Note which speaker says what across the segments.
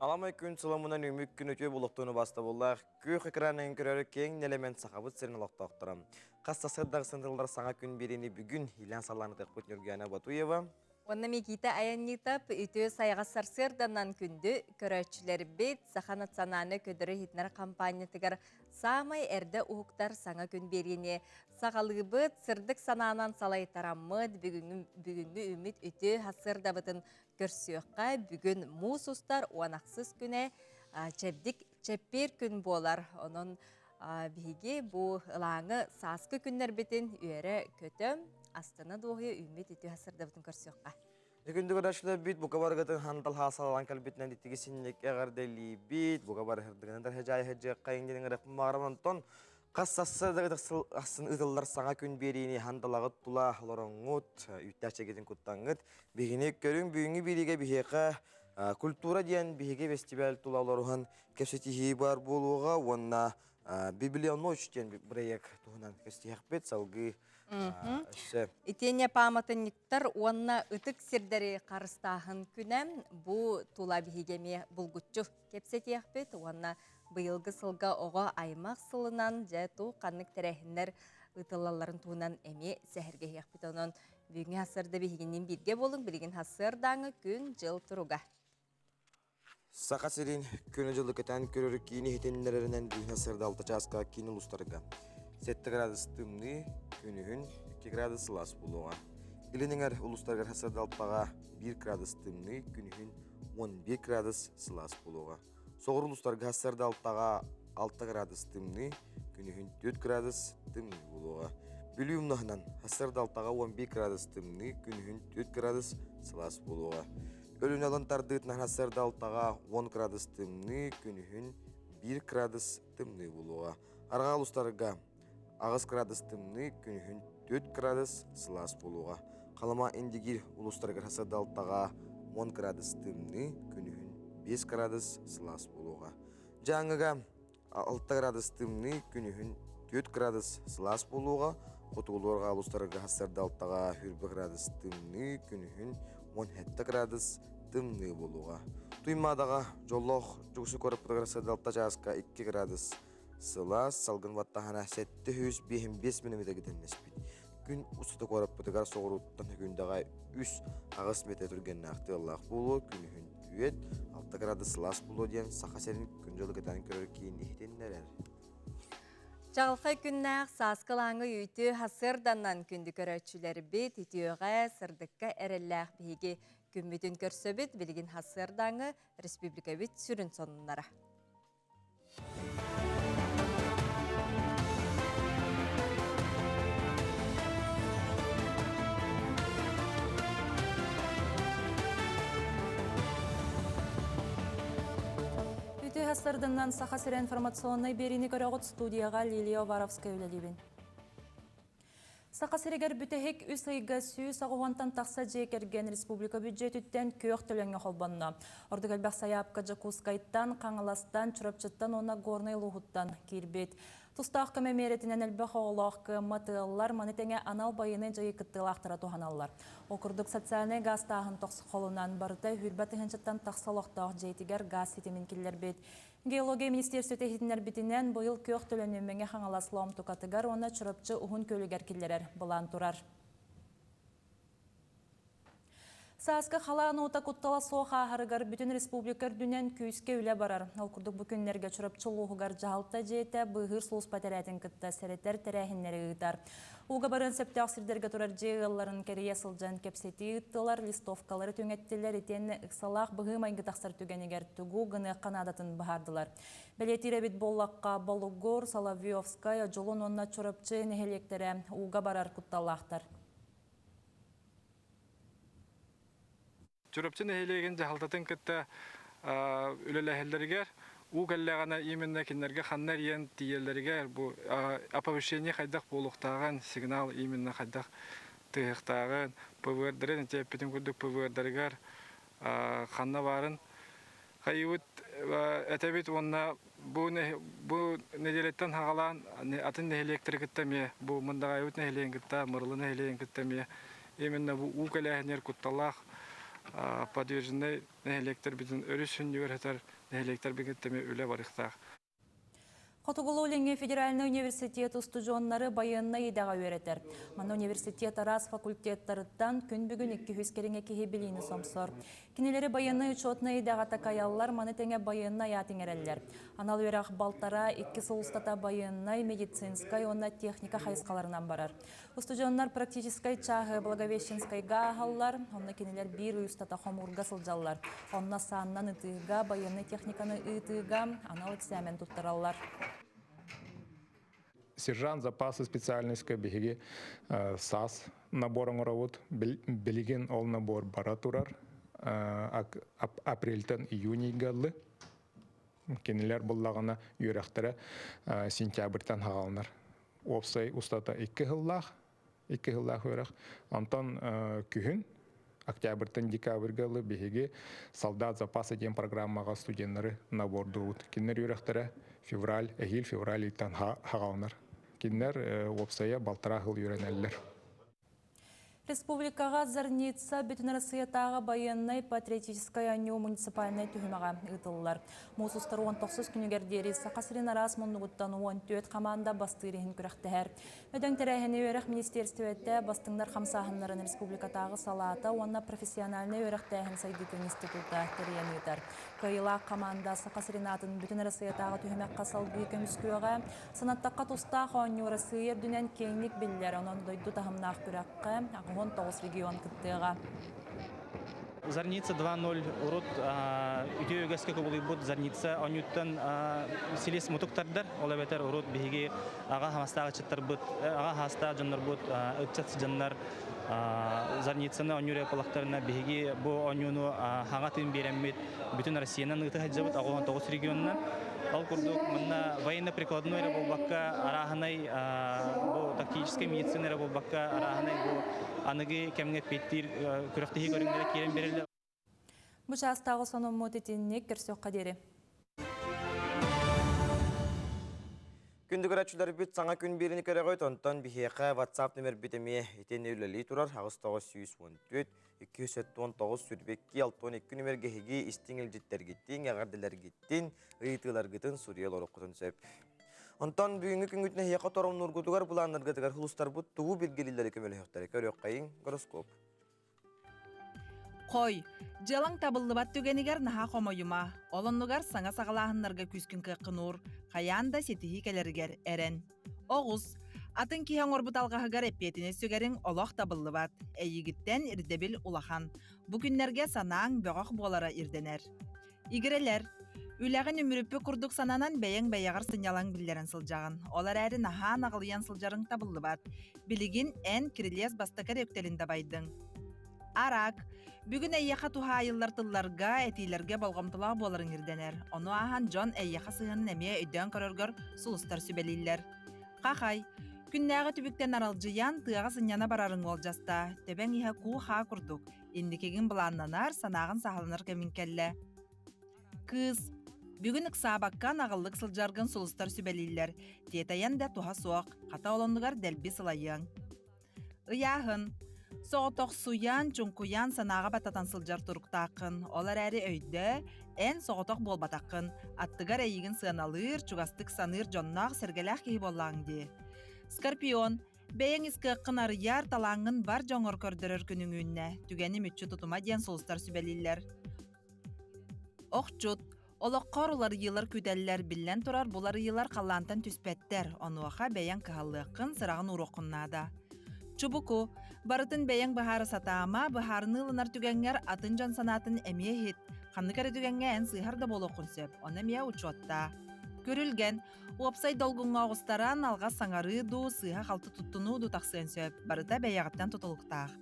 Speaker 1: Аламай күн сыламынан өмік күн өтөй болуқтуыны баста боллақ. Көк экранын көрері кең нелемент сақабыт сырын олықтақтырам. Қасса сырдағы сындылдар саңа күн берені бүгін Илян Саланы тәқпіт Нұргияна Батуева.
Speaker 2: Онна мекита аяннитап үтө сайға сарсырданнан күнді көрәтшілер бет саха национаны көдірі хитнар компаниятығар самай әрді уықтар саңа күн берені. Сағалығы бұд сырдық сананан салай тараммыд бүгінгі үміт үтө хасырдабытын көрсіөққа бүгін мұс ұстар уанақсыз күне чәппер күн болар. Оның бігі бұл ылаңы сасқы күннер бетін үйері көтім. Астана доғыя үмет үті хасырдабытын көрсіөққа.
Speaker 1: Бүгінді көрәшілер бит, бұқа барғытын хантал хасалан кәлбетінен деттігі сенлек әғардәлі бит, бұқа бар хырдығындар хәжай хәжай қайынденің рәпім мағырамын тон. Қассасы дасын ұтылдар саңа күн берейіне ханталағы тұла лорыңғыт, үттәшегетін күттаңғыт. Бігіне көрің бүгінгі береге бігеқа культура дейін бігеге фестиваль тұла лорығын кәпсетихи бар болуға, онына Библия ночь тен проект туһунан кестиях бет салгы
Speaker 2: Итене паматынниктар онна ытык сирдери карыстахын күнем бу тула бигеме булгутчу кепсетиях бет онна быйылгы сылга ого аймак сылынан жету каннык терехиннер ытылаларын туунан эме сехерге ях бит онон бүгүн хасырда бигенин бирге болуң билген хасырдаңы күн жыл туруга.
Speaker 1: Сақа сирин күні жылы кетен көрері кейіні хетенлерінен дейін сырда 6 жасқа кейіні ұлыстарға. 7 градус тымны күнігін 2 градус лас болуға. Илініңер ұлыстарға сырда 1 градус тымны күнігін 11 градус сылас болуға. Соғыр ұлыстарға сырда 6 градус тымны күнігін 4 градус тымны болуға. Бүлі ұмнағынан сырда 11 градус тымны күнігін 4 градус сылас болуға. Өлін алантардығытнан хасырда 10 градус тымны күнігін 1 градус тымны болуға. Арға ұлыстарға 9 градус тымны күнігін 4 градус сылас болуға. Қалама эндегер ұлыстарға хасырда 10 градус тымны күнігін 5 градус сылас болуға. Жаңыға 6 градус тымны күнігін 4 градус сылас болуға. Құтығыларға ұлыстарға хасырда 4 градус тымны күнігін 17 градус тымны болуға. Туймадаға жоллоқ жүгісі көріп бұдығырасы далта жасқа 2 градус сылас, салғын ваттахана 755 минуметр гіденнес бит. Күн ұсыты көріп бұдығар соғыруттан күндаға 3 ағыс метр түргенні ақты Аллах болу, күнігін үйет 6 градус сылас болу ден сақасерін күн жолы гідан көрір кейін ехтенлер әр.
Speaker 2: Жағылқай күннәқ сасқылаңы үйті хасырданнан күнді көрәтшілері бет итіоға сырдыққа әрелләқ бейге күмметін көрсі бет білген хасырдаңы республика бет сүрін сонынлара.
Speaker 3: Хастарданнан сахасыра информационной берини көрөгөт студияга Лилия Варовская үлелибин. Сахасырегер бүтехек үс ыйга сүйүс агуантан тақса жекерген республика бюджетіттен көк төлөңө холбанна. Ордугалбақ саяпка Жакускайттан, Қаңыластан, Чурапчыттан, она горный лугуттан кирбет. Тустақ көмемеретінен әлбәқ оғылақ матылар манетеңе анал байыны жайы кыттылақтыра туханалар. Окурдук социальный газ тағын тоқсы қолынан барыта хүрбәті хэнчаттан тақсалықтақ жейтігер газ сетемін келер бет. Геология министерстве хитинер битинен бұйыл көк төлөнөмеңе хаңаласлауым тұқатыгар, оны чұрапчы ұғын көлігер келерер бұлан тұрар. Саасқы қаланы ота құттала соға ағырығар бүтін республикар дүнен күйіске үлі барар. Ал күрдік бүкінлерге чұрапчы луғығар жағалта жейті бұғыр сұлыс пәтерәтін күтті сәреттер тәрәхінлері ғытар. Уға барын сәпті ақсырдерге тұрар жеғыларын кәрия сылжан кепсеті ұттылар, листовкалары төңеттілер етені ұқсалақ бұғы майғы тақсар түгенігер түгу ғыны қанадатын бағардылар. Бәлетері бет боллаққа Балугор, Соловьевская, жолын онна чұрапчы нәхелектері уға барар құтталақтар.
Speaker 4: Чурапчын эхилеген жахалтатын кытта үлеләһелләргә угәлләгәнә именно киннәргә ханнар ен тиелләргә бу оповещение хайдак булуктаган сигнал именно хайдак тыгыктаган ПВРдерен тепетин күрдүк ПВРдергә ханна барын хайыт этебит онна бу неделеттен хагалан атын электр кыттаме бу мындагы ут нехилен кытта мырлы нехилен кыттаме именно бу угәләһнер кутталах подвижный нәһелектер битин өрүсүн югартар нәһелектер бигеттеме үле барыктак.
Speaker 3: Хотугулу Ленге федеральный университет устужоннары байынна идага өретер. Мана университет арас факультеттарыттан күн бүгін 200 кеһи билини сомсор. Кинелери байынна учетна идага такаяллар маны теңе байынна ятиңереллер. Анал өрах балтара 2 соустата байынна медицинскай онна техника хайскаларынан барар. Устужоннар практическай чагы Благовещенскайга ахаллар, онна кинелер бир уйустата хомурга сылжаллар. Онна саннан ытыга байынны техниканы ытыга анал экзамен туттараллар.
Speaker 5: Сержант запасы специальностька беги САС наборың работ билигин ол набор бара турар апрельтен июньгалы кенелер буллагына юрактара сентябрьтен хагалнар опсай устата 2 хыллах өрак антон күһүн октябрьтен декабрьгалы беги солдат запасы ден программага студенттары набор дурут кинер юрактара февраль иттен хагалнар кинер опсая балтара хыл юренеллер.
Speaker 3: Республикага Зарница бүтін Россиятағы байыннай патриотическая аню муниципальный түхімаға ұтылылар. Мусустар 19 күнігердері Сақасырин арас мұнығыттан 14 команда бастырығын күріқтігер. Өдің тәрәхіні өріқ министерстветті бастыңдар қамсағынларын республикатағы салата, онна профессиональный өріқтәхін сайдытын института тәрейен өтір. Кайыла команда Сақасыринатын бүтін Россиятағы түхімек қасал бүйкен үскөға, санаттаққа тұстақ аню Россия дүнен кеңлік білдер, онын дойду тағымнақ күрәққа, 19 регион кыттыга.
Speaker 6: Зарница 2-0 урут үтө өгөскө көбүлүбут Зарница онюттан селес мутуктардар ола бетер урут биги ага хамастагы чыттарбыт ага хаста жаннарбыт ытчат жаннар Зарницаны онюре колактарына биги бу онюну хагатын береммит бүтүн Россиянын ыты хаджабыт 19 регионунан ал курдук мына военно-прикладной болбакка араханай бу тактическая медицина болбакка араханай бу аныгы кемге петтир күрөктеги көрүнгөлө керен бериле.
Speaker 3: Бу частагы сонун мотетинник көрсөккө дери.
Speaker 1: Күндү көрәчүләр бит саңа күн берини көрөгөй тонтон бихеқа WhatsApp номер битеме итен үлели турар агыстагы 114 279 сүрбекки 62 номерге хеги истиңил життергиттин агардылар гиттин ыйтылар гытын сурьел ороккутун сөп. Онтон бүгүнкү күнгүтүнө хеқа тором нургутугар буландарга тегер хулустар бут туу билгелилери көмөлөктөр көрөк кайын гороскоп.
Speaker 7: Қой, жалаң табылдыбат түгенігер наха қомойыма, олоннугар саңа сағалағынларға күскін кыққынур, қаянда сетихи келергер әрен. Оғыз, атын кихан орбуталғағығар әппетіне сөгерін олақ табылдыбат, әйігіттен ирдебіл улахан. Бүгінлерге санаң бөғақ болара ирденер. Игірелер, үләғін өміріппі күрдік сананан бәйің-бәйіғар сынялаң білдерін сылжағын. Олар әрі наха нағылыян сылжарын табылдыбат. Білігін ән кирилес бастакар өктелінде байдың. Арак, бүгін әйяқа туха айыллар тылларға, әтейлерге болғамтылағы боларын ирденер. Оны ахан Джон әйяқа сығын әмия өйден көрөргөр сұлыстар сөбелейлер. Қақай, күннәғы түбіктен аралжыян тыға сыньяна барарын ол жаста. Төбәң иха ку ха күрдік. Индекеген бұланнанар, санағын сағалыныр кәмінкәлі. Кыз, бүгін ықсабаққан ағылық сылжарғын сұлыстар сөбелейлер. Тетаян да туха соқ, қата олонығар дәлбі сылайын. Ыяхын, соғытоқ суян, чүнкуян санаға бататан сылжар тұрықтақын. Олар әрі өйді, ән соғытоқ болбатақын. Аттығар әйігін сығаналыр, чугастық саныр жоннақ сәргеләқ кейі боллаңды. Скорпион, бәйін искіққын арыяр талаңын бар жоңыр көрдірір күнің үнне. Түгені мүтчі тұтыма ден солыстар сүбәлейлер. Оқчут, олыққар олар йылар күдәлілер білен тұрар, бұлар йылар қалантан түспәттер. Онуаға бәйін кығалықын сырағын ұрықыннада. Чубуку, барытын бәйін бұхары сатаама, бұхарыны ылынар түгәңгер атын жан санатын әмие хет. Қанны кәрі түгәңге ән сыйхарда болу құнсеп, оны мия учотта. Көрілген, уапсай долгунға оғыстаран алға саңары ду, сыйха қалты тұттыну ду тақсыен сөп, барыта бәйяғыттан тұтылықтақ.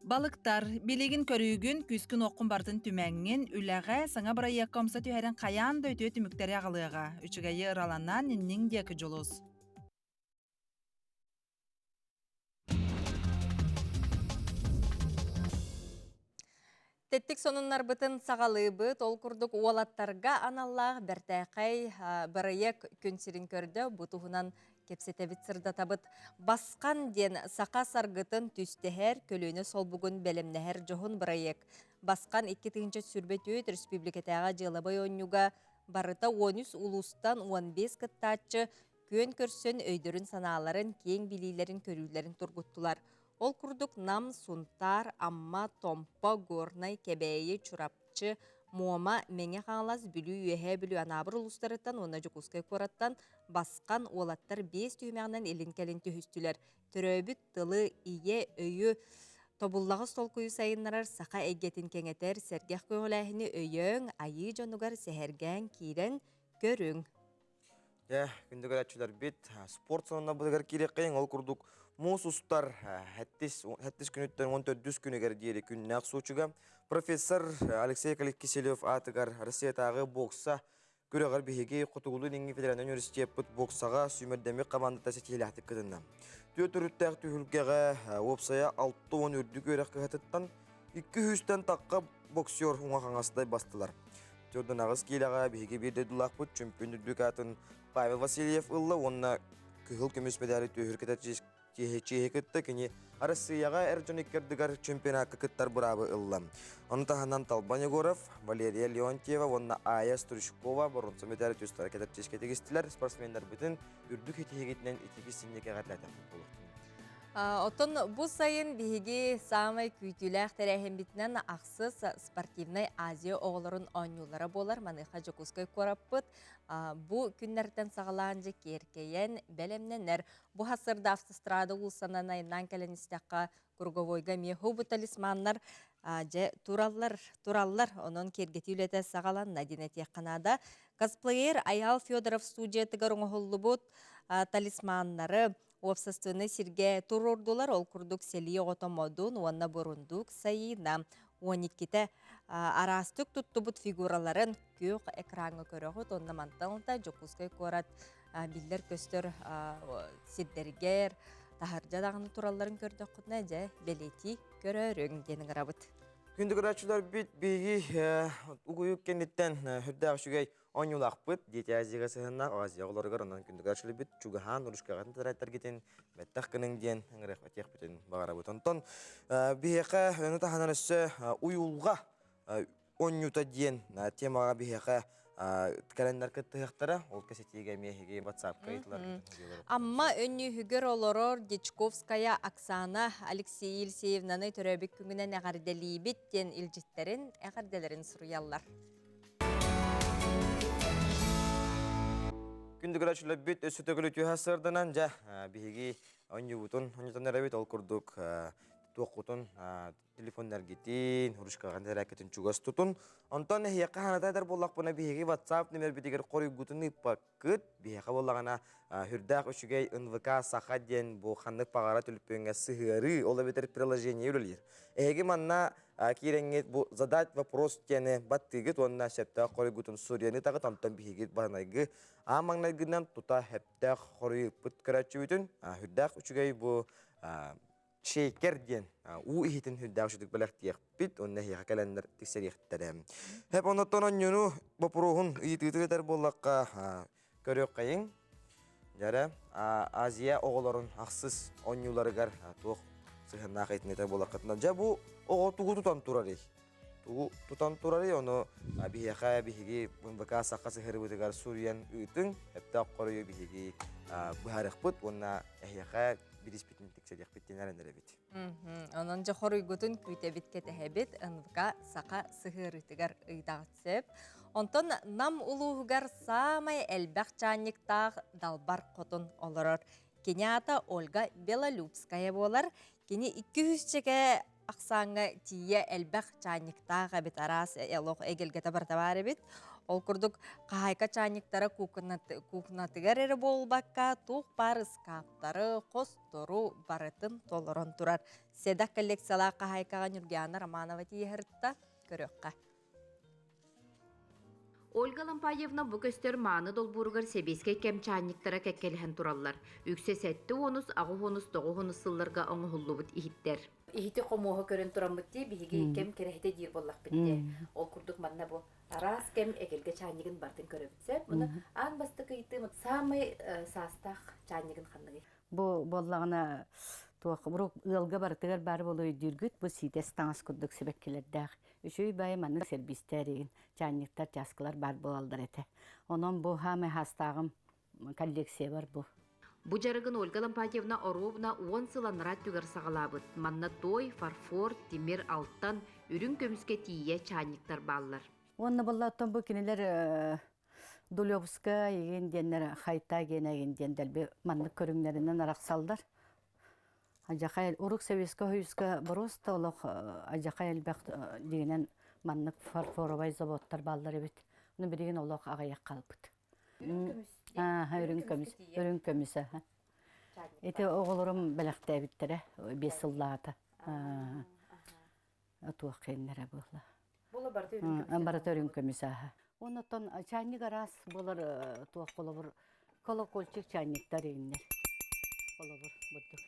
Speaker 7: Балықтар, билегін көрігін күскін оқын бартын түмәңген, үләға саңа бұра еккомса түйәрін қаян да өтөй түміктері ағылыға, үчігайы ыраланан ниннің декі жолыз.
Speaker 2: Теттик сонуннар бытын сағалыбыт, ол күрдік уолаттарға аналлағы бәртәқай барайек күнсірін көрді, бұтуғынан кепсетебит сырдатабыт. Басқан ден сақа саргытын түстехер, көліні сол бүгін бәлемнәхер жоғын барайек. Басқан 2-тігінші сүрбет өйт республикатаға жылабай онюға барыта 13 улустан 15 кыттачы көн көрсін өйдірін саналарын, кең билейлерін көрілерін тұргуттулар. Ол күрдік нам, сунтар, амма, томпа, горнай, кебейі, чурапчы, муама, менге қаңлас бүлі үйе бүлі анабыр ұлыстарыттан, оны жүкускай кораттан басқан олаттар 5 түймеғінен елін кәлін түйістілер. Түрөбіт, тылы, ие, өйі, тобуллағы стол күйі сайынларар сақа әйгетін кеңетер, сәргеқ көңіләхіні өйің, айы жонугар сәхерген кейрен көрің.
Speaker 1: Күндігер әтшілер бет, спорт сонына бұдығар керек қайын, ол күрдік мұс ұстар әттіс күніттен 14 күнігер дейірі күніне ақсуычыға. Профессор Алексей Киселев атығар Россиятағы бокса көріғар бейге Құтығылы Неңгі Федеральный университет бұт боксаға сүймердемі командата сетелі кідінна. Төтіріттәқ түйілгеға опсая 6-10 үрді көріқ кіғатыттан 200-тен таққа боксер ұңа қаңасыдай бастылар. Төрдің ағыз кейліға бейге бердеділақ бұт чемпион үрдік атын Павел Васильев ұлы, онына күхіл көміс медалі түйіркетет чехекетті кені Россияға әржонекердігар чемпионатқа кіттар бұрабы ұлы. Оны тағынан Талбан Егоров, Валерия Леонтьева, онына Ая Стручкова, бұрынсы медалі түйістар кетіп чешкетегістілер, спортсмендер бүтін үрдік етегетінен етегісіндеке ғатлады.
Speaker 2: Отон бұл сайын бейге самай күйтіләқ тәрәхен бітінен ақсыз спортивнай Азия оғыларын оңюлары болар. Маныға жүкускай көраппыт. Бұ күннерден сағаланжы керкейен бәлемненер. Бұ хасырда автострада ұлсанан айынан кәлін істеққа күрговойға меху бұ талисманлар тураллар оның кергеті үлеті сағалан надинеті қанада. Косплеер Аял Федоров студиятығыр оңғылы бұд талисманлары Опсастыны сирге турурдулар ол күрдік селие отомодун, уанна бурундук сайына. 12-те арастык туттубут фигураларын көк экранға көріғыт, онна манталында жокускай корат биллер көстер сирдергер, тахаржадағыны тураларын көрді құтына жа белети көрөрің денің арабыт.
Speaker 1: Күндігір әтшілер бейгі ұғыйық кенеттен хүрді ақшығай оңюлақ бұд, деті Азияға сығына Азия оларығар, онан күндігір әтшілер біт, чуғахан, ұрышқағатын тарайттар кетен, бәттақ кінің ден, әңірек бәттек бітен бағара бұд. Онтан бейеқі өңі таханан өсі ұйылға оңюта ден темаға бейеқі кәлендер кіттіғақтары, ол кәсетеге мехеге WhatsApp-қа етілер.
Speaker 2: Амма өнні хүгір олорор Дечковская Оксана Алексей Елсеевнаны түрәбік күңінен әғарделейбеттен илжеттерін әғарделерін сұруялар.
Speaker 1: Күндігір әшілі бет өсі төгілі түйі сырдынан жа бейге өңі бұтын, өңітін әрәбет ол күрдік туаққутын телефондар кетин, ұрышқаған әрәкетін чугас тұтын. Онтан әйеққа ханатайдар болақ бұна бейге WhatsApp немер бетегер қоры ғутын ұппақыт. Бейеққа болағана хүрдақ үшігей НВК сақа ден бұл қанық пағара түліппенге сығыры ола бетер приложение үлілер. Әйеге манна кереңет бұл задать вопрос тені баттығыт, онына шәпті қоры ғутын сұрияны тағыт, онтан бейге бағанайғы амаңнайғынан тұта әпті қоры бұт көрәтші өтін. Хүрдақ үшігей бұл шейкер ден у ихитин хүддәг шүдік біләк тиек бит, онна хиға кәләндер тексер ектірі. Хәп онаттан онюну бапыруғын үйітігітер болаққа көрек қайын. Жәрі Азия оғыларын ақсыз онюларығар туық сығынна қайтын етер болаққатынан. Жә бұл оғы тұғы тұтан тұрары. Тұғы тұтан тұрары, оны бейеқа бейеге бұнбақа саққа сығыры бұтығар Суриян үйтін, әпті аққоры бейеге бұхарық бұт, онна әйеқа біріс бітін тексер ектен әріндері біт.
Speaker 2: Onun жохорый гутун күйте битке тәһәбит ынвка сақа сығырытыгар ыйдағытсып. Онтон нам улуғығар самай әлбәқ чанниктақ далбар қотын олырыр. Кенята Ольга Белолюбская болар. Кені 200 чеке ақсаңы тие әлбәқ чанниктақ әбіт арас әлоқ әгелгеті бартабары бит. Ол күрдік қайқа чанниктары кукнатыгар әрі болбаққа туқ бар скаптары қостору барытын толырын тұрар. Седақ коллекциялар қайқаға Нұргияна Романова тиехіртті көріққа.
Speaker 8: Ольга Лампаевна bu көстер маны долбургар себеске кемчанниктара кеккелген тураллар. Үксе сәтті онус, ағы онус, тоғы онус сылларга оңы хуллубут ихиттер.
Speaker 2: Ихите қомуға көрін тұрамытты, биһиги кем керехте дир боллақ бітті. Ол күрдік манна бұл арас кем әгелге чаннигін бартын көрөбітсе. Бұны аң басты күйті самый састақ чаннигін қанныгы.
Speaker 9: Бу боллагына туак бурук ылга бартыгар бар болу дүргүт бу ситес таңас курдук себеккелердәк. Үшөй бай маны сервистерин чанниктар часкалар бар болалдар эте. Онон бу хаме хастагым коллекция бар бу.
Speaker 8: Бу жарыгын Ольга Лампаевна оробна 10 сыланрат түгер сагалабыт. Манна той, фарфор, темир, алттан үрүн көмүскө тие чанниктар баллар.
Speaker 9: Онны боллаттан бу кинелер Дулёвска еген деннер хайта генеген дендел манны көрүңнәреннән араксалдар. Ажакай урук севеска хүйска просто олох ажакай бак дигенен маннык фарфоровай заводтар баллары бит. Уны бириген олох агаяк калыпты. Өрүн көмүс. Эте оголорум белектә биттере 5 сыллата. Атуак кеннәре була.
Speaker 2: Була барды өрүн көмүс.
Speaker 9: Барат өрүн көмүс. Онотон чайник арас булар туак болобур колокольчик чайниктар иннер. Болобур будук.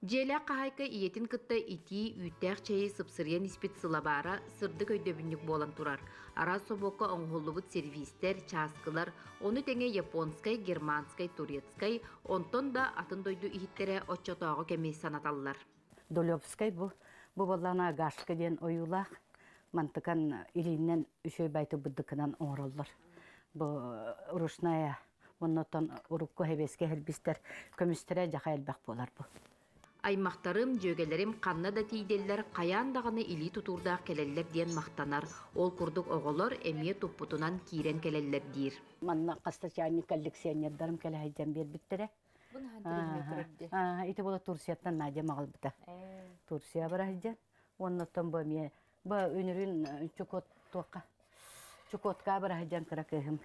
Speaker 8: Желя қағайка иетін кытта ити үйтәқ чайы сыпсырген испит сылабара сырды көйдөбіннік болан турар. Ара собоқа оңғолыбыт сервистер, часкылар, оны теңе японскай, германскай, турецкай, онтон да атын дойду ихиттере отчотағы кеме санаталлар.
Speaker 9: Долёвскай бу боллана гашка ден оюлақ, мантыкан илинен үшөй байты бұддықынан оңыроллар. Бу рушная, оннотон урукку хебеске хелбистер көмүстере жақа элбақ болар бу.
Speaker 8: Аймақтарым, жөгелерім қанна да тейделер қаяндағыны или тутурдақ келелер ден мақтанар. Ол күрдік оғылар әмие туппутунан кирен келелер дейір.
Speaker 9: Манна қаста чайник коллекционердарым келе хайджан бер біттере.
Speaker 2: Бұны хантырын көрді.
Speaker 9: Ити бола Турцияттан Надя мағыл біта. Турция бар хайджан. Оннотон бу өнірін Чукотка бар хайджан кыракыхым.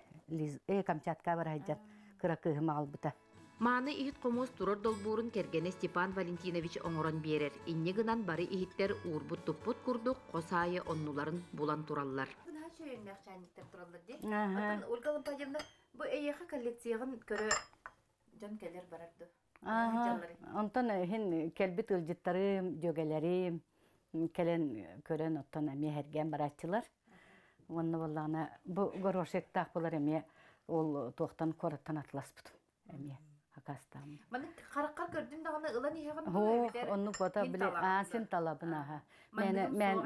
Speaker 9: Камчатка бар хайджан кыракыхым мағыл біта.
Speaker 8: Маны ихит комос турор долбурун кергене Степан Валентинович оңорон берер. Иннегынан бары ихиттер урбут туппут курдук, косайы оннуларын булан тураллар.
Speaker 2: Бұна шөйінмәк чайниктар тураллар де. Ольга Лампаевна, бұл әйеға коллекцияғын көрі жан келер барарды.
Speaker 9: Онтон хин келбит ылжыттарым, жөгелерим, келен көрен оттон әме hergen баратчылар. Онны боллағына, бұл горошек тақ болар әме ол тоқтан кораттан атлас бұд. Әме.
Speaker 2: Маны қараққа көрдім дағаны ылан ехеғын
Speaker 9: бұл онны бота біле сен талабын аға. Мен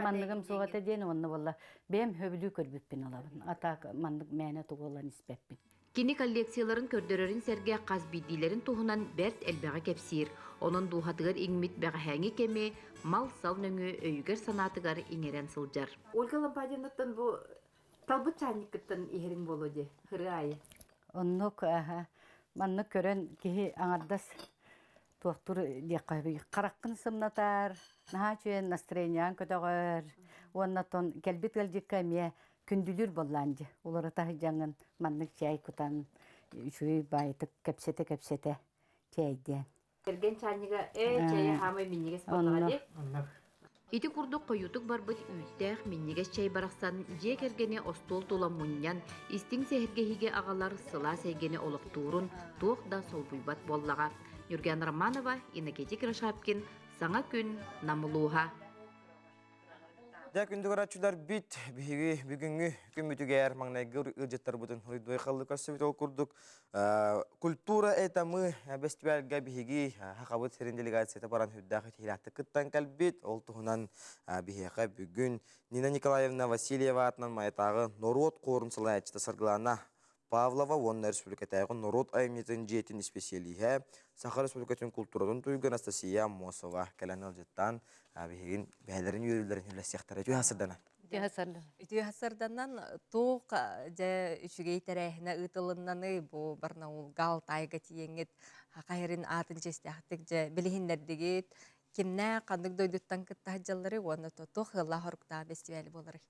Speaker 9: маннығым соғата дейін онны болла. Бәм хөбілі көрбіппін алабын. Атақ маннық мәне тұғылан іспеппін.
Speaker 8: Кини коллекцияларын көрдөрөрін серге қазбидилерін туғынан бәрт әлбәға кепсир. Onun duhatыгар иңмит бәға хәңі кеме, мал сал нөңі өйгер санатыгар иңерен сылжар.
Speaker 2: Ольга Лампаевнаттан бұл талбыт чайниккіттен ихерін болу де, хыры айы.
Speaker 9: Оннық манны көрен кихи аңардас туақтыр деқайбы. Қараққын сымнатар, наға чуен настроениян көтіғыр. Оннатон кәлбет әлжекка мия күнділер болланды. Олары тағы жаңын маннық чай күтан үшуй байтық кәпсеті чайден.
Speaker 2: Керген чайнига чайы хамай миннегес болуға де.
Speaker 8: Ити курдук койутук барбыт үйтәх миннегес чай барақсан же кергене остол тула муньян, истин сехергехиге агалар сыла сәйгене олықтуырын туық да солбуйбат боллаға. Юрген Романова, Иннокентий Рашапкин, Саңа күн, Намылуға.
Speaker 1: Дәк үндігір атшылар бит, бүгінгі күн мүтігер маңнайгыр үлжеттар бұтын ұйдуай қалды көрсөбіт ол күрдік. Культура этамы бәстібәлгі бігі хақабыт серін делегацияты баран хүддәқі тейләтті күттан кәлбет. Ол тұғынан бігі бүгін Нина Николаевна Васильева атынан майытағы Нород қорын сылайатчыты сарғылана Павлова, онна республикатайғы Нород айымнетін жетін специалиға Сахар республикатын культурадың туйғы Анастасия Мосова кәлән алжыттан бігін бәлерін үйірілерін үләсияқтары жүй асырдана.
Speaker 2: Үтүй хасырданан тоқ үшігей тәрәхіне ұтылыннаны бұл барна ол гал тайға тиеңет қайырын атын жестяқтық білігіндердігет кемнә қандық дойдыттан кітті хаджалары оны тоқ ғылла хорықта фестивалі болары.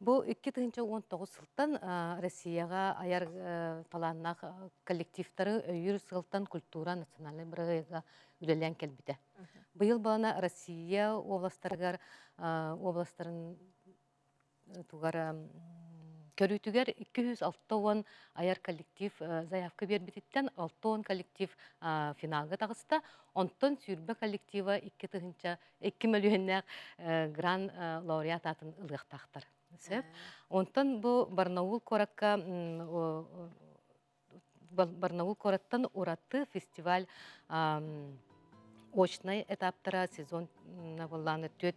Speaker 10: Бұл 2019 сылтан Россияға аяр паланнақ коллективтары өйір сылтан культура национальный біріға үлелен келбіді. Бұйыл балана Россия областарын тугар көрүтүгер 206 аяр коллектив заявка бербититтен 6 коллектив финалга тагыста. Онтон сүйрбе коллектива 2 миллионнак гран лауреат атын ылыктактар. Онтон бу Барнаул коракка Барнаул кораттан уратты фестиваль очный этаптара сезон болланы төт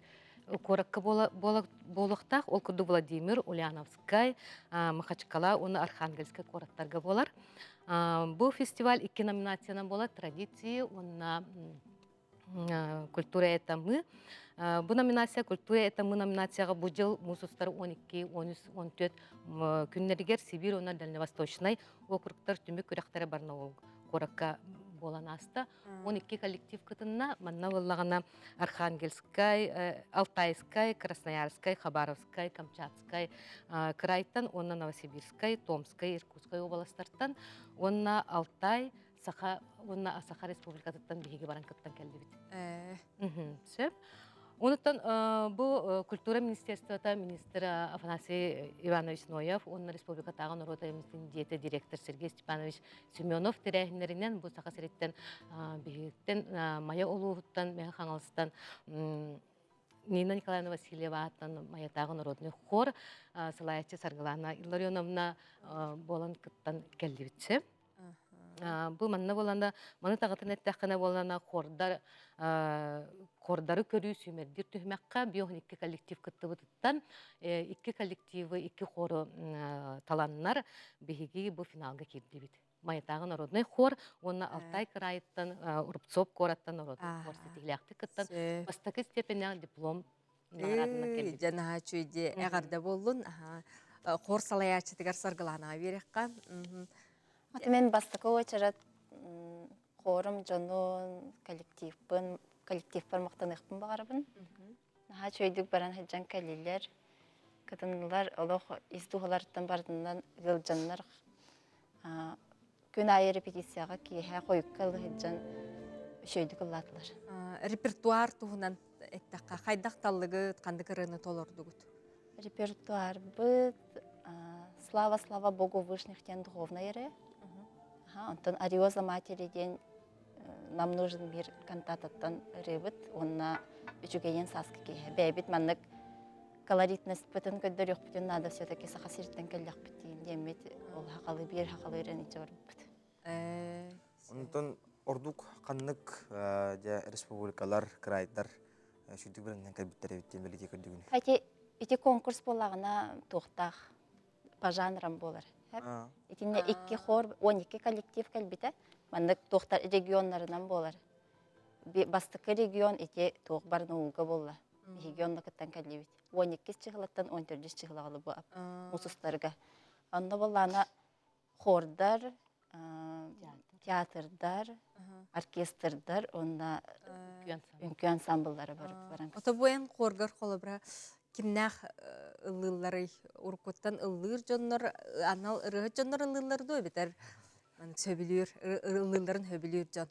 Speaker 10: коракка болохтах ол курду Владимир, Ульяновскай, Махачкала, оны Архангельская кораттарга болар. Бу фестиваль 2 номинациянан болар: традиции, онна культура это мы. Бу номинация культура это мы номинацияга бу жыл мусустар 12, 13, 14 күннәргер Сибирь, оны Дальневосточный округтар түмүк күрәктәре Барнаул коракка болан аста. 12 коллектив кытынна манна боллагана Архангельскай, Алтайскай, Красноярскай, Хабаровскай, Камчатскай крайтан, онна Новосибирскай, Томскай, Иркутскай областартан, онна Алтай, онна Саха республикатыттан биһиги баран кыттан келдибит. Сөп. Онуттан бу культура министерствота министр Афанасий Иванович Ноев, он республикатагы народа диете директор Сергей Степанович Семенов тирәһиннәреннән бу саха сереттен биһиттен мая олуһуттан мен хаңалыстан Нина Николаевна Васильева аттан маятагы народный хор Салаячы Саргалана Илларионовна болан кыттан келдибитсе. Бу манна боланда маны тагытын эттәхкәнә болана хордары көрүү сүймердир түһмәккә биоһын 2 коллектив кыттыбыттан 2 коллективы 2 хоры таланнар биһиги бу финалга кирдибит. Маятагы народный хор, онна Алтай крайыттан Урупцов кораттан народный хор сетиләкте кыттан бастакы степеня диплом нарадына келди.
Speaker 2: Жана чүйде әгәрдә болдун. Хор салаячы тигәр Саргалана береккә.
Speaker 11: Мен бастакы очарат хорым жонун коллектив бармактаныхпын багарабын. Наха чөйдүк баран хаджан калилер. Кытынлар олох издухалардан бардынан гылжаннар күн айы репетицияга киһә койкалы хаджан чөйдүк латлар.
Speaker 2: Репертуар туһунан эттәккә хайдакталлыгы канды кырыны толордугут.
Speaker 11: Репертуар быт слава Богу вышних тен духовная. Антон Ариоза матери день нам нужен мир кантататтан рыбыт, онна үчүгейен саскы кеһе. Бәйбит маннык колоритность бытын көддөрүк бүтүн надо все-таки сахасирттен келлек бүтүн демет ол хакалы бир хакалы ирен ичорбут.
Speaker 1: Онтон ордук каннык республикалар, крайдар шүдүк беренен кабиттер биттен белете көрдүгүн.
Speaker 11: Хати ити конкурс боллагына тохтах по жанрам болар. Итинне 2 хор, 12 коллектив келбите. Маннык тохтар регионнарынан болар. Бастыкы регион ити тох Барнаулга болла. Регионда кыттан келбит. 12 чыгылаттан 14 чыгылагалы бу усустарга. Анда боллана хордар, театрдар, оркестрдар, онда үңкү ансамбльлары баран.
Speaker 2: Ото буен хоргар холобра кимнах ыллылары уркуттан ыллыр жоннор анал ыры жоннор ыллылар до битер. Сөбүлүр ыллыларын хөбүлүр жон.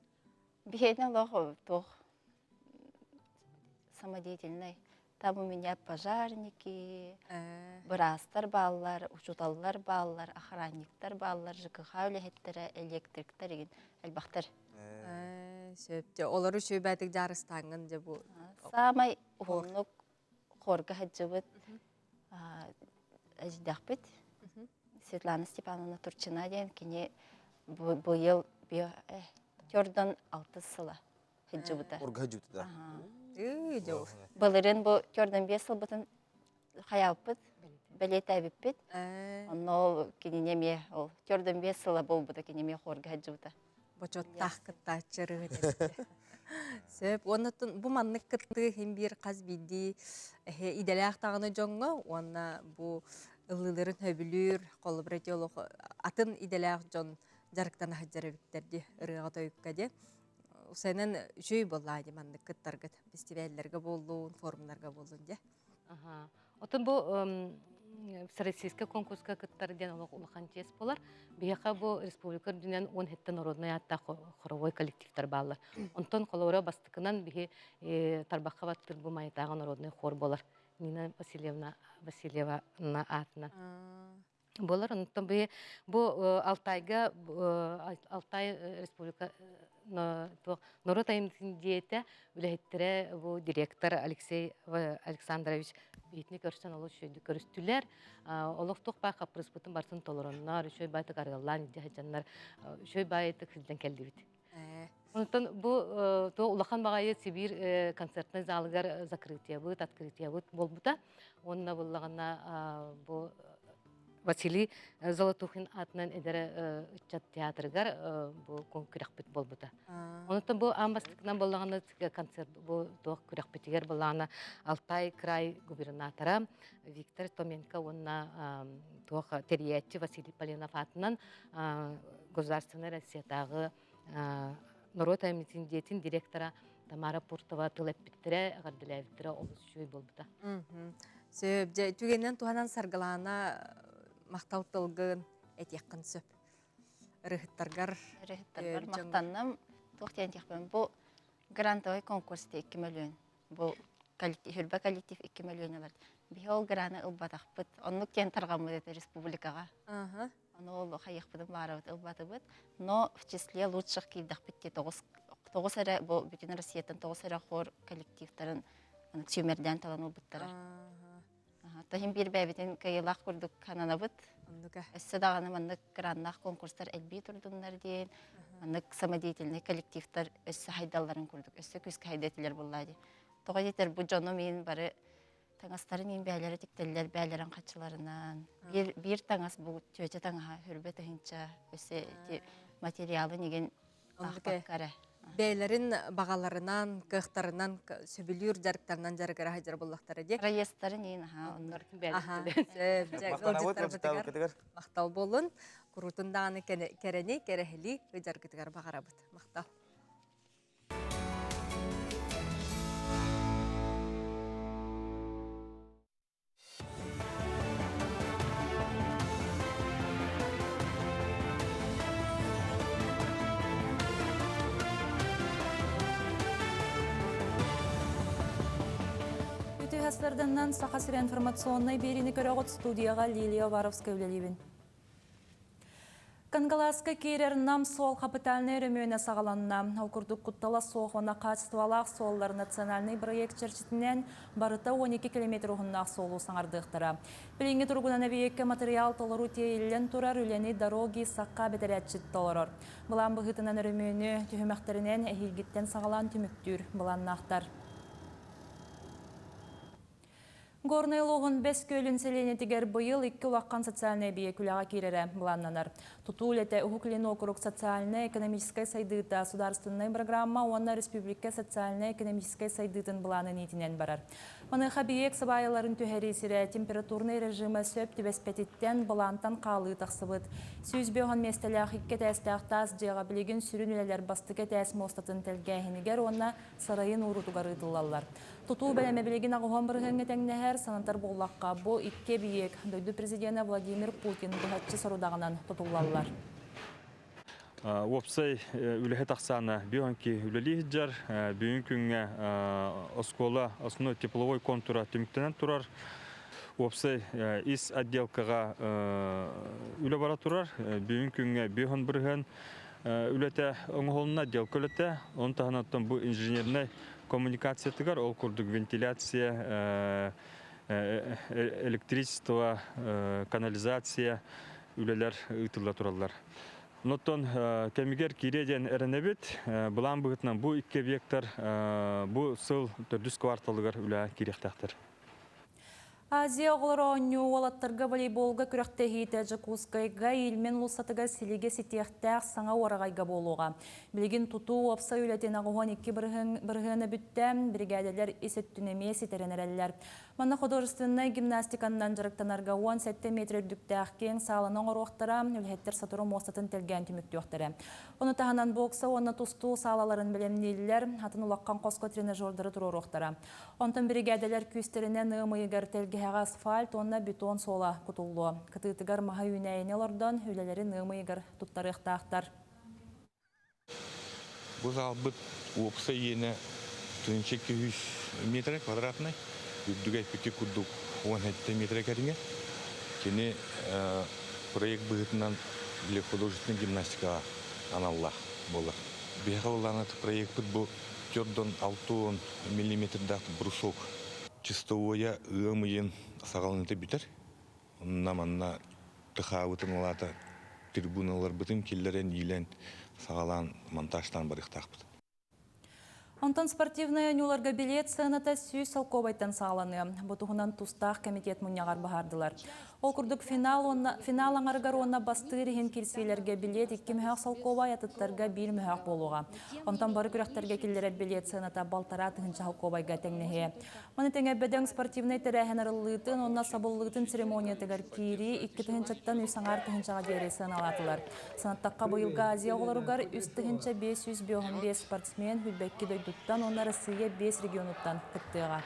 Speaker 11: Бихейна лохо тох самодеятельный. Там у меня пожарники, брастар баллар, учуталлар баллар, охранниктар баллар, ЖКХ үлехеттері, электриктар еген әлбақтар.
Speaker 2: Сөпте, олары шөбәтік жарыстаңын же бұл?
Speaker 11: Самай ұғынлық қорға хаджыбыт әждақпыт. Светлана Степановна Турчина ден кене бұйыл көрден 6 сыла хаджыбыта.
Speaker 1: Қорға хаджыбыта да?
Speaker 11: Балырын бұл көрден 5 сыл бұтын хаялпыт, бәлет әбіппіт. Оны кененеме, көрден 5 сыла бұл бұта кенеме қорға хаджыбыта.
Speaker 2: Бочот таққытта чырығы дәсті. Сөп, онытын бұл маннық кытты хем бір қаз биді иделі ақтағыны жоңғы, оны бұл ылыларын хөбілір, қолы бір этиолог атын иделі ақ жон жарықтан хаджары біттерді ырыға тойыққа де. Усайнан жөй боллайды маннық кыттарғыт, фестивальлерге болуын, форумларға болуын де.
Speaker 10: Отын бұл всероссийский конкурска кыттарден улахан тес болар. Бияқа бұл республика дүнен 10 хетті народный атта хоровой коллективтар балар. Онтон қолауыра бастықынан бихи тарбаққа баттыр бұл майытағы народный хор болар. Нина Васильева атына. Болар, онтон бу Алтайга, Алтай Республика Норот айымтын диете үләйттірі бу директор Алексей Александрович бейтіне көрістен олы шөйді көрістілер. Олық тоқпай қапырыс бұтын барсын толыроннар, шөй байты қарғалан, жандар, шөй байты күзден келді біт. Онтон бу улахан бағайы Сибир концертный залыгар закрытия бұд, открытия бұд бол бұта. Онына бұллағына бу Василий Золотухин атынан эдері үтчат театрыгар бұл күрәқпет бол бұта. Онытын бұл амбастықынан болағаны концерт бұл күрәқпетігер болағаны Алтай край губернатора Виктор Томенко онына терриятчы Василий Поленов атынан государственный Россиятағы Народ аймитин директора Тамара Пуртова тылэппиттіре ғардылайвиттіре олыс шөй бол бұта.
Speaker 2: Сөп, түгеннен туғанан сарғылана мақтау тылғын әтеққын сөп. Рыхыттарғар
Speaker 11: мақтанным. Тоқтен текпен. Бұл грантовый конкурсте 2 миллион. Бұл хүрбі коллектив 2 миллион алар. Бихол граны ұлбатақ бұд. Онлық кен тарғамы деді республикаға. Оны ол қайық бұдым бары бұд, ұлбаты бұд. Но в числе лучших кейдақ бітте 9 әрі, бұл бүтін Россиятын 9 әрі қор коллективтарын түймерден талан ұлбыттары. Тахин bir бәбетен кайылақ күрдік қанана бұд. Өссі дағаны маннық граннақ конкурстар әлбей тұрдыңдар дейін. Маннық самодеятельный коллективтар өссі хайдаларын күрдік. Өссі күзгі хайдетілер болады. Тоға детер бұл жону мен бары таңастары мен бәлері тектелілер бәлерін қатшыларынан. Bir таңас бұл төте таңаға хүрбе тұхынша өссі материалы неген ақпаққары.
Speaker 2: Бәйлерін бағаларынан, қықтарынан, сөбілер жарықтарынан жарығыра хайдар болақтары де.
Speaker 11: Проестары нейін,
Speaker 2: мақтау болын. Құрутындағаны кәріне, кәрәхілі жарғытығар бағара бұд. Мақтау.
Speaker 3: Сырданнан сақасыр информационной беріні көріғыт студияға Лилия Варовская үлелебін. Кангаласка керер нам сол капитальный ремёне сағаланна. Алкурдук куттала соғына качествалақ соллар национальный проект черчетінен барыта 12 километр ұғыннақ солу саңардықтыра. Білінгі тұрғынан әбейекке материал толыру тейілен тұрар үлені дороги саққа бетерәтчет толырыр. Бұлан бұғытынан ремёне түйімәқтерінен әхилгеттен сағалан түміктүр бұланнақтар. Горный лоғын 5 көлін селене тегер бұйыл 2 лаққан социальный бие күліға керері бұланнанар. Тұту үлеті ұхуклен округ социально-экономической сайдыта сударственной программа онна республика социально-экономической сайдытын бұланын етінен барар. Маны қабиек сабайыларын түйәресірі температурный режимі сөп тібеспететтен бұлантан қалы тақсыбыд. Сүйізбеғын местелях 2 тәстіқтаз жеға білеген сүрін үлелер бастықы тәсімі остатын тәлгәхінігер онна сарайын ұрытуғары тұлалар. Тұту бәлеме білеген ағуған бірғынғы тәңнәхәр санатар боллаққа бұ 2 биек дөйді президенті Владимир Путин бұғатчы сарудағынан тұтулалар.
Speaker 12: Опсай үліхе тақсаны бүйінкі үлілі жар, бүйін күнге оскола основной тепловой контура түміктенен тұрар. Опсай ис отделкаға үлі бара тұрар, бүйін күнге бүйін бірген үліте оңғолына отделка үліте. Он тағанаттан бұл инженерный коммуникация тігар, ол күрдік вентиляция, электричество, канализация үлелер ұйтылда тұралар. Ноттон кемигер киреден әрінебет, бұлан бұғытынан бұл 2 объекттар бұл сыл 400 кварталығар үлі керектақтыр.
Speaker 3: Азия оғылары оңы олаттарға волейболға күріқтегі Жакускайға елмен ұлсатыға селеге сетияқтақ саңа орағайға болуға. Білген тұту опса үлетен ағуған 2 бірғыны бүттен бригадерлер есеттінеме сетеренерелер. Мана художественный гимнастикандан жарықтанарға 17 метр дүктәқ кен салының орықтыра үлхеттер сатыру мостатын телген түмікті өқтірі. Оны тағынан бокса, оны тұсту салаларын білемнелілер, атын ұлаққан қосқы тренажердары тұру орықтыра. Онтан бригадерлер күстерінен ұмыйғар телгеға асфальт, онна бетон сола құтылуы. Кытытығар маға үйнәйінелерден үлелерін ұмыйғар тұттарықтақтар.
Speaker 13: Бұл албыт опса ені 200 метр квадратный. Үрдүгэй пики курдук 17 метр кәріңе. Кені проект бұғытынан біле художественная гимнастика аналлах болар. Беға оланат проект бұл 4-6 миллиметрдақ брусок. Чистовая ымыйын сағалыныты бітір. Онна манна тұхауытын олата трибуналар бұтын келлерен елен сағалан монтажтан барықтақ бұд.
Speaker 3: Онтан спортивная нюларга билет сыгыната сүй салковайтан сағаланы. Бұтығынан тустақ комитет мұнияғар бағардылар. Ол күрдік финал аңарғар онна бастырығын келсейлерге билет 2 мүхақ салковай атыттарға 1 мүхақ болуға. Онтан бары күрәқтерге келдерет билет сыгыната балтара тығынша салковайға тәңнеге. Оны тәңе бәдің спортивный тәрәхен арылығытын, онна сабылығытын церемония тәгір кири 2 тығыншаттан үйсаңар тығыншаға дері сыналатылар. Сынаттаққа бұйылға Азия оларығар үст тығынша 505 спортсмен хүлбәккі дөйдіттан, онна Россия 5 регионуттан күттіға.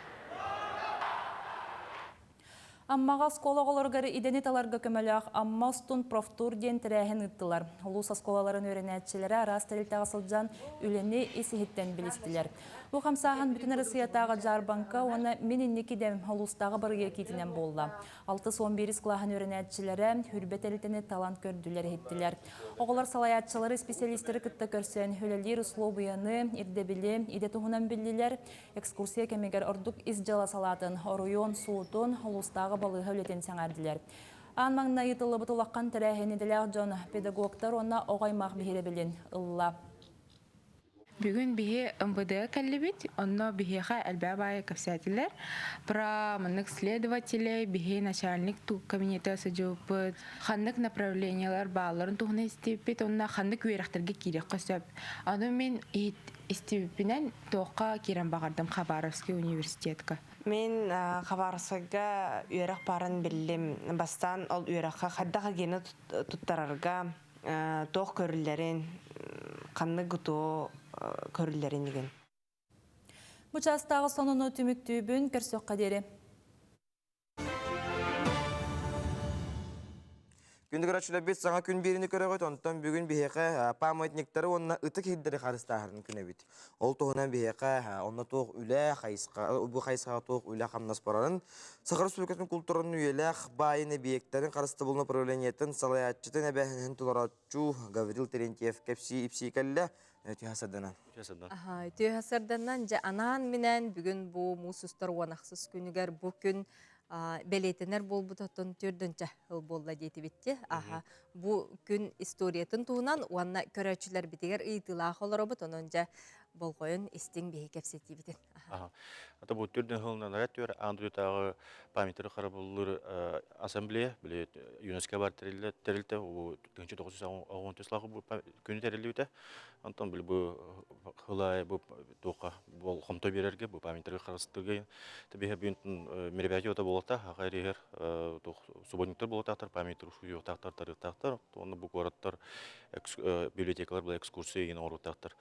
Speaker 3: Аммаға сколағаларғары иденеталарға көмәліғ амма ұстын профтур ден тірәхін ұттылар. Луса сколаларын өренәтшілері арас тәрілтаға сылжан үлені есігіттен білістілер. Бұл қамсаған бүтін Россиятаға жарбанка оны меніннекі дәм лустағы барыға кетінен болды. 6-11 қылағын өренәтшілері хүрбет әлітені талант көрділер еттілер. Оғылар салаятшылары специалистері күтті көрсен өлелер ұслу бұяны, ирдебілі, идетуғынан білділер, экскурсия кәмегер ордық изжала салатын, оруйон, суытын, лустағы балығы өлетін сәңәрділер. Ан маңына етілі бұтылаққан тірәхені діләқ жон педагогтар онна оғаймақ бейірі білін ұлла.
Speaker 14: Бүгін бихе МВД кәлібет, онно бихеға әлбәбайы көпсәтілер. Про мұнық следователей, бихе начальник кабинеті сәжуіпіт, қандық направлениялар бағаларын тұғына істепет, онна қандық үйрақтарға керек қосып. Аны мен істепінен тоққа керен бағардым Хабаровский университетка.
Speaker 15: Мен Хабаровскага үйрақ барын білім. Бастан ол үйраққа қаддаға гені тұттарарға тоқ көрілерін, қанны ғұту көрілерін деген.
Speaker 3: Мұчастағы сонуны түміктүйбін көрсөк қадері.
Speaker 1: Күнді көрәтшілі бет саңа күн беріні көрі қойт, онтан бүгін бейеқі памайтниктары онына ұтық хеддері қарыстағырын күні бет. Ол тоғынан бейеқі онына тоқ үлі қайсыға тоқ үлі қамнас барарын. Сақыр Республикасының культурының үйеләқ байыны бейектерін қарысты болуны проявлениетін салаятчытын әбәхінін тұларатчу Гаврил Терентьев кәпсі ипсі кәлі түйхасырданан.
Speaker 2: Түйхасырданан жа анан менен бүгін бұл мұсыстар уанақсыз күнігер бұл күн белетенер бол бұтатын түрдінчі болла дейті бітті. Бұл күн историятын туынан уанна көрәчілер бітігер ұйтылақ олар обыт, онынша бол қойын істің бейі кәпсетті бітін.
Speaker 16: Ата бұл түрдің ғылынан әрәттер, андырытағы памятері қара болылыр ассамблея, біле ЮНЕСКО бар тәрілді, 1990 күні тәрілді өті. Антон біл бұл ғылай, бұл тоқа, бұл қомто берерге, бұл памятері қарастырға. Табиға бүйінтін меребәте өті болықта, ағайыр егер субботниктер болықтақтар, памятері шуы өқтақтар, тарықтақтар, оны бұл қораттар, библиотекалар бұл экскурсия еген орықтақтар.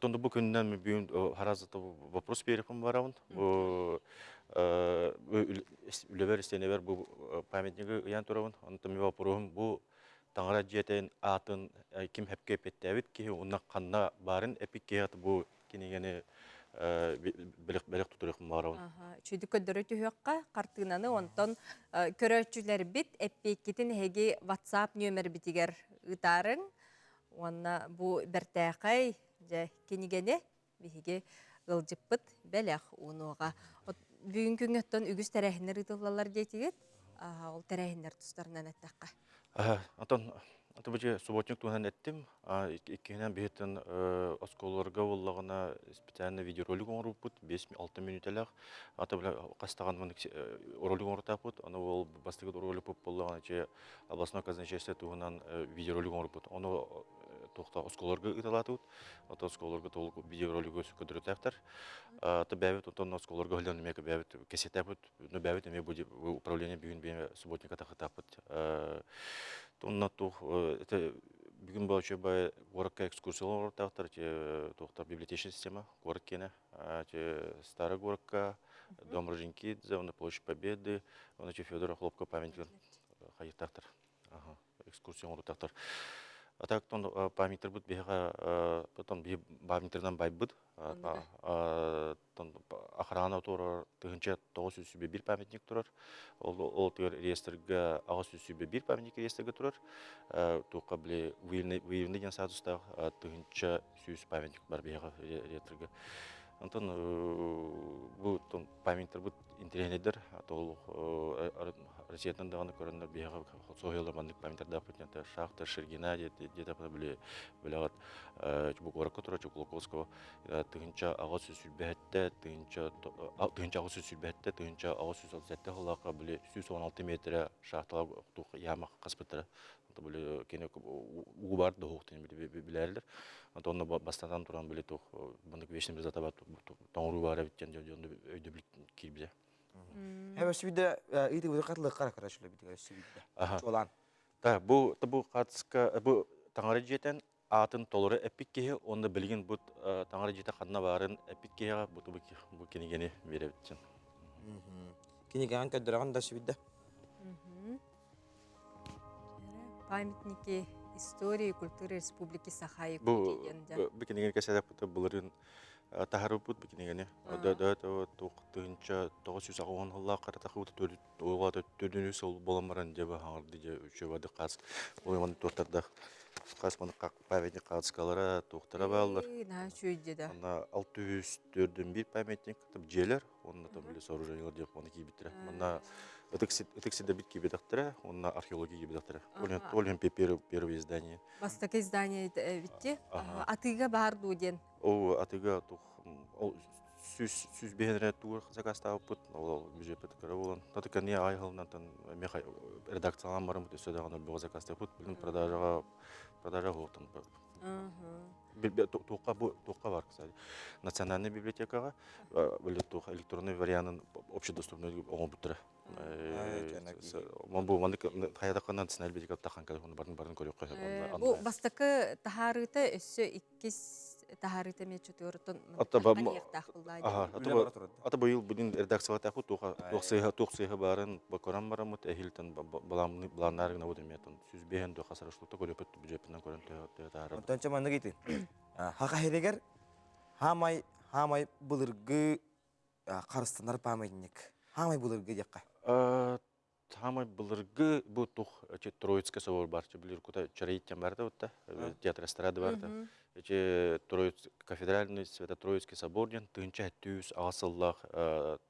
Speaker 16: Тонда бұл күнінен бүйін харазыты вопрос беріпім барауын. Үлебер істенебер бұл памятнигі ұян тұрауын. Онда мен вапырауын бұл таңыра жетен атын кім әпке петті әвет кейі онна қанна барын әпік кейі бұл кенегені бәлік тұтырықым барауын.
Speaker 2: Чүйді көдірі түйіққа қартығынаны онтан көрәтшілер бит әппекетін әге WhatsApp нөмір бітігер ұтарын. Онна бұл бәртәқай кенегені бейге ғылжыппыт бәләқ онуға. Бүгін күнгеттен үгіз тәрәхінер ұтылалар дейтігет, ол тәрәхінер тұстарынан әттәққа.
Speaker 16: Антон бұжы субботник туынан әттім. Еккенен бейттен осколарға олағына специальный видеоролик оңырып бұд, 5-6 минут әліғ. Ата бұла қастаған ролик оңыртақ бұд, аны ол бастығыд ролик бұд болағына областной казначействе туынан видеоролик оңырып бұд. Оны тоқта осколарға ұталаты бұд, ата осколарға толық видеоролик өсі көдірі тәқтір. Ата бәвет, отын осколарға ғылдан өмекі бәвет кесет әпұд, бәвет әме бұл управление бүгін бейме субботника тақы бұд. Онна бүгін баучы бай городка экскурсиялар тақтыр, тоқта библиотечная система, город кені, старый городка, дом Роженькидзе, площадь Победы, Федора Хлопка памятник қайыр тақтыр, экскурсиялар тақтыр. Атактон памятер бут бега потом би памятердан байбыт. Тон охрана турар тыгынча 901 памятник турар. Ол төр реестрге 901 памятник реестрге турар. Тука биле выявленный деген статуста тыгынча 100 памятник бар бега реестрге. Антон бу тон памятер бут интернеттер атол Россиятан даганы көрөндөр бега сойлар мандык памяттерда путнята шахта Шергина где-то биле билегат бу горка тура Чуклоковского тыгынча агыс сүлбәттә тыгынча агыс сүлбәттә тыгынча агыс сүлбәттә халака биле 116 метр шахталар тук яма каспытыр биле кене угубар да хоктын билерлер антонно бастадан туран биле тук мындык вешнем затабат тоңру бара биттен жөндөндө өйдө билет кирбизе.
Speaker 1: Хэвэсвиде иди with катлы каракарашла битер сивиде. Чолан.
Speaker 16: Та бу катска бу таңары жетен атын толоры эпикке онда билген бу таңары жете ханна барын эпиккега бу кенегени беребитчен.
Speaker 1: Кенеган кадырган да сивиде.
Speaker 2: Памятники истории и культуры Республики Саха-Якутия.
Speaker 16: Бу кенеген кесәдә булырын тахарупут бикинегене да тыгынча 910 еллар каратахы ойгада төдүнү сол боламаран деп хаңырды же үчөбады кас ойган тортарда кас маны памятник каскалара токтара балдар
Speaker 2: На чөйдө да.
Speaker 16: Ана 604дөн бир памятник желер онда там биле сооружениялар деп маны кийбитре мына Этексида бит кибедактыра, он археология кибедактыра. Олен первое издание.
Speaker 2: Бастака издание битти. Атыга бар дуден.
Speaker 16: Атыга тух сүз бенре тур закастав пут, ол бюджет караволан. Татыка не айгалнан тан меха редакциялар барым бут сөдөгөн бо закастав пут, билин продажа гоктан. Туққа бар, кстати. Национальная библиотекага, биле тух электронный вариантын общедоступный оңо бутура. Бу мандык хаятакан националь библиотека таханка барын көрөк.
Speaker 2: Бу бастакы тахарыта өссө 2 тахарыта мечөтөртөн.
Speaker 16: Ата быйыл будин редакцияга таху тохсыга барын бакоран барамыт эхилтен баланнарыгына өдөмөтөн. Сүз бehen до хасарышлыкта көрөпөт бюджеттен көрөн тахары.
Speaker 1: Тонча мандык ити. Хака херегер хамай булыргы карыстанар памятник. Хамай булыргы жакка.
Speaker 16: Хамай булыргы бу тух Троицкий собор бар, билер кута чарайттан бар да утта, театр эстрада бар да. Троицкий кафедральный Свято-Троицкий соборден тынча түз асыллах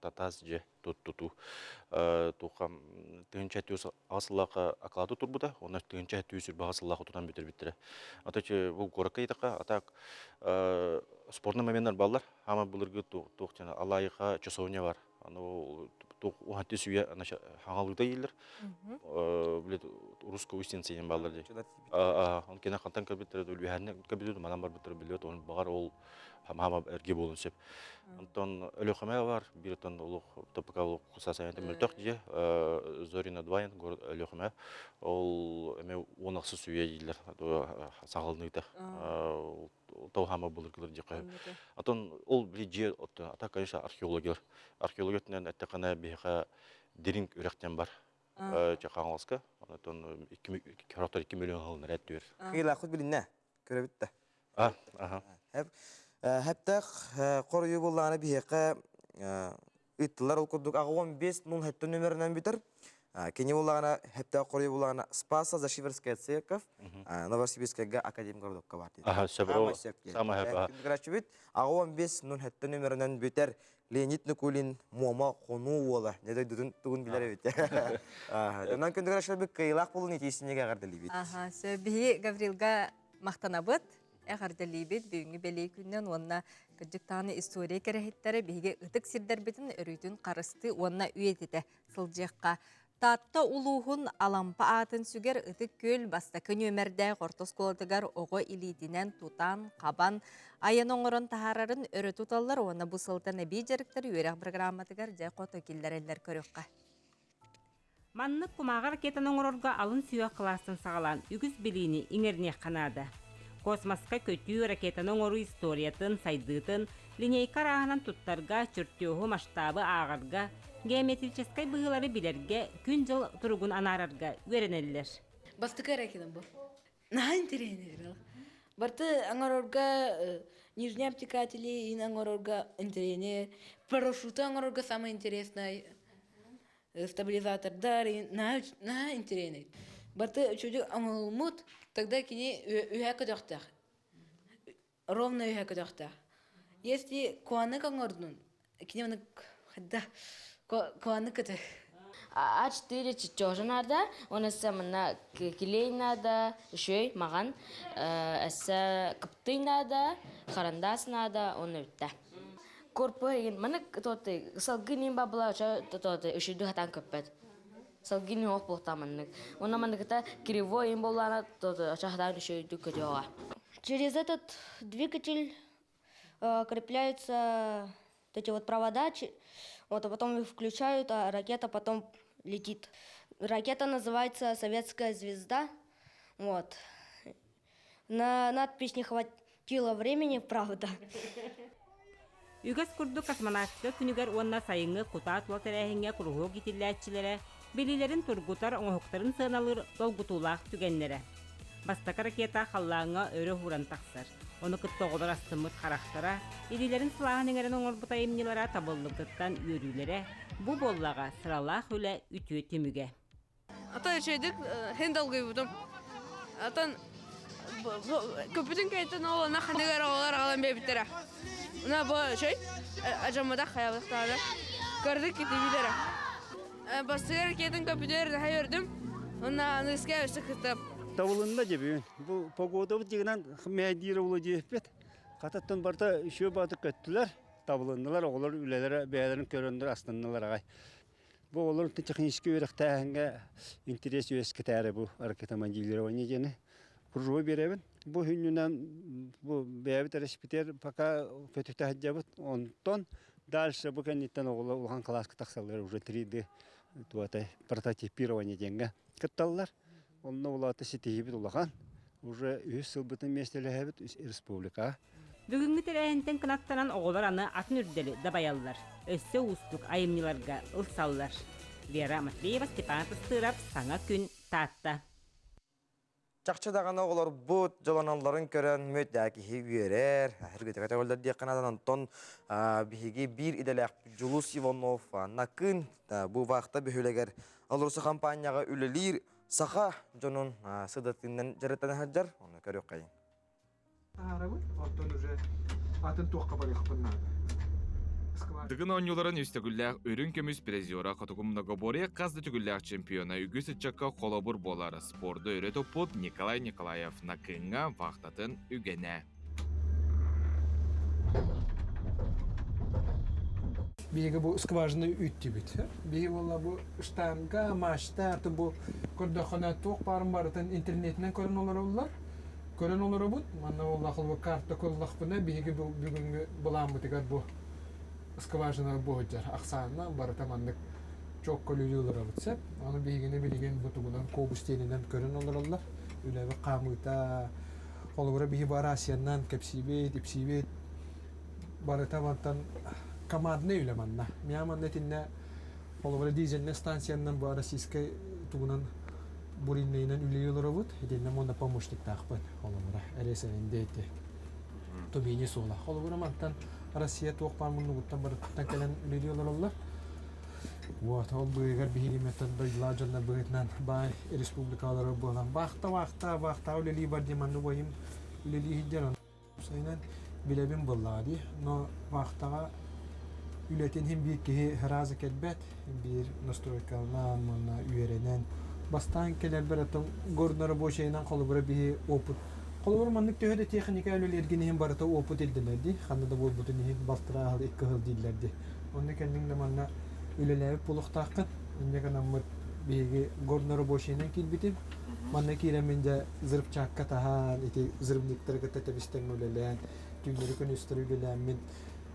Speaker 16: татас же туту. Тухам тынча түз асыллах акладу турбуда, оны тынча түз асыллах тутан битер. Атачы бу горакка итака атак спортный моменттер баллар, хамай булыргы тух жана алайга часовня бар. Аны ухатты сүйе хаңалыгда елдер. Билет русская устенция деген балдар дей. Он кена хантан кабиттер өлбеханне кабиттер манан бар биттер билет, он багар ол хама эрге болун сеп. Антон өлөкөмө бар, бир тон улук ТПК улук кусасаянты мөлтөк же Зорина Двайн город өлөкөмө. Ол эме онаксы сүйе елдер саңалыныйда. Тау хама булыргылар жакка. Антон ол биле ата конечно археологиялар. Археологиятынан аттакана беха деринг үрөктен бар. Жакаңылска. Антон 2 миллион жылын рәттер.
Speaker 1: Кыйла хут билинне. Көрөбүттө. Хәптәк корую булланы беха ыттылар укудук 15 0 номеринен битер. Кене булланы хәптәк корую булланы Спаса Зашиверская церковь, Новосибирская академия городокка бар.
Speaker 16: Сама хәп.
Speaker 1: Грачбит 15 0 номеринен битер. Леонид Никулин мома кону вола. Не дойдун тугун билер бит. Онан көндөгөр шөбүк кыйлак булун итисинеге гардели бит.
Speaker 2: Сөбү Гаврилга мактанабыт. Әгәрдәлибет бүгүнкү белей күннән онна кыжыктаны история керехеттәре биге ытык сирдер битен өрүтүн карысты онна үйетите сылжыкка. Татта улуғын алампа атын сүгер ытык көл бастакы нөмердә қортос колдыгар оғы илидинен тутан, қабан, аян оңырын тахарарын өрі туталар, оны бұсылтан әбей жеріктер үйерек программатыгар жай қото келдер әлдер көріққа.
Speaker 17: Маннық құмағар кетен оңырырға алын сүйе қыласын сағалан үгіз біліні иңеріне қанады. Космоска көтүү ракетан оңыру историятын, сайдытын, линейка рағынан туттарға, чүрттеуі масштабы ағырға, геометрическай бұғылары білерге, күн жыл тұрғын анарарға өренелілер.
Speaker 10: Бастықы ракетан бұл?
Speaker 18: наха интеренер. Барты аңарорга нижний обтекатели, и аңарорга интеренер. Парашюты аңарорга самое интересное. Стабилизатор дары, наха интеренер. Барты чудик аңылмут, тогда кини уяка дохтах. Ровно уяка дохтах. Если куаны аңардун, кини мана хадда куаны кыты.
Speaker 19: А4 тоже надо, он на клей надо, еще маган, капты надо, харандас надо, он это. Корпы, мана тот салгини бабла, тот еще духатан капет. Салгини опол таманник. Он на мана ката кривой им была, тот шахдан еще дукадёа.
Speaker 20: Через этот двигатель крепляются эти вот провода, вот, а потом их включают, а ракета потом летит. Ракета называется «Советская звезда». Вот. На надпись не хватило времени, правда.
Speaker 17: Үгәс күрді космонавтка күнігер онна сайыңы құтат лотерәйіңе күрғу кетіләтчілері, белилерін тұрғытар оңықтарын сыналыр долгутулақ түгенлері. Бастака ракета қаллаңа өрі хуран тақсыр. Оны күттоғылар астымыт қарақтара, елілерін сылағын еңерін оңырбыта емнелері табылдықтан үйрілері, бұ боллаға сыралақ өлі үтіе теміге.
Speaker 21: Ата şeydik hendalgı budum. Atan köpütün kayıtın oğlana handigar oğlar alan bebitlere. Ona bu şey acamada hayatlarda gördük gitti bidere. Bastıgar kayıtın köpütleri daha gördüm. Ona nıska üstü kıttım.
Speaker 22: Тавылында жебен. Бұл погода дегенен мәдир улы жепет. Кататтан барта үшө баты көттүлөр. Тавылындылар, олар үлелер бәйләрен көрөндүр астыннылар агай. Бұл олар технический өрөктәгәнгә интерес өскетәре бу ракетомобилирование жене. Куржуы беребен. Бу хүннән бу бәбит респитер пока фетүтә хаҗабыт 10 тонн. Дальше бу кеннеттен улган класска таксалар уже 3D туатай прототипирование деңгә кытталлар. Онна улаты сетихибит улахан, уже үс сылбытын местелехебит республика.
Speaker 17: Бүгінгі тәрәйінтен кынаттанан оғылар аны атын үрделі дабаялылар. Өссі ұстық айымныларға ұлсалылар. Вера Матвеева, Степан Тыстырап, Саңа күн татта.
Speaker 1: Чақчадаған оғылар бұд, жаланаларын көрін мөттәкі хегерер. Әргеті кәті өлдер дейқанадан антон бігі бір иделәк Жұлус Иванов, Накын, бұл вақытта бөхілегер алырсы компанияға үлелер, Саха жонун сыдатынан жаратаны хаджар, оны көрөк кайын.
Speaker 5: Арабы, оттон уже атын туаққа барық бұннады.
Speaker 23: Дыгын оңюларын үстігілләқ өрін көміс призиора қатығым многобория қазды түгілләқ чемпиона үгіс үтчаққа қолабыр болары спорды өрі топут Николай Николаев Накынға вақтатын үгене.
Speaker 5: Беги bu skvajını üttü bit. Begi valla bu штанга, maçta bu kodakana toq barın barıtan internetinden көрін олар олар. Көрін олар bu. Manna valla bu kartta kollaq buna begi bugünkü bulan bu tekrar bu skvajını bu hocar. Aksanına barıta mandık çok koluyular alıtsep. Onu begini bilgen bu tuğunan kobusteninden көрін олар олар. Üle bir qamuta olura begi var Asyandan kapsibet, ipsibet barıta mantan командны үлеманна. Мияманда тинне оловра дизельне станцияннан bu российской тугунан буриннейнен үлейлері бут. Еденне монда помощник тақпын. Оловра әресенінде еті. Тобейне сола. Оловра мантан Россия тоқпан мұнны бұттан барыттан кәлен үлейлері олар. Вот, ол бұйығар бейгеметтен дойдыла жанна бұғытнан бай республикалары болан. Бақта үлелей бар деманны бойым үлелей хиддерон. Сайнан білебін бұллады. Но бақтаға Ületen hem bir ki razı kelbet, hem bir настройкалынан, мына үйренен. Бастан келер бір атым горнары бо şeyinden қолыбыра bir опыт. Қолыбыра маннык төхөде техника өлелерген hem барыта опыт елділерді. Ханада бол бұтын hem басtıra ağıl, екі ғыл дейлерді. Onu kendin de manna üleleyip buluqtaqın. Önce kanamır bir горнары бо şeyinden kelbitim. Manna kiremence zırp çakka tahan, eti zırpnikleri kıta tebisten üleleyen, tüyleri kön üstürü üleleyen min.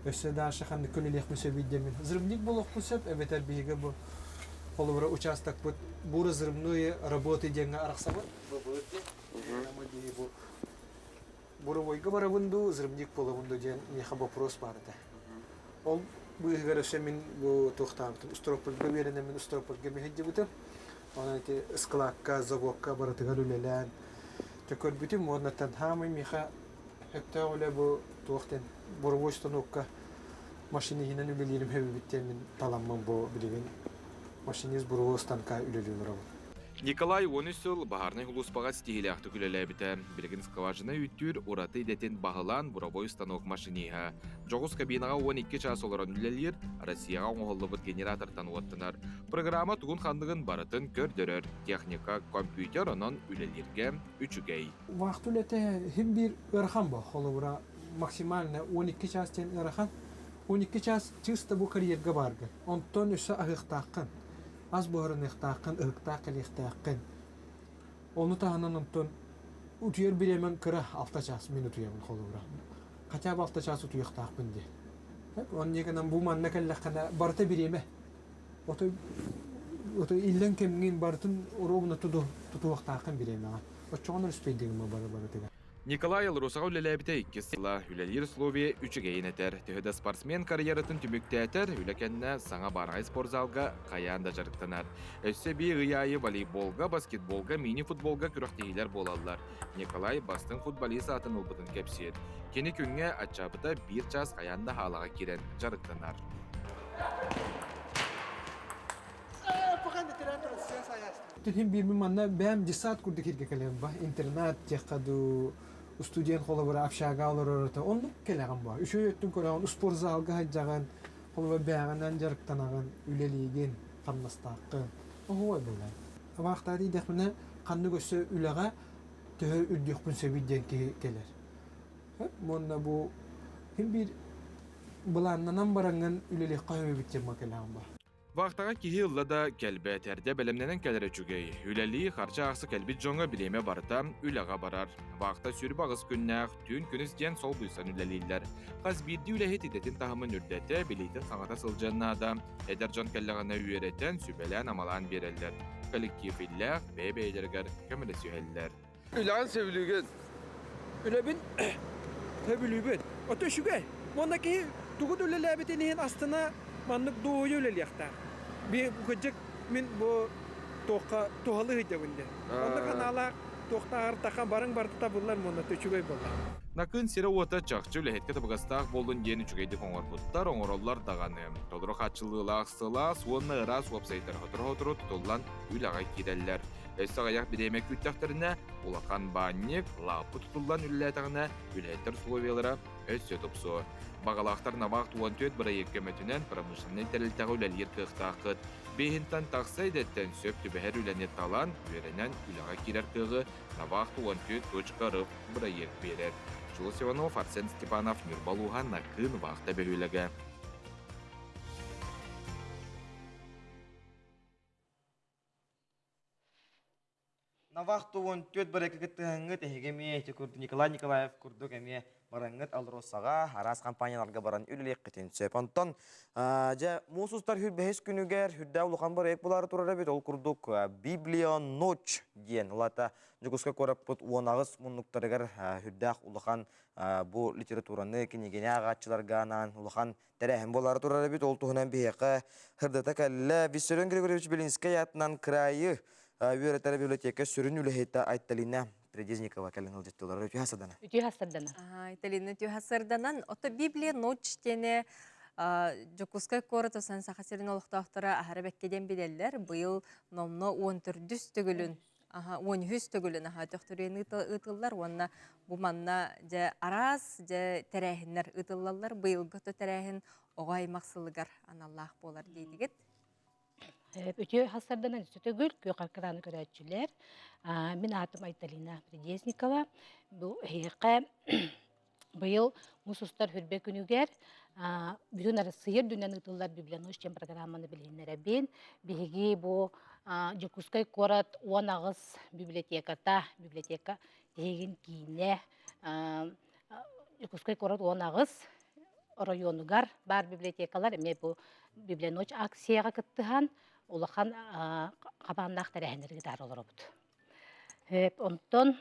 Speaker 5: Össe daha şakandı kölelek müseviddemin. Zırmnik buluq kusep, evet elbihige bu Олыбыра участок bu буры зырмные работы деньга араксабы. Bu böldü. Ama diye bu буры ойга бара bundu, zırmnik bulu bundu diyen meha вопрос bardı. Ol bu игересе min bu toxtantım. Ustropolga verene min ustropolga meheddi butum. Ona eti ısklakka, zavokka baratıgar ülelen. Tökörбүтүм оннаттан хамы миха хөптө оле бу туохтен боровой станокка машина хинен үлелерим хөбүттен мен таламмын бу билеген машинист боровой станка үлелүлөр.
Speaker 23: Николай Онисыл бахарны хулуспаға стихиляқты күлеләбіті. Білігін скважина үттір ураты идетін бағылан буровой станок машиниға. Жоғыз кабинаға 12 час оларын үлелер, Россияға оңғылы бір генератортан уаттынар. Программа туғын қандығын барытын көрдірір. Техника, компьютер онын үлелерге үчігей.
Speaker 5: Вақыт үлеті хем бір ырхан ба, холы максимально 12 частен ырхан. 12 час чисто bu kariyerga bargı. Ondan üse ahıqtaqın. Az buharın ıhtaqın, ıhtaqın ıhtaqın. Onu tahanan ondan ütüyer bilemen kıra 6 ças minut uyamın kolu bura. Kaçab 6 ças ütüyer ıhtaqın de. Onun yekinden bu manna kellaqana barıta bireme. Oto illen kemgin barıtın orobuna tutu ıhtaqın bireme. O çoğunun üspeydiğim barıtıga.
Speaker 23: Николай Лрусаға үлеләбіті 2 сыла, үлелер Словия 3 гейін әтер. Төхеді спортсмен карьератын түмікті әтер, үлекенне саңа барғай спортзалға қаянда жарықтанар. Өссе бей ғияйы волейболға, баскетболға, мини-футболға күріқтейілер болалар. Николай бастың футболист атын ұлбытын кәпсет. Кені күнге атчабыта 1 час қаянда халаға керен жарықтанар.
Speaker 5: Төнһен бир манна бәм десат курдык ирге келем ба интернат текаду студент холобара общага олорорта онду келегем ба үшөйөттүн көрөгөн спорт залга хаджаган холоба бәганан жарыктанаган үлелиген камнастакы ой була вактады дехмне канны көсө үлега тө үрдүкпүн себиден келер монда бу ким бир буланнан баранган үлелик кайбы биттем макелегем ба.
Speaker 23: Вақтаға кихи ыллада кәлбәт әрде бәлемненен кәлірі чүгей. Үләлі қарча ақсы кәлбет жоңа білеме барыта үләға барар. Вақта сүріп ағыз күннәқ, түн күніс ден сол бұйсан үләлейлер. Қаз бірді үләхет ететін тағымын үрдәті білейтін қаңата сылжанна да. Әдер жон кәлліғана үйереттен сүбәлән амалан берелер. Коллектив илләқ бәй-бәйлергер көмілі сүйелілер.
Speaker 5: Үләғын сәбіліген. Үләбін тәбілібін. Оты шүгәй. Монда ки тұғыд үләләбетінен астына маннык doğuyu öyle yakta. Bir gıcık min bu toqa tohalı hıcabında. Onda kanala toqta artakan barın bartıta bunlar monda töçügey bollar.
Speaker 23: Nakın sire ota çaqçı үләхетке табығастақ болдың дені чүгейді қоңыр бұттар, оңыроллар дағаны. Тодыры қатшылығы ақсыла, суынны ыра суапсайдар хотыры тұтылан үл ағай кедәлілер. Өсі аяқ біремек үттәқтеріне улақан банник, лапы тұтылан үләтағына үләттер словиялары өсі тұпсу. Бағалақтар навақ туан төт бірі еккеметінен промышленный тәрілтіғі үләлер қықтақыт. Бейінтан тақсайдеттен сөп түбәхер үләнет талан, өренен үләға керер қығы навақ туан төт көчқарып бірі ек берер. Жулы Севанов, Арсен Степанов, Нюрбалуға нақын вақта бөлілігі.
Speaker 1: Навақ туан төт бірі кіттіғіңгі тәхегеме Николай Николаев күрдік әме бараңыт алросаға арас компанияларға баран үлілек кетен сөп. Антон, мұсыстар хүрбәхес күнігер хүрдә ұлыған бар ек бұлары тұрары бет ол күрдік Библия Ночь ден. Олата жүгіске көріп бұд уанағыз мұнлықтарығар хүрдәқ ұлыған бұл литератураны кенегене ағатшыларға анан ұлыған тәрәхім болары тұрары бет ол тұғынан бейеқі хырдата кәлі Виссарион Григорьевич Белинскай атынан крайы Үйәреттері библиотека сүрін үліхетті Айталина Предезникова кәлін ұлжеттілері өте хасырдана.
Speaker 2: Өте хасырдана. Айталина өте хасырданан. Ото Библия Ночь тене Жокускай корыты сан сақасерін олықтақтары ахары бәккеден білелер. Бұйыл номно 14 түгілін, 13 түгілін төқтірен ұтылар. Онна бұманна арас, тәрәхінлер ұтылалар. Бұйыл ғыты тәрәхін оғай мақсылығар аналлах болар дейдігет.
Speaker 4: Өте хасардан өтөгүл көкаркыраны көрәтчүләр. Мен атым Айталина Предезникова. Бу хейқә быйыл мусустар хүрбе күнүгер бүтүн ары сыйыр дүнен ытыллар Библия Ночь тем программаны билгеннәре бен. Биги бу Жокускай корат 10 агыз библиотека деген кийне. Жокускай корат 10 агыз районугар бар библиотекалар. Эме бу Библия Ночь акцияга кыттыхан. Улахан қабаннақ тәрәхінерге дар олар бұд. Онтон,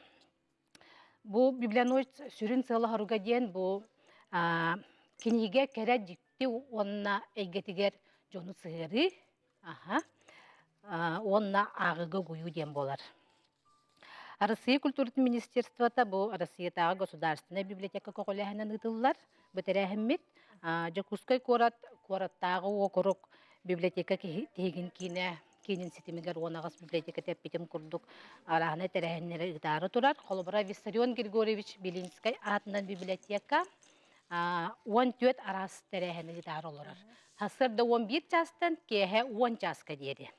Speaker 4: бұл Библия Ночь сүрін сылы харуға ден бұл кенеге кәрі дикті онына әйгетігер жоны сығыры, онына ағығы ғойу ден болар. Россия культурный министерствота бу Россиятағы государственная библиотека коголяһынан ытыллар. Бөтерәһиммит Жакускай кораттағы окорук библиотека тегин кинин ситимигер онагас библиотека теппитим курдук арахана терәһиннәре ытары турар. Холбара Виссарион Григорьевич Белинскай атынан библиотека 14 арас терәһине ытары олорар. Хасырда 11 частан кеһе 10 частка диеди.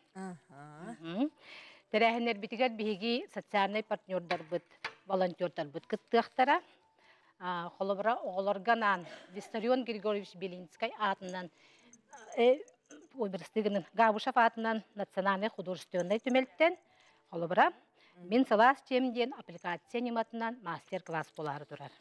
Speaker 4: Терәһиннәр битигәр биһиги социальный партнердар бит, волонтердар бит кыттыктара. Холобра оголорганан Виссарион Григорьевич Белинскай атынан Ойберстигинин Габушев атынан национальный художественный түмелттен холобра мен салас темден аппликация нематынан мастер-класс болары турар.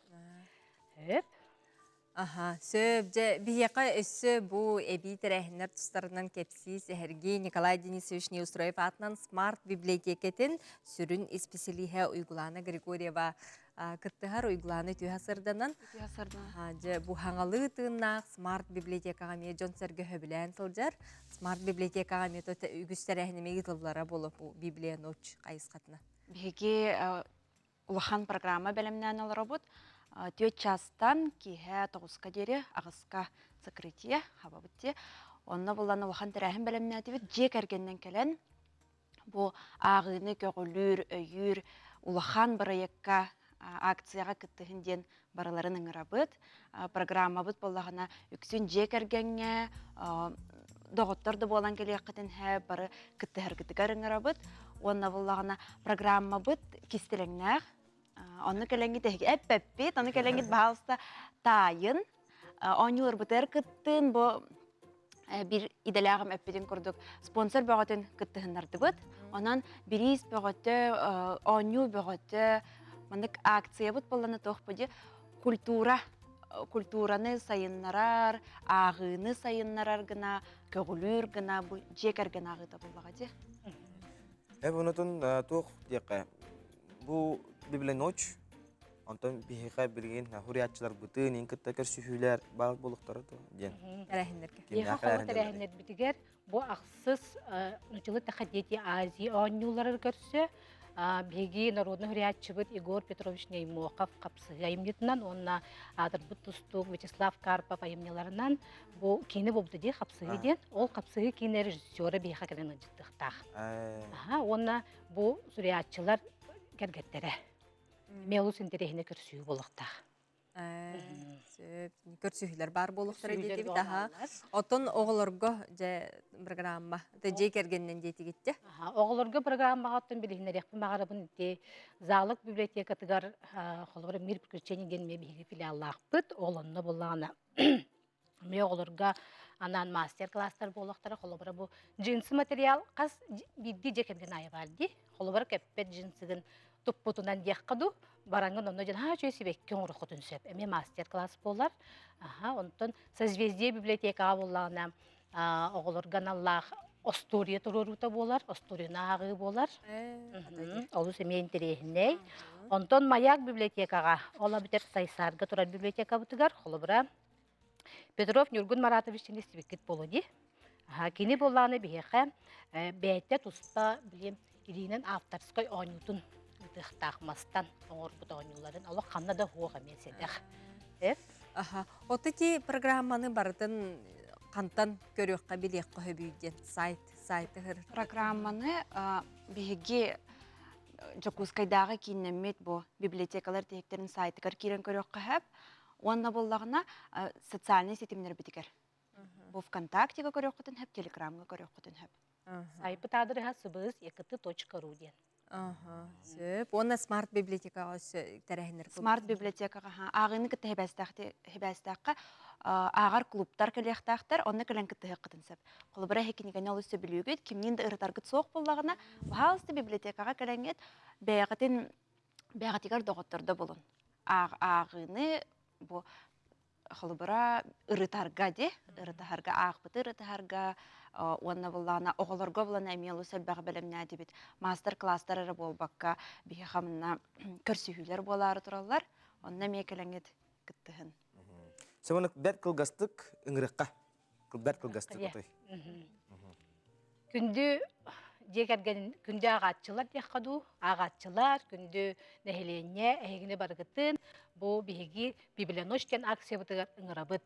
Speaker 2: Сөп же бияқа өссө бу эби терәһиннәр тустарынан кепси Сергей Николай Денисович Неустроев атынан смарт библиотекетін сүрін специалиха уйгулана Григорьева кыттыгар уйгуланы түйасырданан бу хаңалы тыыннақ смарт библиотекаға ме жон сәргі хөбілән сылжар смарт библиотекаға ме үгістерәхінемеге тыллара болып библия ночь қайысқатына.
Speaker 6: Беге улахан программа бәлемнән олар бұд. 4 частан киһә 9-ка дере агыска закрытие хабабытте. Онна булланы улахан тәрәһин бәлемнән тибет жек әргеннен келен бу агыны көгүлүр өйүр улахан проектка акцияга кыттыһынден бараларын ыңырабыт. Программа бут боллагына үксүн жек әргенге доготторды болан келияккытын хә бары кыттыһаргытыгар ыңырабыт. Онна буллагына программа бут кистелеңнәр. Оны келеңгит әппеппет, оны келеңгит баалыста тайын. Онюлар бутер кыттын, бу bir иделягым әппеден күрдік. Спонсор бөгөтін кыттыһыннарды быт. Онан бирис бөгөтө, оню бөгөтө, мандык акция бут болланы тоқпыды. Культураны сайыннарар, ағыны сайыннарар гына, көгүлүр гына, бу жекер гына ағыда боллагади.
Speaker 1: Бұнытын тоқ деқі. Бұл Библия ночь, онтан бихиқа білген хуриятчылар бұтын, енкіттәкер сүйілер бағыл болуқтары ден.
Speaker 2: Әрәхіндерге.
Speaker 4: Еға қолы тәрәхіндер бітігер, бұл ақсыз нұчылы тақадеті Азия оңнылары көрсі, беги народный хуриятчы бұд Игор Петрович Неймоқов қапсығы айымнетінен, онына адыр бұд тұстық Вячеслав Карпов айымнеларынан бұл кені болды де қапсығы ден, ол қапсығы кені режиссері бейха кәлін ұжыттықтақ. Онына бұл хуриятчылар кәргеттері. Мелус интерехіне көрсүйі болуқтақ.
Speaker 2: Көрсүйілер бар болуқтары деті біт. Отын оғылырғы программа, жей кергеннен деті кетті?
Speaker 4: Оғылырғы программаға оттын білігінер еқпін мағарабын де залық библиотека тұғар қолыбыры мир приключение генме бейгі филиаллақ бұд, оғылынны болағына. Ме оғылырға анан мастер-класстар болуқтары қолыбыры бұл джинсы материал қас бидді жекерген айы бар де. Қолыбыры кәппет джинсігін тұппутынан деққаду, бараңын оны жан жөсі бәккен ұрықытын сөп. Әме мастер-класс болар. Онтын созвездие библиотекаға болағына оғылырған Аллах Остория тұрырута болар, Осторина ағы болар. Олы сәме интерехіней. Онтын Маяк библиотекаға, ола бітер Сайсарға тұрар библиотека бұтығар, қолыбыра Петров Нюргун Маратовичтен естібеккет болуды. Кені болағына бейеқі бәйтте тұста білем Иринен авторской ойнутын тақтақмастан оңыр бұта ойнуларын олық қанна да хоға менседеқ.
Speaker 2: Оты ки программаны бардың қантан көріққа білеққа хөбейден сайты ғыр?
Speaker 6: Программаны бейге Жакускайдағы кейіннемет бұл библиотекалар тектерін сайтығар керен көріққа хөп, онна болағына социальный сетімдер бітігер. Бұл ВКонтактеға көріққытын хөп, Телеграмға көріққытын хөп.
Speaker 4: Сайпы тадырыға сыбыз екіті.ру ден.
Speaker 2: Оны смарт библиотекаға тәрәхінер бұл?
Speaker 6: Смарт библиотекаға ағыны кітті хебәстаққа ағар клубтар көліқтақтар, оны көлін кітті хеққытын сөп. Қолыбыра хекінеген ол үсі білугет, кемнен де ұрытарғыт соқ болағына, бағалысты библиотекаға көлінгет бәғатигар доғыттырды болын. Ағыны бұл Холбара ырытарға де, ырытарға ағбыты ырытарға, онна болағына оғылырға болағына әмелу сәлбәғі бәлімне әдебет. Мастер-класстары болбаққа бейі қамына көрсүйілер болары тұралар, онна мекеліңет күттіғін.
Speaker 1: Сәмінік бәт қылғастық үңіріққа? Бәт қылғастық ұтай?
Speaker 4: Күнді жекерген күнде ағатчылар дияқаду, ағатчылар күнде нәхелене әйгіне барғытын, бұл бігі библионочтен акция бұтығар ұңырабыт.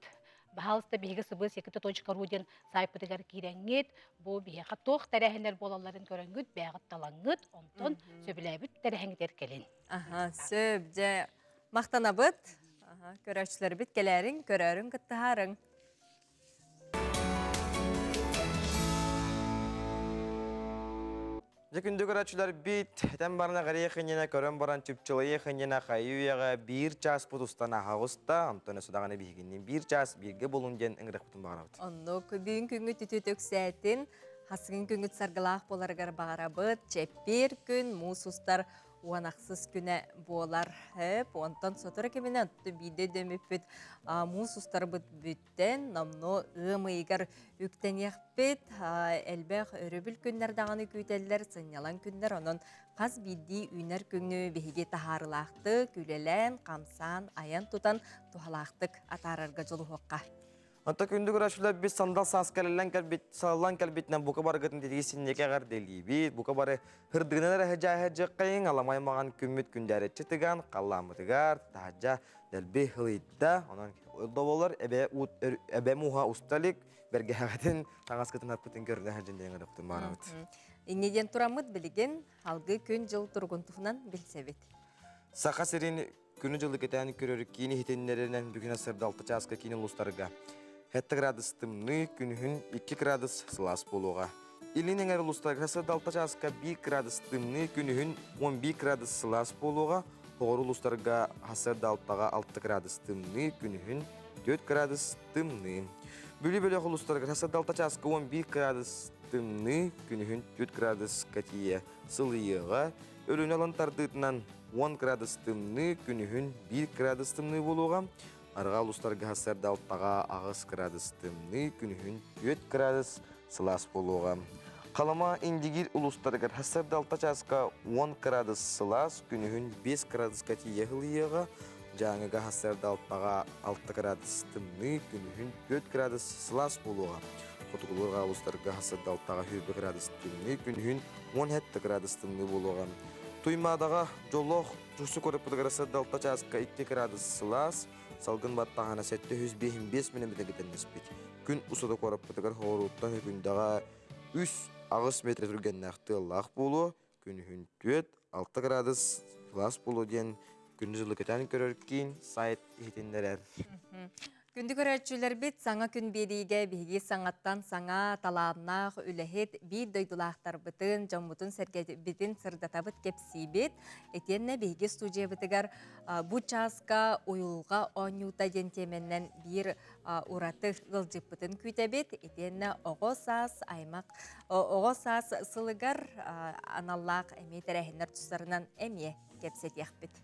Speaker 4: Бағалыста бігі сыбыз .ру ден сайпытығар кереңет, бұл бігі тоқ тәрәхінер болаларын көрінгіт, бәғыт талаңыт, онтон сөбіләбіт тәрәхінгдер келін.
Speaker 2: Сөп, жа мақтанабыт, көрәшілер біт келерін, көрәрін күттіғарың.
Speaker 1: Жекүнді көрәтшілер бит, әтен барына ғария қынена көрін баран түпчілайы қынена қайуяға бір час бұтыстан ағауыста, Антоны Судағаны бейгінен бір час бірге болунден үңірек бұтын бағарабыд.
Speaker 2: Онны көбейін күңі түтөтөк сәтін, хасығын күңі сарғылақ боларығар бағарабыд, чәппер күн, мұсустар уанақсыз күні болар. Онтан сотыр кемені ұтты бейді дөміппіт мұсустар бұд бүттен, намно ұмайығар үктен еқпіт, әлбәқ өрөбіл күнлердағаны күйтелілер, сынялан күнлер, оның қаз бейді үйнер күңі бейге тахарылақты, күлелен, қамсан, аян тұтан тухалақтық атарарға жолы хоққа.
Speaker 1: Anta күнді көрәшілер біз сандал саскалылан кәлбетінен бұқа барғытын дедегесіннеке ғар делейбет, бұқа бары хырдығынан әжі қайын аламай маған күммет күндәретші тыған, қаламытығар, тағажа дәлбе хылыйда, онан олда болар, әбә мұға ұсталик, бәрге әғатын таңасқытын арпытын көрді әжінден ғырықтың барамыд.
Speaker 2: Инеден тұрамыд білген, алғы күн жыл тұрғын тұғынан білсебет.
Speaker 1: Сақа сірін күні жылы кетен көрірік кейіні хетенлерінен бүгін асырды 6 часқа кейіні ұлыстарыға. 7 градус тымны, күнігін 2 градус сылас болуға. Илінің әрі ұлыстарыға асырды 6 часқа 1 градус тымны, күнігін 11 градус сылас болуға. Оғыр ұлыстарыға асырды 6 градус тымны, күнігін 4 градус тымны. Бөлі-бөлі ұлыстарыға асырды 6 часқа 11 градус тымны, күнігін 4 градус кәтие сылыйыға. Өлін алантардығынан 10 градус тымны, күнігін 1 градус тымны болуға. Арға ұлыстарға ғасырда алттаға ағыз градус тымны, күнігін 4 градус сылас болуға. Қалама индигир ұлыстарға ғасырда алта часқа 10 градус сылас, күнігін 5 градус кәтие ғылыйыға. Жаңыға ғасырда алттаға 6 градус тымны, күнігін 4 градус сылас болуға. Құтығылырға ұлыстарға ғасырда алттаға 20 градус тымны, күнігін 17 градус тымны болуға. Туймадаға жолоқ жүрсі көріп бұдығарасы далта часқа 2 градус сылас, салғын баттағана сәтті 105 минуты кетенмес бет. Күн ұсыды көріп бұдығар хоруттан күндаға 3 ағыс метр түрген нақты лақ болу, күн 4-6 градус сылас болу ден күнді жылы кетен көріркен сайт етендерер.
Speaker 2: Күнді көрәтшілер бет саңа күн беріге бігі саңаттан саңа талабнақ үләхет бейд дойдылақтар бұтын, жамбұтын сәргетбетін сырдатабыт кепсі бет. Етенне бігі студия бұтығар бұ часқа ойылға онюта ден теменнен бір ұраты ғылжып бұтын күйті бет. Етенне оғосас сылығар аналлақ әмет әрәхінер тұстарынан әме кепсет яқпет.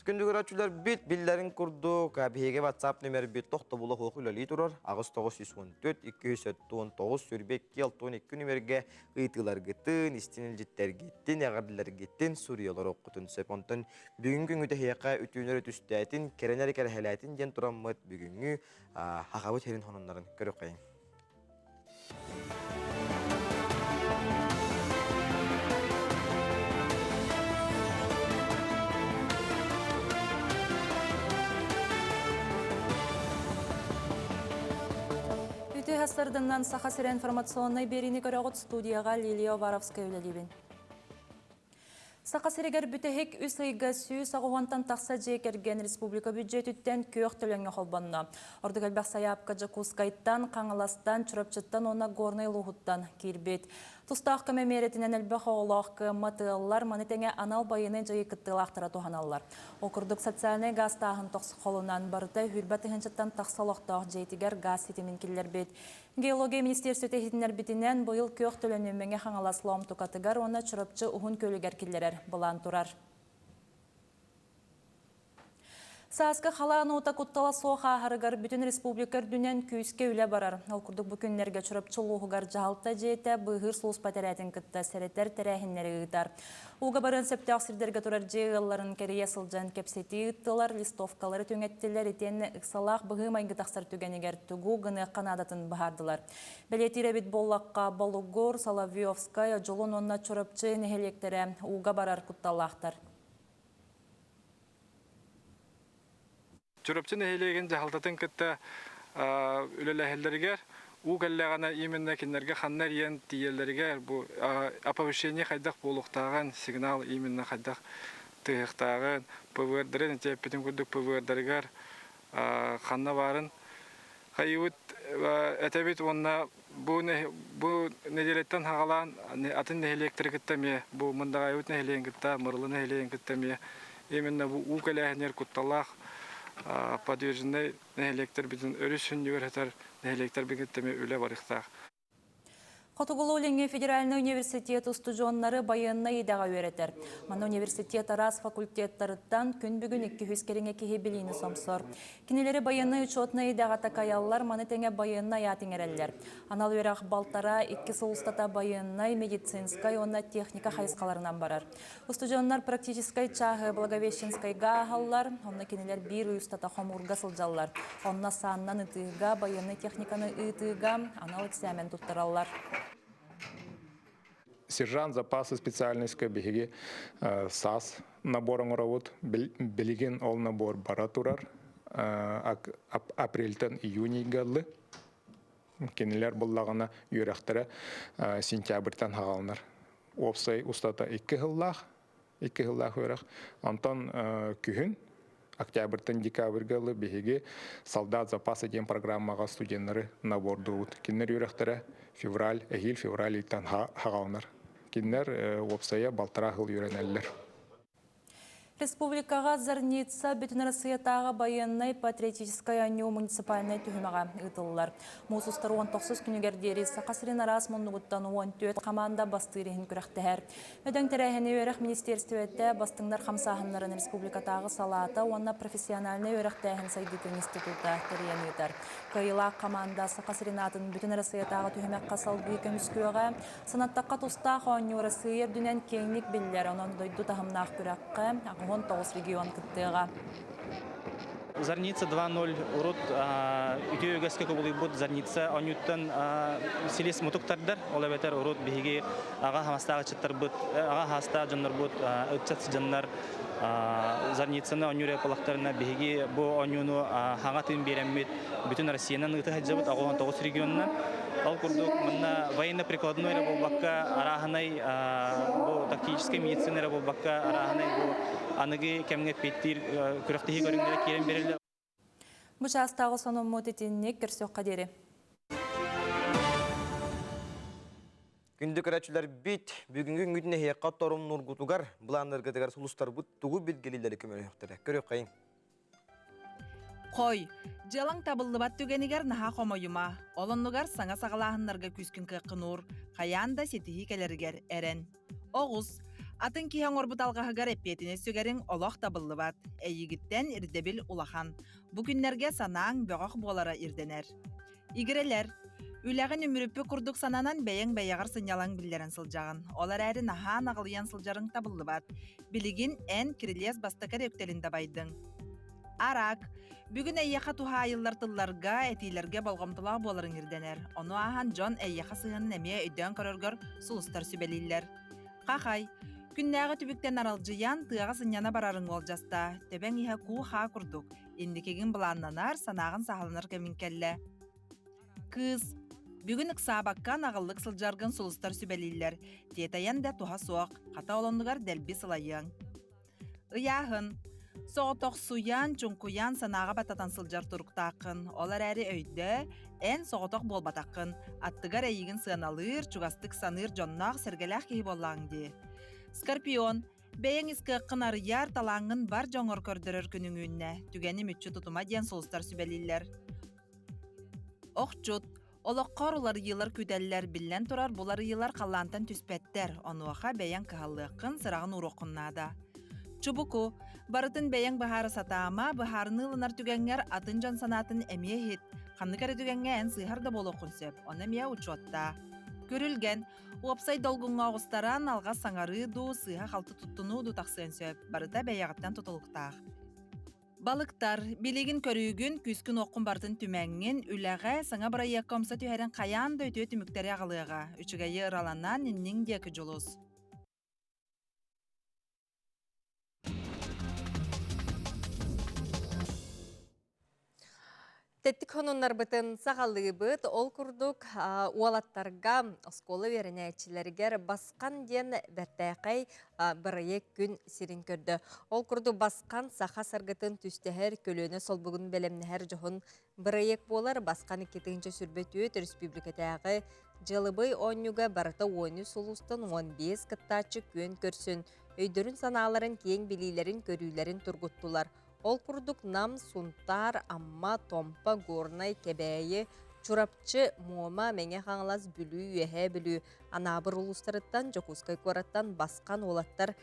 Speaker 1: Күнді көрәтшілер бет білдерін күрді, кәбіге WhatsApp нөмір бет тоқты бұлы қоқы үләлі тұрар. Ағыз 914-279 сүрбек 12 нөмерге ғытылар ғытын, істеніл жеттер геттін, әғардылар геттін, сүриялар оқытын сөпонтын. Бүгінгі үті хеяқа үтінері түстәтін, керенері кәрхеләтін ден тұраммыд бүгінгі хақабы терін хонынларын көрі қайын.
Speaker 3: Хастардынан сахасыра информационной берини көрөгөт студияға Лилия Варовская үлелебен. Сақасырегер бүтәхек үс айға сүй сағуантан тақса жекерген республика бюджетіттен көк төлеңе қолбанна. Ордық әлбәқ саяпқа Жакускайттан, Қаңыластан, Чүрапчыттан, она горный луғыттан кирбет. Тұстақ көмі меретінен әлбәқ оғылақ матылар манетеңе анал байыны жайы кіттілақтыра туғаналар. Оқырдық социальный газ тағын тоқсы қолынан барыда хүрбәтігіншіттан тақсалықтақ жейтігер газ сетімін келер бет. Геология министерстве технинер битинен бойыл көк төлөнөмеңе хаңаласлам тукатыгар, оны Чүрапчы уғын көлігер келерер бұлан тұрар. Сааска халаан ута куттала соха харыгар бүтін республикар дүнен күйіске үлі барар. Ал күрдік бүкінлерге чұрып чылуғығар жағалта жейті бұғыр сұлыс патерәтін кітті сәреттер тәрәхінлері ұйтар. Уға барын сәпті ақсырдерге тұрар жеғыларын кәрие сылжан кепсеті ұттылар, листовкалары төңеттілер етен ұқсалақ бұғы майғы тақсар түгенегер түгу ғыны қанадатын бағардылар. Бәлетірі бит боллаққа Балугор, Соловьевская, жолын онна чұрыпчы нәхелектері уға барар кутталақтар.
Speaker 7: Чурапчын эхелеген жахалтатын кытта үлеләһелләргә у кәлләгәнә именно киннәргә ханнар ян тиелләргә бу оповещение хайдак булуктаган сигнал именно хайдак тыгтаган ПВРдәрен тепетен күрдек ПВРдәргә ханна барын хайыт әтәбит онна бу неделеттен хагалан атын электр киттеме бу мындагы үт нехлен китта мырлы нехлен киттеме именно бу у кәләһнәр кутталах подвижный электр битен өрүсүн югөрәтер электр бигеттеме үле барыктак.
Speaker 3: Хотугулуленге федеральный университет устужоннары байынна идага өретер. Мана университет арас факультеттарыттан күн бүгін 200 кереңе кехебелейіні сомсор. Кинелері байынна учетна идага такаяллар маны теңе байынна ятыңереллер. Анал өрақ балтара 2 сулустата байынна медицинскай онна техника хайскаларынан барар. Устужоннар практическай чағы Благовещенскай ағаллар, онна кинелер бір уюстата хомурга сылжаллар. Онна саннан ытыга байынна техниканы ытыга анал экзамен туттараллар.
Speaker 8: Сержант запасы специальностька беги САС наборың работ билеген ол набор бара турар апрельтен июнь кенелер буллагына юрактары сентябрьтен хагалнар. Опсай устата 2 жыллах юрак. Антон күһүн октябрьтен декабрьгалы беги солдат запасы ден программага студенттары набор дут. Кенер юрактары февраль иттен хагалнар. Кинер опсая балтара хыл юренеллер.
Speaker 3: Республикаға Зарница бүтін Россиятаға байыннай патриотическая аню муниципальный түхімаға ұтылылар. Мусустар 19 күнігердері Сақасырин арас мұндығыттан 14 команда бастырығын күріқтігер. Өдің тәрәхіні өріқ министерстветті бастыңдар қамсағынларын республикатағы салата, онна профессиональный өріқтәхін сайдытын института тәрен етер. Кайыла команда Сақасыринатын бүтін Россиятаға түхімәққа салғы көміскөға, санаттаққа тұстақ аню Россия дүнен кеңлік білдер, онын дойду тағымнақ күрәққа, 19 регион кыттыга.
Speaker 9: Зарница 2-0 урут үтө өгөскө көбүлүй бут Зарница онюттан селес мутуктардар олабетер урут биги ага хамастагы чыттар бут ага хаста жандар бут өтчат жандар Зарницаны онюре палактарына биги бу онюну хагатын береммит бүтүн Россиянын ыты хаджабыт 19 регионунан ал курдук мына военно-прикладной раболбакка араханай бу тактическая медицина раболбакка араханай бу аныгы кемге петтир күрөктеги көрүнгө керем бериле.
Speaker 3: Бу частагы сонун мотитинник көрсөк кадери.
Speaker 1: Күндү көрәчүләр бит бүгүнгү күндү хекка торум нургутугар буланырга дегәр сулустар бут тугу билгелиләре көмөлөктөрө. Көрөк кайын.
Speaker 24: Қой, жалаң табыллыбат түгенігер наха қомойыма. Олоннугар саңа сағалағынларға күскін қықынур, қаянда сетихи кәлергер әрен. Оғыз, атын кихан орбут алғағығар әппетіне сөгерін олақ табыллыбат. Әйігіттен ирдебіл улахан. Бүгінлерге санаң бөғақ болара ирденер. Игірелер, үләғін өміріпі күрдік сананан бәйін-бәйяғыр сынялаң білдерін сылжағын. Олар әрі наха нағылыян сылжарын табыллыбат. Білігін ән кирилес бастакар өктелінде байдың. Арак, бүгін әйяқа туха айыллар тылларға, әтейлерге балғамтыла боларын ирденер. Оны ахан Джон әйяқа сығын әмия өйден көріргір сұлыстар сөбелейлер. Қақай, күннәғы түбіктен аралжыян тыға сыньяна барарын ол жаста. Төбән иха ку ха күрдік. Ендікеген бұланнанар, санағын сағылыныр кәмінкәлі. Кыз, бүгін ұқсабаққан ағылық сылжарғын сұлыстар сөбелейлер. Тетаян да туха соқ, қата олындығар дәлбі сылайын. Ыяғын, соғытоқ суян, чүнкуян санаға бататан сылжар тұрықтақын. Олар әрі өйді, ән соғытоқ бол батақын. Аттығар әйігін сығаналыр, чугастық саныр жоннақ сәргеләқ кейі боллаңды. Скорпион, бәйін искіққын арыяр талаңын бар жоңыр көрдірір күнің үнне. Түгені мүтчі тұтыма ден солыстар сүбәлейлер. Оқчут, олыққар олар йылар күдәлілер білен тұрар бұлар йылар қалантан түспәттер. Онуаға бәйін кағалықын сырағын ұроқыннада. Чубуку, Барытын бәйәң бахары сатаама, бахарыны лынар түгәңгәр атын жан санатын әмие хит. Ханны кәрі түгәңгә ән сыйхар да болу құнсеп, оны мия учотта. Көрілген, уапсай долгунға оғыстаран алға саңары ду сыйха қалты тұттыну ду тақсын сөп, барыта бәйәғыттан тұтылықтақ. Балықтар, билигин көрүүгүн күскүн оққын бартын түмәңген үләғә саңа бара яккамса түйәрен қаян да өтө түміктері ағылыға. Үчігайы ыраланан ниннің декі жолыз.
Speaker 2: Теттик хонуннар бытын сағалы бұт, ол күрдік уалаттарға осколы веренәйтчілергер басқан ден бәртәқай бірайек күн сирин көрді. Ол күрді басқан сақа сарғытын түстәхер көлөні сол бүгін бәлемнәхер жоғын бірайек болар басқан 2-ші сүрбет республикатағы жылыбый онюға барыта ойны сұлыстын 15 кыттачы көн көрсін. Өйдірін саналарын кейін білейлерін көрілерін тұрғыттылар. Ол күрдік нам, сунтар, амма, томпа, горнай, кебәйі, чурапчы, мома, мәңе қаңылас бүлі, үйәхә бүлі, анабыр ұлыстарыттан, жоқускай көраттан басқан олаттар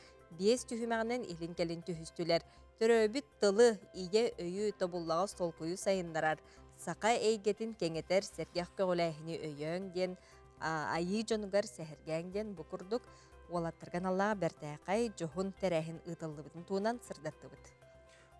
Speaker 2: 5 түйімәғінен елін кәлін түйістілер. Түрөбіт тылы, ие өйі табыллаға стол қойы сайындарар. Сақа әйгетін кеңетер сәргеқ көләйіні өйен ден, айы жонығар сәхірген ден бұқырдық, олаттырған Аллаға бәртәқай жоғын тәрәхін ұтылды бұдың туынан сырдатты бұд.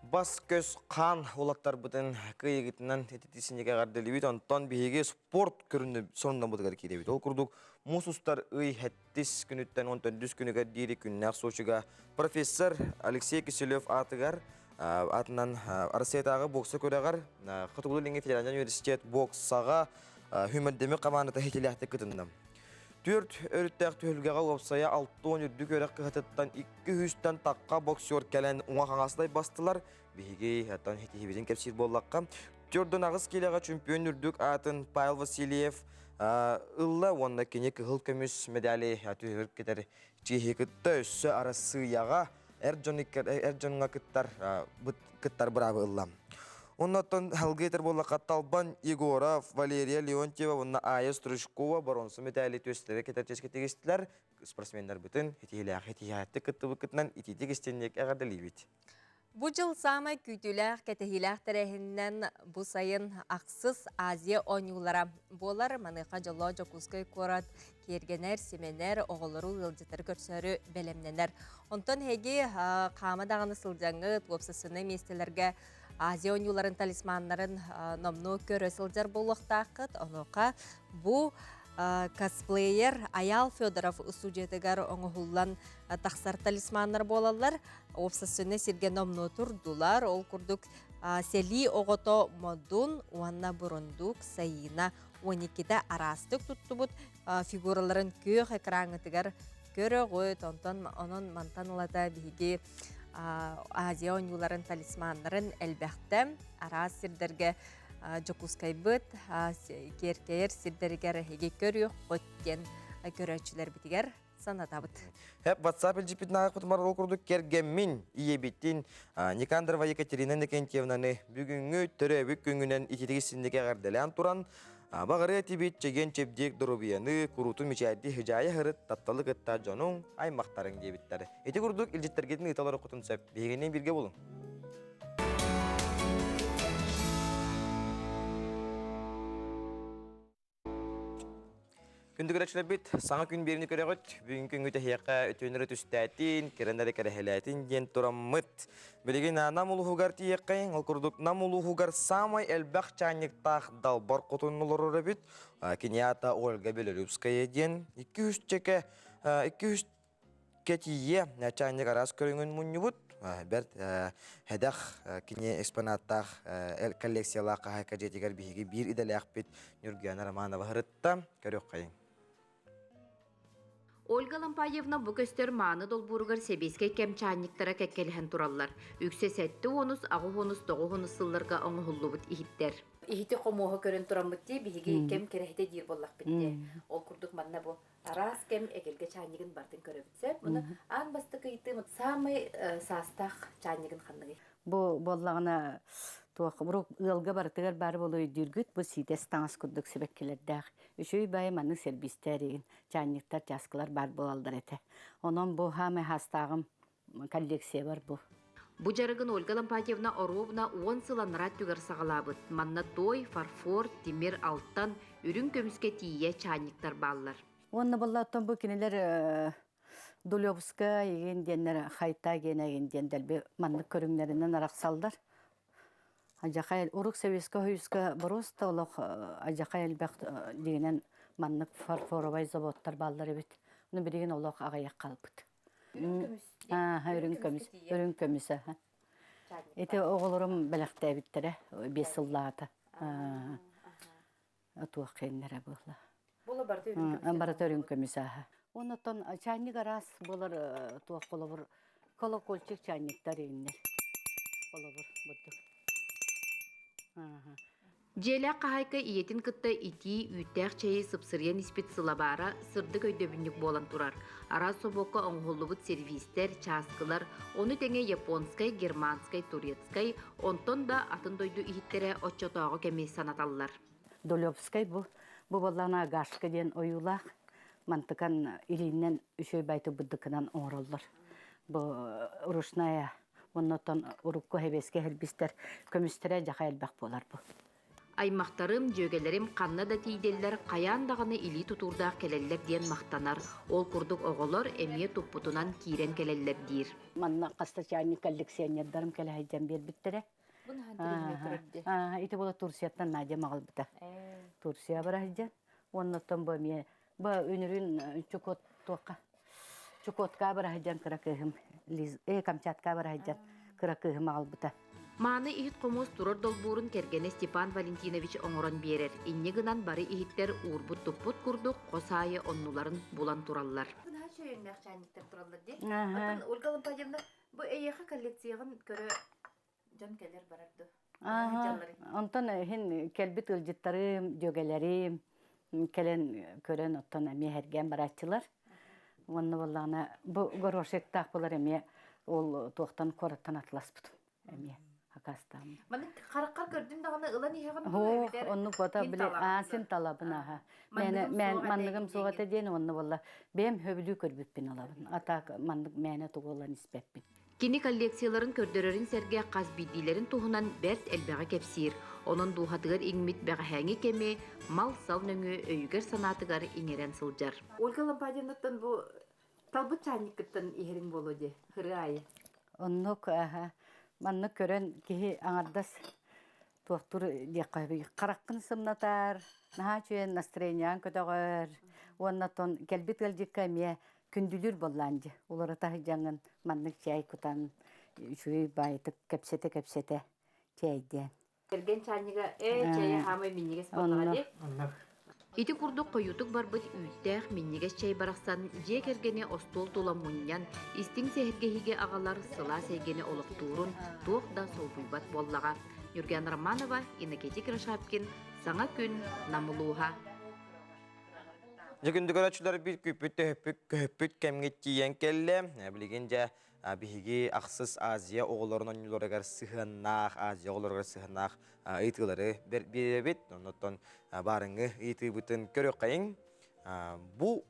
Speaker 1: Бас көз қан олаттар бұтын күйегітінен тететесінеге ғардылы бейт, онтан бейге спорт көрінді сонынан бұдығар кейде бейт. Ол күрдік мұсустар ұй әттіс күніттен 14 күніге дейірі күннәқ сочыға профессор Алексей Киселев атығар, атынан Арсетағы боксы көріғар, Қытығылы Ленге Федеральный университет боксаға хүмәддемі қаманыты хетелі күтіндім. 4 өріттәк түйілгеға опсая 6-10 көрек қығытыттан 200-тен таққа боксер кәлін оңа қаңасылай бастылар. Бейге әттан хетехебеден кәпсир боллаққа. 4-дің ағыз келеға чемпион үрдік атын Павел Васильев ұлла онына кене кығыл көміс медали түйілгер кетер чехекітті өссі арасы яға әр жоныңа күттар бұрабы ұлла. Оннаттан халгетер боллаққа Талбан Егоров, Валерия Леонтьева, онна Айас Трышкова, баронсы медали төстері кетер тегістілер. Спортсмендер бүтін, хетихәтті күтті бұкытынан итетегістенек әғардылы бет.
Speaker 2: Бұл жыл самай күйтіләқ кәтехиләқ тәрәхіннен бұл сайын ақсыз Азия ойнулара болар. Маныға жылы жокускай корат, кергенер, семенер, оғылыру ғылжытыр көрсөрі бәлемненер. Онтан хеге қамадағыны сылжаңы туапсысыны местелерге Азия ойнуларын талисманларын номну көрі сылжар болуқтақыт. Онуға бұл косплеер Аял Федоров студиятыгар оңғылан тақсар талисманлар болалар. Опсасыны сирген номну тұрдулар. Ол күрдік сели оғото модун, уанна бұрындық сайына 12-де арастық тұтты бұд фигураларын көк экраңытыгар көрі ғойт. Онын мантанылада бігі Азия ойнуларын талисманларын әлбәқті арас сирдерге жокускай бұд, керкейер сирдергер еге көрі қөткен көрәтшілер бітігер саната бұд.
Speaker 1: Хәп WhatsApp LGP'наға құтымар ол күрдік кергеммін иебеттін Никандрова Екатерина Никентьевнаны бүгінгі түрі бүк күнгінен итетігісіндеге ғардалан тұран бағыры әтебет жеген чепдек дұрубияны күрутын мечәді хижайы ғырыт татталық ұтта жоның аймақтарын дебеттері. Еті күрдік үлжеттергетін ұталары құтын сөп. Бегенен бірге болың. Күндік өрәтшілер бет, саңа күн беріні көрі ғыт, бүгін күн өте хеққа өтөнірі түстәтін, керендері кәрәхеләтін ден тұраммыт. Білеген нам ұлығығар тиеққайын, ол күрдік нам ұлығығар самай әлбәқ чайнықтақ далбар құтынылыры бет, кенята Ольга Белорюбская ден, 200 кәтие чайнық арас көріңін мұнны бұд, бәрт әдәқ кене экспонаттақ коллекциялаққа хайқа жетігер бейге бір идәлі бет Нюргияна Романова ғырытта көрек қайын.
Speaker 11: Ольга Лампаевна бүкөстер маны долбургар себеске кемчанниктара кәккеліхен тураллар. Үксе сәтті онус, ағы онус, тоғы онус сылларға оңы hullu бұд ихиттер.
Speaker 12: Ихите қомуғы көрін туран бұтте, бігі кем керехте дир боллақ бітте. Ол күрдік манна бұ арас кем әгелге чаннигін бартын көрі бітсе. Бұны аң басты күйті самай састақ чаннигін қанныгы.
Speaker 13: Бұ боллағына Бұрук ылға бартығар бары болу үйдіргіт, бұл сидес таңыз күрдік себеккелердәқ. Үшөй бәйі манның сербистәрігін, чайниктар жасқылар бар болалдар әті. Онын бұл хамы хастағым коллекция бар бұл.
Speaker 11: Бу жарыгын Ольга Лампадьевна Оровна 10 сыланнара түгер сагалабыт. Манна той, фарфор, тимир, алттан, үрін көміске тие чайниктар баллар.
Speaker 13: Онны боллаттан бу кинелер Дулевска еген деннер хайта генеген дендел манны көрүңнәреннән араксалдар. Ажакай урук севиска хүйска просто олох ажакай бак дигенен маннык фарфоровай заводтар баллары бит. Уны бириген олох агаяк калбыт. Өрүн көмүс. Эте оголорум белектә биттере 5 жыллата. Атуак кеннәре була.
Speaker 12: Була барды өрүн көмүс.
Speaker 13: Барды өрүн көмүс. Онотон чайник арас булар туак болобур колокольчик чайниктар иннер. Болобур бутук.
Speaker 11: Желя қағайка иетін кытта ити үйтәқ чайы сыпсырген испет сылабара сырды көйдөбіннік болан турар. Ара собоққа оңғолыбыт сервистер, часкылар, оны тәңе японскай, германскай, турецкай, онтон да атын дойду ихиттері отчотағы кәмей санаталылар.
Speaker 13: Долевскай бұл болана гашка ден ойулақ, мантыкан илинен үшөй байды бұддықынан оңырылыр. Бұл рушная, оннотон урукку хебеске хелбистер көмістері жақа әлбәқ болар бұл.
Speaker 11: Аймақтарым, жөгелерім қанна да тейделер қаяндағыны или тұтурдақ келелер ден мақтанар. Ол күрдік оғылар әмие тұппутынан кейрен келелер дейір.
Speaker 13: Манна қаста чайник коллекционердарым келәйден бер біттірі.
Speaker 12: Бұны хантырын өтірді?
Speaker 13: Ити бола Турсияттан Надя мағыл біті. Турсия барайден. Оннаттан бұл өнірін Чукотка барайден кыракығым. Камчатка барайден кыракығым мағыл біті.
Speaker 11: Маны ихит комуз турар долбурун кергене Степан Валентинович оңорон берер. Иннегынан бары ихиттер урбут туппут курдук, косайы оннуларын булан тураллар.
Speaker 12: Бұна шөйіннәк чайниктер тураллар де. Атын Ольга Лампадьевна, бұл әйеқі коллекцияғын көрі жан келер барарды.
Speaker 13: Онтан хин келбит ылжыттарым, жөгелерим, келен көрен оттан әме hergen баратчылар. Онны боллағына, бұл горошек тақпылар әме ол туақтан кораттан атлас бұд. Әме.
Speaker 12: Маны қараққар көрдім дағаны ұлан еғін
Speaker 13: бұл оны бота біле, сен талабын. Мен мандығым соғата дейін оны болла. Бәм хөбілі көрбіппін олабын. Атақ мандық мәне тұғылан іспеппін.
Speaker 11: Кені коллекцияларын көрдөрерін сәрге қаз бидилерін туғынан бәрт әлбәға кепсир. Onun duhatыгар иңмит бәғәһәңі кеме, мал сал нөңі өйгер санатыгар иңерен сылжар.
Speaker 12: Ольга Лампадьевнаттан бұл талбыт чайниккіттен иһерин болу де, хыры айы.
Speaker 13: Оннук, манны көрен кеһи аңардас туақтур дияққабы. Қараққын сымнатар, наға чуен настроениян көтіғыр. Оннатон келбет әлдікка ме күндүлүр болланды. Олар атағы жаңын маннык чай күтан үшуй байтык кепсете чайден.
Speaker 12: Керген чайнига чайы хамай миннегес болуға де.
Speaker 11: Ити курдук коютук барбыт үттәх миннегес чай барақсан же кергене остол тола муньян, истин сehirgehiге ағалар сыла сәйгене олықтуырын тоқ да солбуйбат боллаға. Юрген Романова, Иннокентий Крашапкин, Саңа күн, Намылуға.
Speaker 1: Жекінді көрәтшілер бір көппіт кәмгеттейен келі. Білігенде бігі ақсыз Азия оғыларын оңыларығар сығынақ, Азия оғыларығар сығынақ ұйтылары беребет. Онықтан барыңы ұйты бұтын көрі қайын. Бұл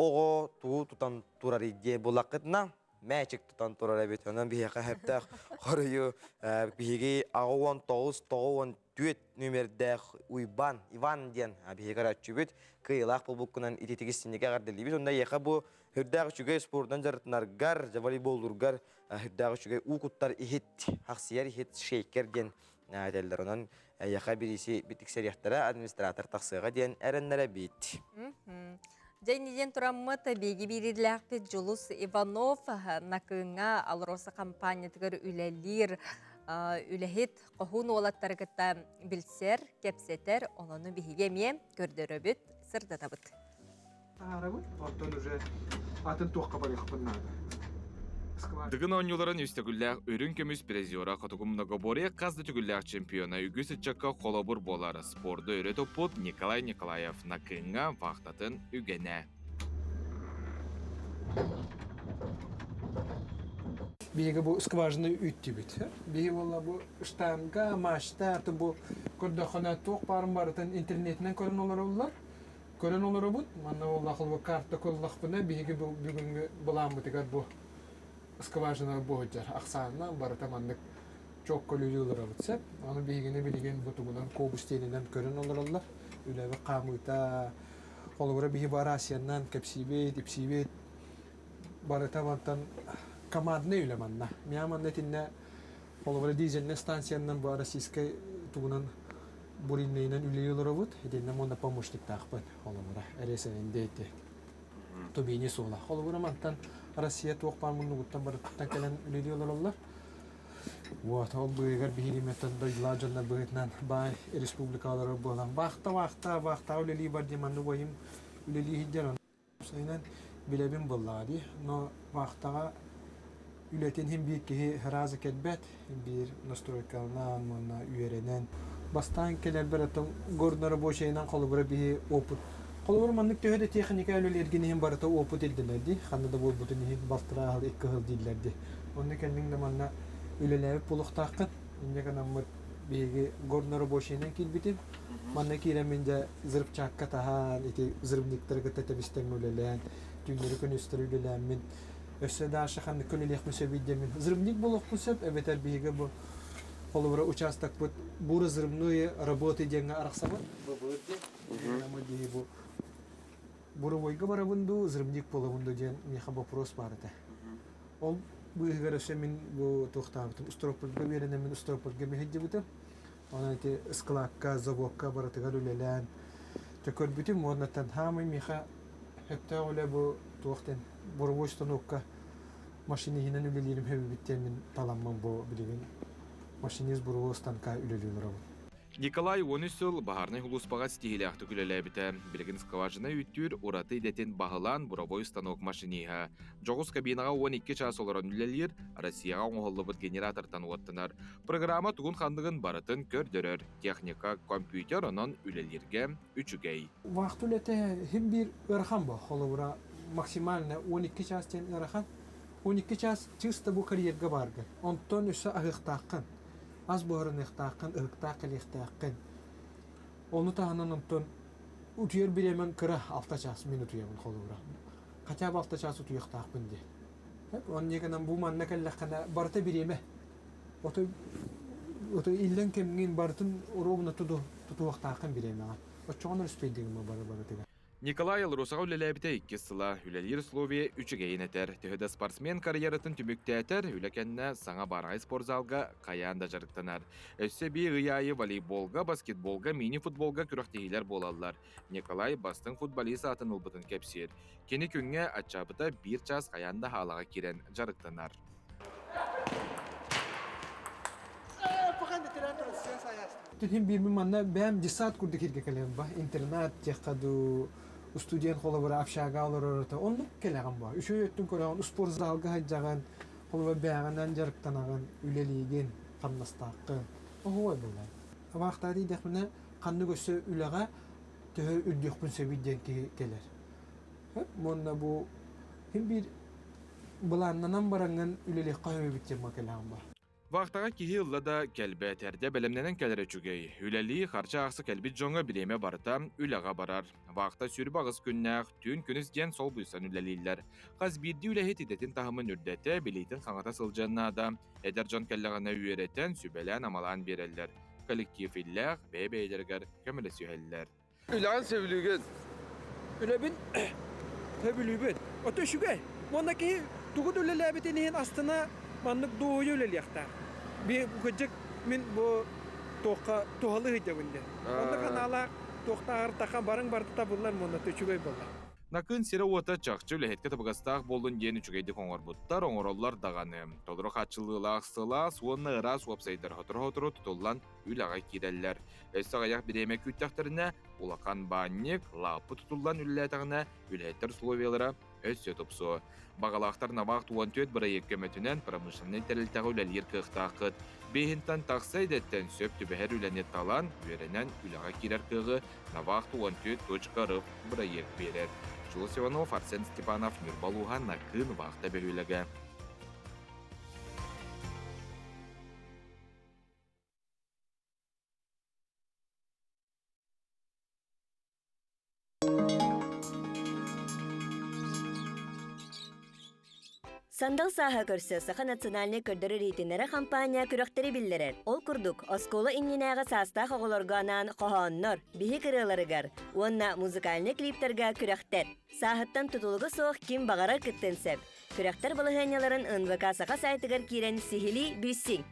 Speaker 1: оғы тұғы тұтан тұрар иде бұлақытына мәчік тұтан тұрар әбет. Онын бігі қәптәқ қорыю бігі ағуан тоғыз, тоғуан түет нөмерді ұйбан, Иван ден бігі қаратшы бүт. Кыйлақ бұл бұққынан итетігістінеге ғарделейбіз. Онда еқа бұл хүрдағы үшіге спордан жарытынарғар, волейболдырғар, хүрдағы үшіге ұқыттар ихет, ақсияр ихет шейкер ден әделдер. Онан еқа бірісі бітіксер ектері администратор тақсыға ден әрінлері бейт.
Speaker 2: Жәйнеден тұраммыт беги беріліғпет Жұлыс Иванов нақыңа алроса компаниятығыр үләлер үләхет қоғын олаттарғытта білсер, кепсетер, онаны бігеме көрдірі бүт, сырда табыт.
Speaker 5: Арабы, оттан уже атын тоққа барық бұннады.
Speaker 23: Дыгын оңюларын үстігілләқ өрін көміс презиора қатығымнығы боре қазды түгілләқ чемпиона үгісі чаққа қолабыр болары спорды өрі топпот Николай Николаев нақыңа вақтатын үгене.
Speaker 5: Беги бұл скважины үтті біт. Беги бұл штанга, машта, бұл көрдіқына тоқ барын барытын интернетінен көрін олар олар. Көрін олар бұд, манна олақыл бұл карта қоллақ бұна, беги бұл бүгінгі бұлан бұтығар бұл. скважина боһуджар аксааннан барыта маннык çok kolülüler avıtsep. Onu bilgini butugunan kobusteninden körün olurlar. Öyle bir kamıta kolubura bir var Asya'ndan kepsibet, ipsibet barata vantan kamad ne öyle manna. Miyaman netinne kolubura dizenle stansiyandan bu arasiska tugunan burinneyle ülüyorlar avut. Edenle onda pamuçlik takpın kolubura. Eresenin deydi. Tobini sola. Kolubura mantan Arasiya tuğ parmunu guttan barattan kelen ülüyorlar onlar. Вот, ол быгар бихилиметтен дойдлажанна быгытнан бай республикалары болан. Вақта үлели бар деманды бойым үлели хиддеран. Сайнан билебин боллади, но вақтаға үлетен хем бир кеһи разы кетбет, бир настройкалынан, мона үйеренен. Бастан келер баратын горнары бошайынан қолыбыры бихи опыт. Қолыбыры маннык төхөде техника үлелергені хем барыта опыт елділерди. Ханнада бол бұтын хем балтыра ағыл екі ғыл дейлерди. Онны кәлмің де манна Ülelevip buluqtaqın, ince kanamır bir gornları boşayla kilbitim. Manna kiremince zırp çakka tahan, iti zırpnikleri gıta tebisten üleleyen, tüyleri könüstürü üleleyen min. Össe daha şakanlı kölelek müsebidye min. Zırpnik buluq müseb, evet elbihiga bu kolubura uçastak bu buru zırpnuyu работы деньга арақсамы. Bu buyurdu. Ama diye bu buru boyga barabundu, zırpnik bulabundu diyen miha вопрос barıda. Ol bu görüşe min bu toxtabıtım ustropolga verene min ustropolga mehejjebütüm. Ona ite ısklakka, zavokka baratıgar ülelen. Tökör bütün ondan hamı miha hatta öyle bu toxten boruvoy stanokka maşini hinen ülelerim hebi bitti min talanmam bu bilgin. Maşiniz boruvoy stanka üleliyorlar.
Speaker 23: Николай Онусыл бахарны хулуспаға стихиляқты күлеләбіті. Білгін скважина үттір ураты идетін бағылан буровой станок машиниға. Жоғыз кабинаға 12 час оларын үлелер, Россияға оңғылы бұд генератортан уаттынар. Программа туғын қандығын барытын көрдірір. Техника, компьютер онын үлелерге үчігей.
Speaker 5: Вақт үлеті hem bir ырхан ба, холовра максимально 12 час тен ырхан. 12 час чисто bu kariyerga bargı. Ondan üsse ağıqtaqın. Az buharın ıhtaqın, ıhtaqıl ıhtaqın. Onu tahanan ondan ütüyer bilemen kıra 6 ças min ütüyemin kolura. Kaçab 6 ças ütü ıhtaqın de. Onun yeganan bu manna kellaqana barta bileme. Oto illen kemgin bartın orobuna tutu ıhtaqın bileme. O çoğunlar üspeydiğim barıtıga.
Speaker 23: Николай Лрусаға үлеләбіті 2 сыла, үлелер Словия 3 гейін әтер. Төхеді спортсмен карьератын түмікті әтер, үләкәнні саңа барғай спортзалға қаян да жарықтанар. Өссе бей ғыяйы волейболға, баскетболға, мини-футболға күріқтегілер болалар. Николай бастың футболисы атын ұлбытын кәпсер. Кені күнге атчабыта 1 час қаян да халаға керен жарықтанар.
Speaker 5: Hem bir manna benim cisat kurdu kirge kalem bah internet yakadu student kolabora afşaga olurata onu kelegam bah. Üçü yöttün kolan spor zalga haccagan kolabora beğenen jarıktanagan üleligen qannastaqı. O huwa bulan. Vaqtari dexmine qannu göse ülega töhür üddüqpün sebidden keler. Hep monna bu hem bir bulannanan barangan üleli qahve bitcem kelegam bah.
Speaker 23: Вақтаға кихи ылла да кәлбе тәрде бәлемненен кәлері чүгей. Үләли қарча ақсы кәлбет жоңа білеме барыта үләға барар. Вақта сүріп ағыз күннәқ, түн күніс ден сол бұйсан үләлейлер. Қаз бірді үләхет идетін тағымын үрдәті білейтін қаңата сылжанна да. Әдер жон кәлләғана үйереттен сүбәлән амалан берелер. Коллектив илләғ бәй-бәйлергер көмілі сүйәлілер.
Speaker 5: Үләғын сәвіліген. Үләбін сәвіліген. Оты шүгей. Монда ки туғыд үләләбетінен астына manlık doğuyu öyle yakta. Bir gıcık min bu tohalı hıcabında. Onda kanala tohta artaqa barın bartıta bunlar mı onda tüçügey bunlar.
Speaker 23: Nakın sire ota çakçı ülehetke tabıgastaq bolun yeni çügeydi koңор buttar oңороллар dağanı. Toduru xatçılığı sıla suonna ıra suapsaydır hotur tutullan ülağa kireller. Össe ayak bir emek üttaqtırına ulaqan bannik lapı tutullan ülletağına ülehetler Sloviyalara össe topsu. Бағалақтар навақ туан төт бұра еккеметінен промышленный тәрілтағы үләлер қықтақыт. Бейхінтан тақсай дәттен сөп түбәхер үләне талан, үйеренен үліға керер қығы навақ туан төт точқарып бұра ек берер. Жылы Севанов, Арсен Степанов, Нюрбалуға нақын вақта бәрілігі.
Speaker 10: Сандал саха көрсө саха национальный көрдөрү рейтинері компания күрөктери биллерер. Ол курдук оскола инненега састах оголорганан кохоннор, бихи кырыларыгар, уонна музыкальный клиптерга күрөктер. Сахаттан тутулугу соох ким багарар кыттенсеп. Күрөктер балыханяларын НВК саха сайтыгар кирен сихили бүссиң.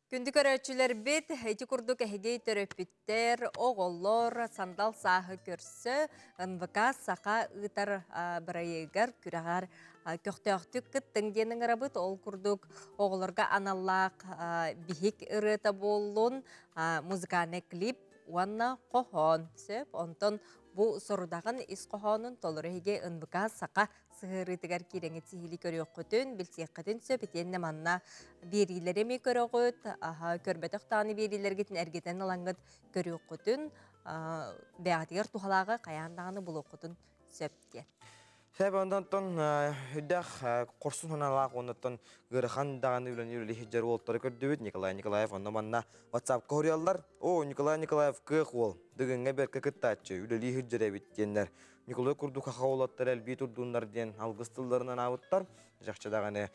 Speaker 2: Күнді көрәтшілер бет, әйті күрдік әйгей төрөпіттер, оғоллор, сандал сағы көрсі, НВК сақа ұтар бірайығар күрағар көқтеуқтік күттің денің арабыт, ол күрдік оғыларға аналлақ бихик ұрыта болуын, музыканы клип, уанна қохон сөп, онтон бұл сұрудағын ис қохонын толыры әйге НВК сақа сығырытығар кереңі тихили көріөк көтін, білсеққатын сөп, етенне манна берилереми көріөғыт, көрбетіқ таны берилергетін әргетен алаңғыт көріөк көтін, бәғатығар тухалағы қаяндағыны бұл оқытын сөпте.
Speaker 1: Сөп ондан тон үддәқ қорсын хыналақ, ондан ғырыхан дағаны үлін үлі хиджар олттары көрді Николай Николаев, ондан манна WhatsApp көріялар, о, Николай Николаев кық ол, дүгінге бір кікіттатшы, үлі хиджар әбіттенлер. Николай күрді қақа олаттар әлбей тұрдуындар ден алғыстыларынан ауыттар. Жақшадағаны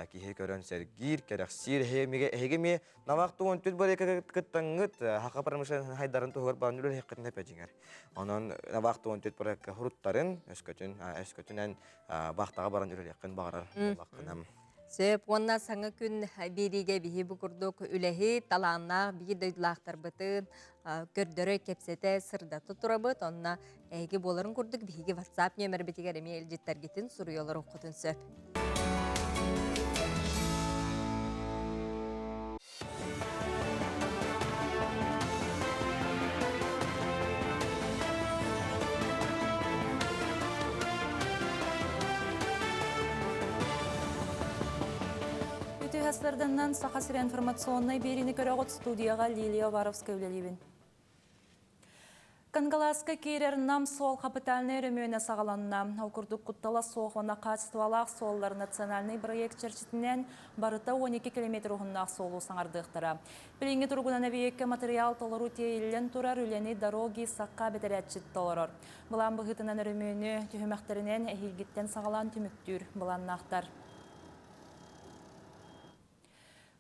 Speaker 1: кейі көрін сәргір, кәрәқсір, әйгеме намақты он түт бар кіттаңғыт, хақа парамышын хайдарын тұғыр бағын үлі әйқетін әпәжіңер. Онын намақты он түт бар құруттарын өскөтінен бақтаға баран үлі әйқін бағарар болаққынам.
Speaker 2: Сөп, онна саңа күн береге бейі бұқырдық үләхі таланна бейі дөйділақтар бұтын, көрдірі кепсеті сырда тұтыра бұт, онна әйге боларын күрдік бейге WhatsApp нөмір бетігер әме әлжеттер кетін сұруялар оқытын сөп.
Speaker 3: Хастарданнан сақасыр информационной беріні көріғыт студияға Лилия Варовская үлелебін. Кангаласка керер нам сол капитальный ремөйіне сағаланна. Алкурдық құттала соғына качестволақ соллар национальный проект черчетінен барыта 12 километр ұғыннақ солу саңардықтыра. Біліңгі тұрғынан әбейекке материал толыру тейілен тұрар үлені дороги саққа бетерәтчет толырыр. Бұлан бұғытынан ремөйіне түйімәқтерінен әйілгеттен сағалан түміктүр бұланнақтар.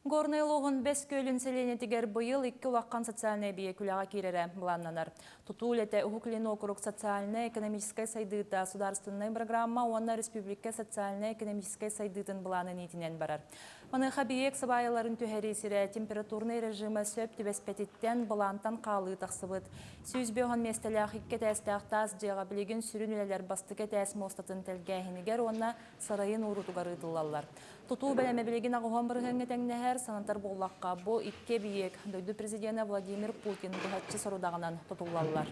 Speaker 3: Горный лоғын 5 көлін селенетігер бұйыл 2 лаққан социальный бие күліға керері бұланнанар. Тұтул әті ұхуклен округ социально-экономической сайдыта сударственной программа онна республика социально-экономической сайдытын бұланын етінен барар. Оны қабиек сабайыларын түхәресірі температурный режимі сөп тібеспететтен бұлантан қалы тақсыбыт. Сүйізбеғын местелях 2 тәстіқтаз жеға білеген сүрін үлелер бастық әтәсі мостатын тәлгәхінігер онна сарайын ұрутуғары дылалар. Тұту бәләмі білеген ағуған бірғыңы тәңнәхәр санатар боллаққа бұ 2 биек дөйді президенті Владимир Путин бұғатчы сарудағынан тұтулалар.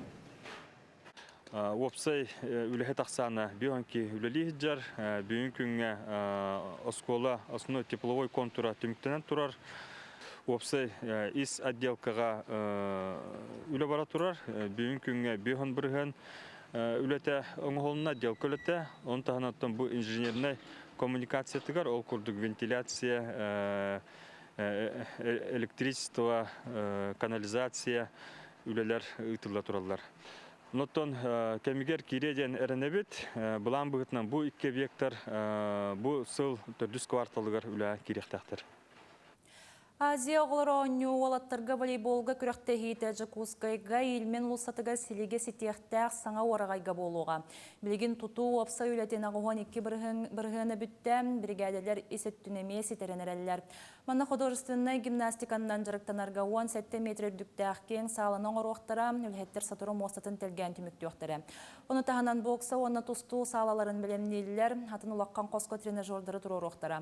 Speaker 14: Опсай үліхе тақсаны бүйінкі үлілі жар, бүйін күнге оскола основной тепловой контура түміктенен тұрар. Опсай ис отделкаға үлі бара тұрар, бүйін күнге бүйін бірген үліте оңғолына отделка үліте. Оның тағанаттан бұл инженерный коммуникация тыгар, ол күрдік вентиляция, электричество, канализация үлелер ұйтылда тұралар. Ноттон кемигер киреден әрінебет, бұлан бұғытынан бұл 2 объекттар бұл сыл 400 кварталығар үлі керектақтыр.
Speaker 3: Азия оғылары оңы олаттарға волейболға күріқтегі Жакускайға елмен лұсатыға селеге сетияқтақ саңа орағайға болуға. Білген тұту опса үләтен ағуған 2 бірғыны бүттәм, бригадалар есеттінеме сетеренерелер. Мана художественный гимнастикандан жырықтанарға 17 метр дүктәқкен сағылының орықтыра, үлхеттер сатыры мостатын тәлген түмікті өқтірі. Оны тағынан бокса, оны тұсту сағаларын білемнелілер, атын ұлаққан қосқы тренажердары тұру орықтыра.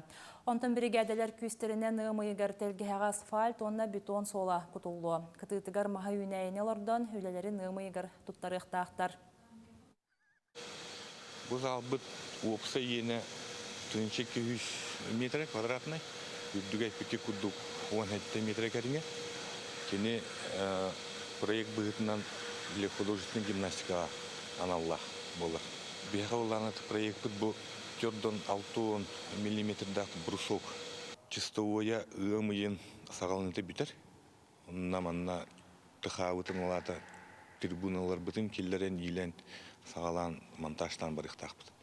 Speaker 3: Онтын бригадалар күстерінен ұмыйғар тәлгіға асфальт, онна бетон сола құтылуы. Кытытығар маға үйнәйінелерден үлелерін ұмыйғар тұттарықтақтар.
Speaker 15: Бұл албыт опса ені 200 метр квадратный. Дүгәй пеке күддік 17 метр кәріңе. Кені проект бұғытынан для художественной гимнастика аналлах болар. Беға оларны проект бұл 4-6 миллиметрдақ брусок. Чистовая ымыйын сағалыныты бітер. Наманна тұхауытын олата трибуналар бұтын келлерен елен сағалан монтажтан барықтақ бұд.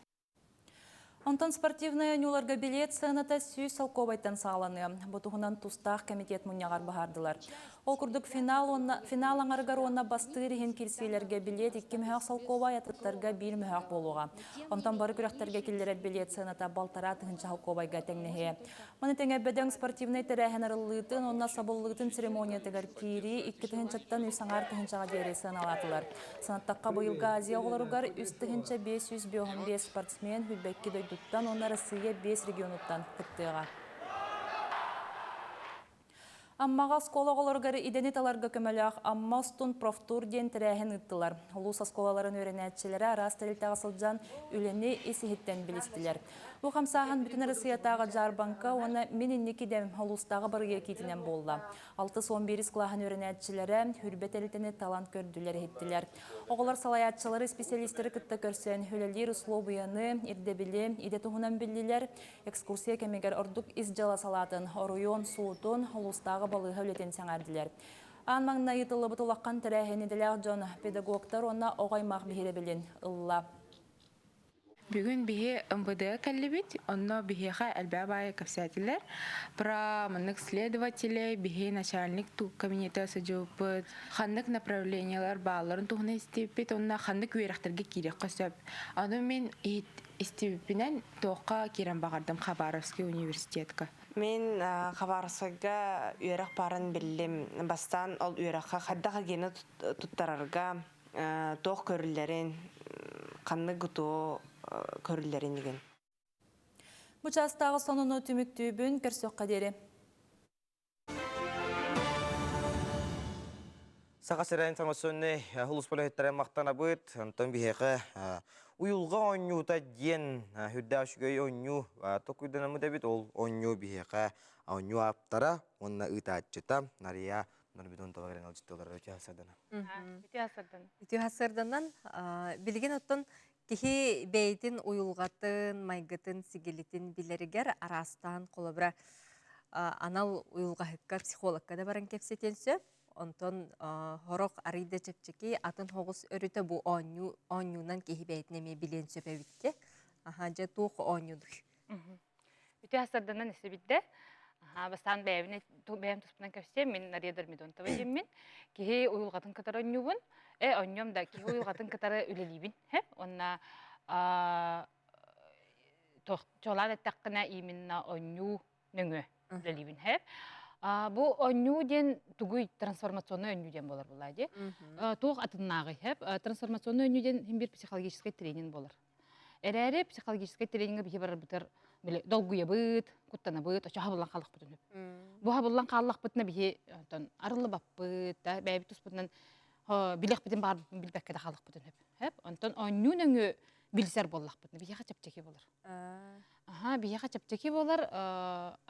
Speaker 3: Онтан спортивная нюларга билет сыната сүй салковайтан сағаланы. Бұтығынан тустақ комитет мұнияғар бағардылар. Ол күрдік финал аңарғар онна бастыр ехен келсейлерге билет 2 мүхақ салковай атыттарға 1 мүхақ болуға. Онтан бары күрәқтерге келдерет билет сыната балтара тұхынша салковайға тәңнеге. Мұны тәңе бәдің спортивный тәрәхен арылығытын, онна сабылығытын церемониятығар кири, 2 тұхыншаттан үсаңар тұхыншаға дері сыналатылар. Санаттаққа бұйылға Азия оларығар үс тұхынша 505 спортсмен хүлбәкке дойдуттан, онна Россия 5 регионуттан күттіға. Аммаға сколағаларғары иденеталарға көмәліғ амма ұстын профтур ден тірәхін ұттылар. Лус асколаларын өренәтшілері арас тәрілтіға сылджан үлені есігіттен білістілер. Бұл қамсағын бүтін Россиятағы Жарбанка оны меніннекеден лустағы бірге кетінен болды. 6-11 қылағын өренәтшілері хүрбет әлітіне талант көрділер еттілер. Оғылар салаятшылары специалистері күтті көрсен хүлелер ұслобыяны, ирдебілі, идетуғынан білділер, экскурсия кемегер ордық изжала салатын, оруйон, суутун, лустағы балыға өлетен сәңәрділер. Ан маңына етілі бұтылаққан тірәхені діләғ жон педагогтар оны оғаймақ бейірі білін ұлла.
Speaker 16: Бүгін бихе МВД кәлібет, онно бихеға әлбәбайы көпсәтілер. Пра мұнық следователей, бихе начальник кабинеті сөжіпіт, қандық направлениялар бағаларын тұғына істепет, онна қандық өйрақтарға керек қосып. Оны мен істепінен тоққа керен бағардым Хабаровский университетка.
Speaker 18: Мен Хабаровскага өйрақ барын білдім. Бастан ол өйраққа қаддаға гені тұттарарға тоқ көрілерін, қандық ғұту көрілерін деген.
Speaker 3: Бұчастағы сонуны түміктүйбін көрсөк қадері.
Speaker 1: Сақасыра информационны хулус полиеттері мақтана бұд, антон бихеқі уйылға онюта ден хүдді ашығай оню тоқуйдан амыда бит ол оню бихеқі оню аптара, онна ұта атчыта, нария нұрбидон табағырын алжыттылар өте асырдан.
Speaker 2: Өте асырданнан білген оттын кихи бейтін уйылғатын, майгытын, сигелитін билерігер арастан қолыбыра анал уйылға хыққа психологқа да баран кепсетен сөп. Онтон хороқ арыйда чепчеки атын хоғыз өріті бұ онюнан кихи бейтінеме билен сөпе бітке. Жа туқ онюдық.
Speaker 19: Өте асырданнан есі бітті. Бастан бәйім тұспынан көпсе, мен нариядыр медон табы жеммен. Кихи уйылғатын катар онюбын. Оньем да ки уйылғатын катары үлелейбін. Онна чолан әттәққына именно оню нөңі үлелейбін. Бұл оню ден түгүй трансформационный оню ден болар болады. Тоқ атыннағы. Трансформационный оню ден бір психологический тренинг болар. Әрәрі психологический тренингі бігі барар бұтыр долгуя бұд, құттана бұд, оча хабылан қалық бұтын. Бұл хабылан қалық бұтына бігі арылы бап бұд, бәйбі тұс бұтынан билек битен бар билбекке да халык бүтүн хеп. Онтон оннүнөңү билсер боллак бүтүн. Бияга чапчеки болар. Бияга чапчеки болар.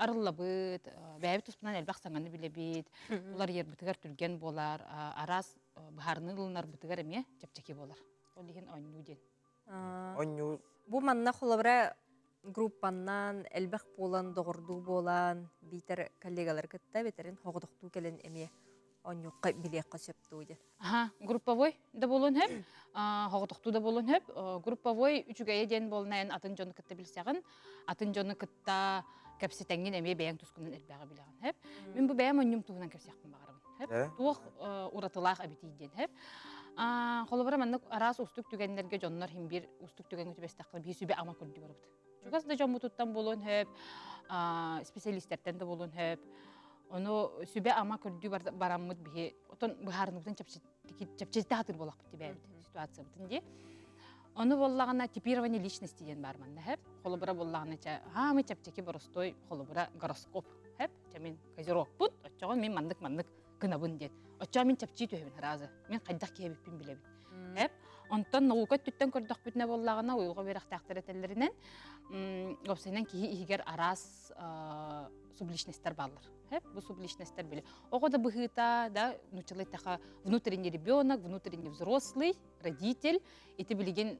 Speaker 19: Арыллабыт, бәйбит туспунан элбак саңаны билебит. Улар ер битигер түлген болар. Арас бахарны ылнар битигер эме чапчеки болар. Ол деген оннү ден.
Speaker 2: Оннү. Бу манна холобра группаннан элбак болан, догорду болан, битер коллегалар кытта бетерин хогдукту келен эме. Онюққа билеққа сөпту де.
Speaker 19: Групповой да болуын хеп, хоғытықту да болуын хеп. Групповой үчігайы ден болуын атын жоны кітті білсеғін, атын жоны кітті кәпсетәңген әме бәйін тұскынан әлбәға білеғін хеп. Мен бұл бәйім онюм туғынан кәпсеқпін бағарымын. Туық ұратылақ әбеті ден хеп. Қолыбыра мәнік арас ұстық түгенлерге жонлар химбир ұстық түген өтебестаққы бей сөбе ама көрді барыбыды. Чуғас да жон бұтыттан болуын хеп, специалистерден де болуын хеп. Onu sübe ama kördü baramıd bihe. Oton buharnıbdan çapçezde hatır bolaq bitti bəydi situasiya bitindi. Onu bollağına типирование личности ден бар манда хеп. Холобыра боллағына хамы чапчеки боростой холобыра гороскоп хеп. Мен козерог бут, очоғын мен мандык кынабын ден. Очоға мен чапчи төйбін разы. Мен қайдақ кебіппен білебін. Хеп. Онтан наука түттен көрдік бүтіне боллағына ойылға берақ тәқтір етелерінен опсайнан кейі игер арас субличностер баллар. Бұл субличностер білі. Оғада бұғыта, нучылай тақа внутренний ребенок, внутренний взрослый, родитель. Еті білеген,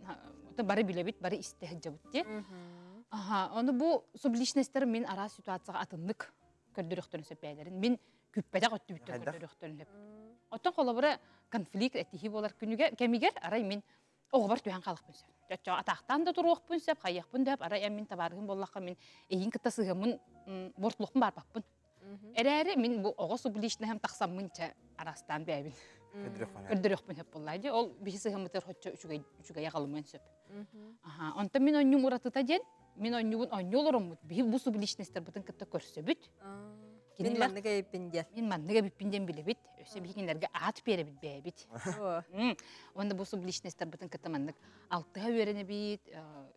Speaker 19: бары білебет, бары істегі жабытте. Оны бұл субличностер мен арас ситуацияға атынлық көрдіріқтірін сөпәйлерін. Мен күппәдәқ өтті бүттен көрдіріқтірін сөп. Оттан қолабыра конфликт әттіхи болар күніге кәмегер арай мен Оғбар түйен қалықпын сөп. Жотчо атақтан да тұруақпын сөп, қайықпын деп, ара әмін табарығын боллаққа мен eyін кітта сығымын бортылықпын барпақпын. Әрәрі мен бұл оғы субличны hem тақсаммын арастан бәйбін. Өдіріқпін сөп боллайды. Ол бейі сығымытыр хотчо үшіге яғалымын сөп. Онта мен оннюм ұратыта ден, мен оннюбын онню олырымын. Бейі бұл субличнестер бұтын кітті көрсі бүт.
Speaker 2: Мен манныга еппинден.
Speaker 19: Мен манныга биппинден биле бит. Өсө бигинерге ат бере бит бе бит. Онда бу субличнестер бутын кытта маннык алтыга өрене бит,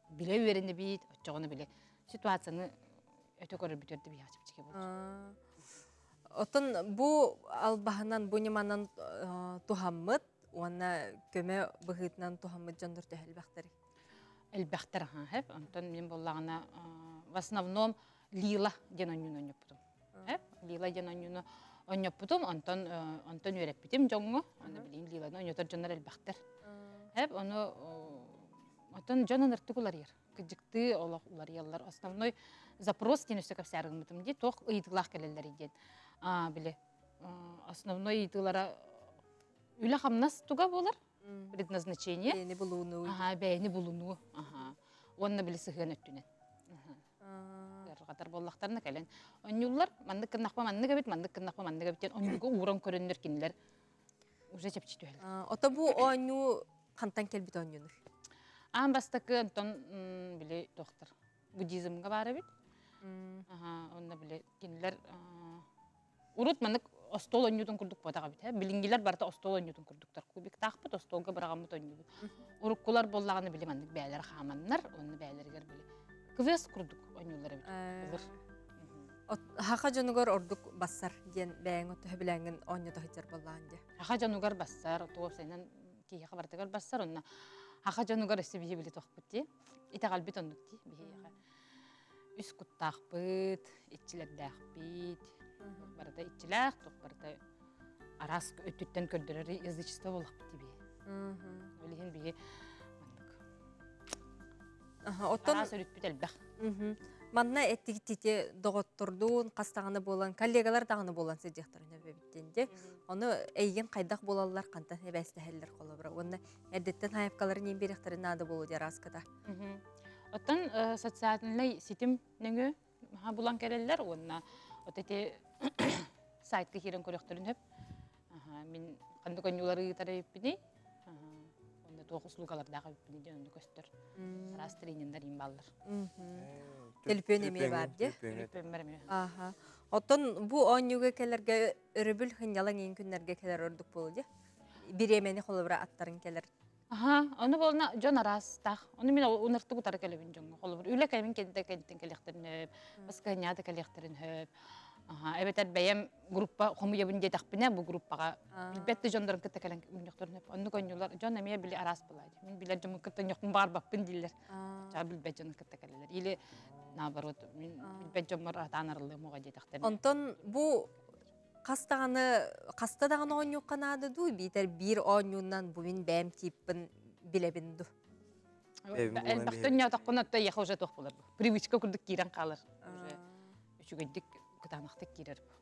Speaker 19: биле өрене бит, очогону биле. Ситуацияны өтө көрүп бүтөрдү бия чипчиге болду.
Speaker 2: Отон бу албахынан бу неманан тухаммыт, уанна көмө быгытынан тухаммыт жондор төһөлбактар.
Speaker 19: Элбактар хеп, онтон мен боллагына в основном лила денонюн оньоппутум. Лила денонюну оньоппутум, онтон үйреппитим жоңго, аны билин лиланы оньотор жонор элбактар. Хеп, оны онтон жонон ыртыгулар ер. Кыжыкты олар яллар. Основной запрос тенүсө капсарыгмытым ди, тох ыйдылах келелер иден. Биле, основной ыйдылара үле хамнас туга болар. Предназначение.
Speaker 2: Бәйни булуну.
Speaker 19: Бәйни булуну. Онны биле сыгын өттүнен. Катар боллактарына келен. Онюллар маннык кыннакпа манныга бит, онюга уран көрөннөр кинилер. Уже чепчитү эле.
Speaker 2: Ото бу оню кантан келбит онюнур.
Speaker 19: Бастакы онтон биле доктор буддизмга бары бит. Онда биле кинилер урут маннык остол онюдун курдук бодага бит. Билингилер барта остол онюдун курдуктар. Кубик такпыт остолга барагамыт оню. Уруккулар боллаганы биле маннык бәйлер хаманнар, онны бәйлергер биле. Квест курдук онюлары бит.
Speaker 2: Хака жонугар ордук бассар ден бәйң өтө билеңин оню тохитер боллаанды.
Speaker 19: Хака жонугар бассар, топ сайнан кийе кабардыгар бассар, онна хака жонугар эси бие биле тохпутти. Ите калбит ондукти бие. Үс куттакпыт, итчилердакпит. Барда итчилак, тох барда арас өттүттен көрдөрөр язычество болакпыт бие. Олихин бие
Speaker 2: Оттон манна эттигитите доготтордун кастаганы болан коллегалар даганы болан сыдыктарына бебиттенде. Оны эйген кайдак болалар кантан эбестехеллер колобра. Оны эдеттен хайпкаларын эмберектерин нады болу дераскада.
Speaker 19: Оттон социальный сетим неңе булан келелер, онна отете сайтка кирен көрөктөрүн хөп. Мен кандай конюлары тарайыппини. Тоқ услугалардағы өппіне онды көстір. Рас тренингдер имбаллар.
Speaker 2: Телефон еме бар, де?
Speaker 19: Телефон бар еме.
Speaker 2: Оттон бұ онюға келерге өрібіл хынялан ең күнлерге келер өрдік болу, де? Bir емені қолыбыра аттарын келер.
Speaker 19: Оны болына жон арас тақ. Оны мен оныртты бұтары келебін жоңға қолыбыр. Үлі кәймен кәнттен кәлектерін өп, басқа няды кәлектерін өп. Эбетер бәйем группа қому ебін де тақпіне бұл группаға. Билбетті жондарын кітті кәлен мүнектөрін өп. Онды көңілер жон әмея білі арас болайды. Мен білер жомын кітті нөқпін бар бақпын дейлер. Жа білбет жонын кітті кәлелер. Или наоборот, мен білбет жомыр атан арылы мұға де тақтерін.
Speaker 2: Онтон бұл қастадағаны оңю қанады ду, бейтер бір оңюнан бұмен бәм типін білебін ду.
Speaker 19: Әлбақтын не атаққын атта яқа уже тоқ болар. Привычка күрдік кейрен қалыр. Үшігідік кытанақтық керер бұл.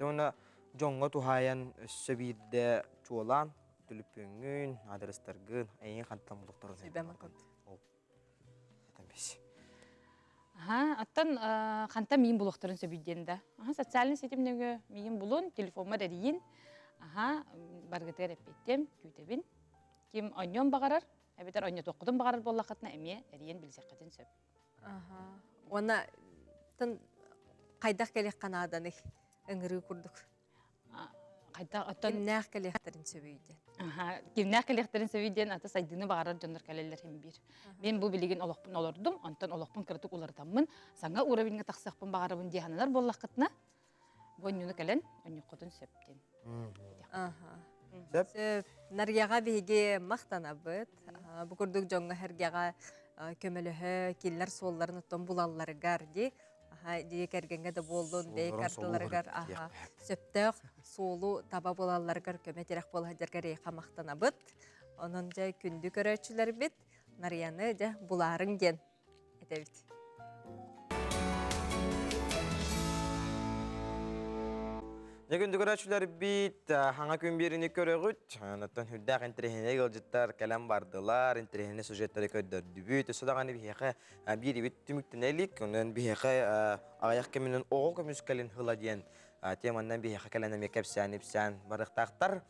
Speaker 1: Жоңна жоңға тухаян сөбейді чуолан, түліппеңін, адрестарғын, әйін қанттан бұлықтарын.
Speaker 2: Сөйбәмін қант.
Speaker 19: Аттан қанта мейін бұлықтарын сөбейденді. Социальный сетімдегі мейін бұлын, телефонма дәрейін. Барғытығыр әппеттем, күйтебін. Кем оньон бағарар, әбетер оньо тоққыдың бағарар болақытына әме әрейін білсек қатын сөп.
Speaker 2: Оны қайдақ кәлек қанаданы өңірі күрдік. Кемнәқ кәлектерін сөбейден.
Speaker 19: Кемнәқ кәлектерін сөбейден аты сайдыны бағарар жондар кәлелер хем бір. Мен бұл білеген олықпын олырдым, онтан олықпын кірдік олырдамын. Саңа уровенге тақсақпын бағарабын дейханалар болақытына. Бұл нүні кәлен өңі құтын сөптен.
Speaker 2: Сөп, нарияға бейге мақтана бұд. Бұл күрдік жоңға әргеға көмілігі, келілер солларын ұттан бұлаларығар де. Дек әргенге де болдың, бей картыларығар. Сөптіқ, солу таба болаларығар көметерек болғадергар ейқа мақтана бұд. Оның жай күнді көрәтшілер бід, нарияны жа бұларың ген. Әдәбіт.
Speaker 1: Егін дүгірәчілер бит, хаңа күн беріні көрігіт, анаттан хүлдәқ интерехіне ғылжыттар кәлем бардылар, интерехіне сюжеттері көддірді бүт, өсідағаны бейеқі бері бит түміктін әлік, онын бейеқі ағаяқ кемінің оғыл көміскәлін хыла дейін теманнан бейеқі кәләнәме кәпсән барықтақтар,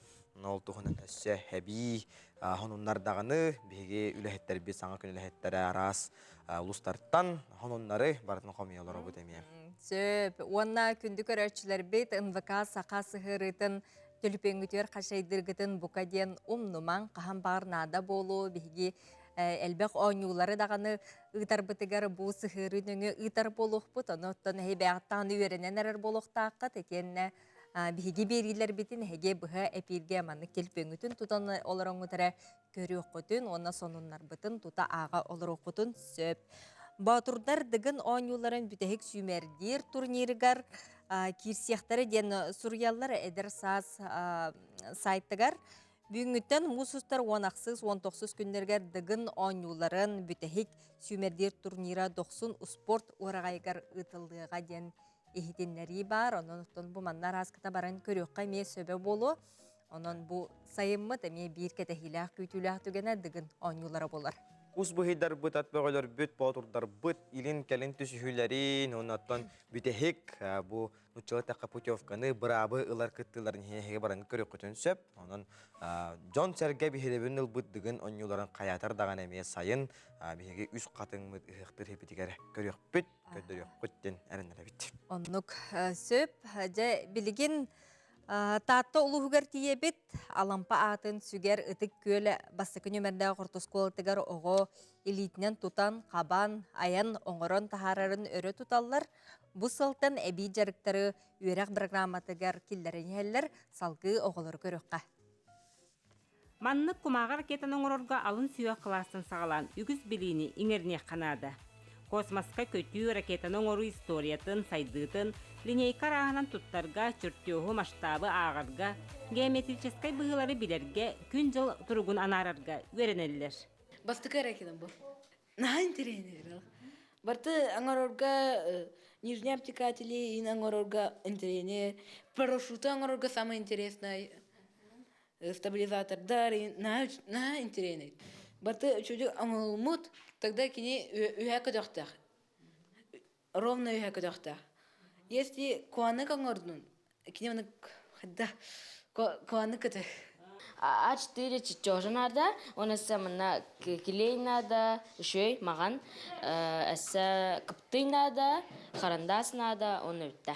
Speaker 1: ол тұғынан әсі әбей, хонуннардағаны бейге үләхеттер бет, саңа күн үләхеттері арас ұлыстарттан, хонуннары бардың қомиялар обыт әмейем.
Speaker 2: Сөп, онна күнді көрәтшілер бет НВК сақа сығырытын төліпенгітер қашайдыргытын бұқа ден нуман қаған барнада болу бейге әлбәқ оңюлары дағаны ұйтар бұтығар бұл сығырын өңі ұйтар болуқ бұт, оныттан әйбәғаттағын үйерінен әрір болуқтаққа текенне бейге берилер бетін әге бұға әпирге аманы келпенгітін тұтан олар оңытары көрі оқытын, онна сонунлар бұтын тұта аға олар оқытын сөп. Батурдар дыгын оңюларын бүтәхік сүймердер турнирігар кирсияқтары ден сурьялар әдір саз сайттығар. Бүгінгіттен мұсыстар 10-19 күндергер дыгын оңюларын бүтәхік сүймердер турнира 90 спорт орағайгар ұтылдыға ден ехетенлері бар. Онын бұл маннар аскыта баран көріққа ме сөбе болу. Онын бұл сайыммы тәме бір кәтәхилақ күйтіліғ түгені дыгын оңюлары болар.
Speaker 1: Ус бұхидар бұт атпағылар бұт, батурдар бұт, илін кәлін түсіхілерін, онаттан бүтәхік бұ нұтчылы путевканы бұрабы ұлар күттілерін хеге баран көрі құтын сөп. Онын Джон Сәрге бігелебін ұл бұт дұғын оңюларын қаятар даған әмей сайын бігеге үз қатын мұд ұқтыр хепетігер көрі бұт, көдір құттен әрінлері біт.
Speaker 2: Оннық сөп, білген Татты улуғығар тие бет, алампа атын сүгер үтік көлі басықын өмірді қортосколытығар оғы элитінен тұтан, қабан, аян, оңырын тахарарын өрі тұталар. Бұл сылтын әбей жарықтары үйрақ программатығар келдерін әлілер салғы оғылыр көріққа.
Speaker 17: Маннық құмағар кетін оңырырға алын сүйе қыласын сағалан үгіз біліні еңеріне қанады. Космосқа көтүү ракетаны оңыру историятын, сайдытын, линейка рағынан тұттарға, чүрттеуі маштабы ағарға, геометрическай бұғылары білерге, күн жыл тұрғын анарарға өренелілер.
Speaker 20: Бастықы ракетан бұл. Наға интеренер. Барты аңарорға нижний обтекатели, аңарорға интеренер, парашюты аңарорға самый интересный, стабилизатордар, наға интеренер. Барты чудик аңылмут, тогда кини үйәкі доқтақ. Ровно үйәкі доқтақ. Если куаны қаңырдың, кини оны қадда куаны күті.
Speaker 21: А4 чичожа надо, он эссе мына клей надо, еще маған, эссе кыпты надо, харандас надо, он өтті.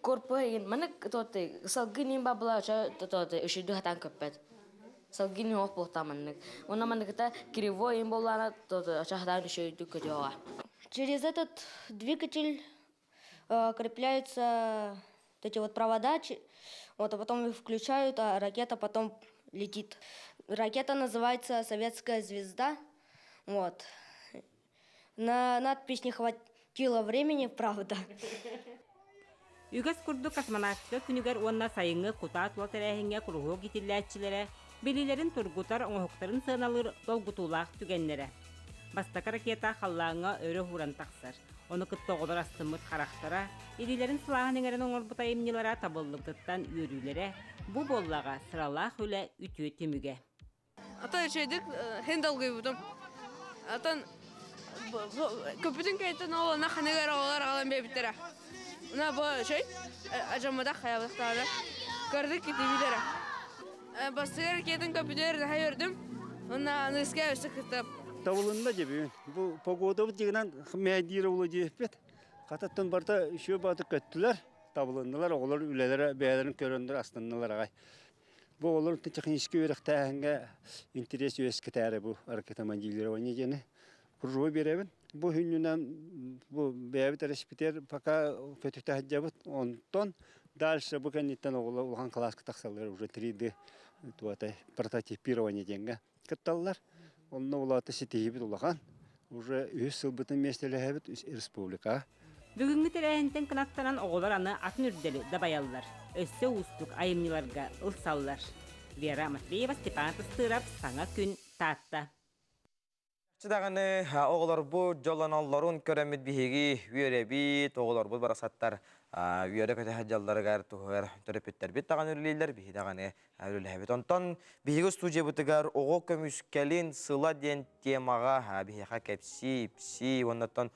Speaker 21: Корпы, мына тоты, салгынын бабыла, тоты, үшіді хатан көппет. Салгini оқ болтаманнык. Она маныкта кривой им болана, то шахтан еще иду кодёа.
Speaker 22: Через этот двигатель крепляются эти вот провода, вот, а потом их включают, а ракета потом летит. Ракета называется «Советская звезда». Вот. На надпись не хватило времени, правда.
Speaker 17: Үгәс күрді космонавты күнігер онна сайыңы құтат лотерәйіңе күрғу кетіләтчілері, белилерин тургутар оңоқтарын сыналыр долгутулақ түгеннері. Бастака ракета қаллаңа өрі хуран тақсыр. Оны күттоғылар астымыт қарақтара, елилерин сылағының әрін оңырбыта емнелері табыллықтыттан үйрілері, бұ боллаға сыралақ үлі үтіе түміге.
Speaker 25: Ата үшейдік хендалғы бұдым. Атан көпітін кәйттен олана қанығар олар қалан бейбіттері. Бұна бұл үшей, ажамада қаябықтағыда көрдік кетебілері. Бастығыр кетін көпілер әй өрдім, онна нұсқа өсі күттіп.
Speaker 26: Тавылында жебейін. Бұл погода дегенен мәдері олы жепет. Қататтан барда үші баты көттілер, тавылындылар, олар үлелері бәлерін көріндір астынылар ағай. Бұл олар технически өріқтәңгі интерес өскітәрі бұл ракетомандилирование жені. Құржуы беребін. Бұл хүнінен бәбіт респитер пока көтікті хаджабыт, онтон дальше бұл кәнеттен оған класс тақсалар уже 3D прототипирование деньги катталлар. Онна улаты сетейбит улахан. Уже үз сылбытын местелі республика.
Speaker 17: Бүгінгі тәрәхінтен қынақтанан оғылар аны атын үрделі дабаялылар. Өссе ұстық айымныларға ұлсалылар. Вера Матвеева, Степан Тыстырап, Саңа күн татта.
Speaker 1: Чыдағаны оғылар бұ жолан алларын көрәмет бігеге үйеребет, оғылар бұ барасаттар Üyere kötü hacalları gar tuğar törepetler bit tağan ürleyler bihi dağını ürlehebet. Ondan bihi studiya butıgar oğu kömüskelin sıla den temağa bihi kepsi psi ondan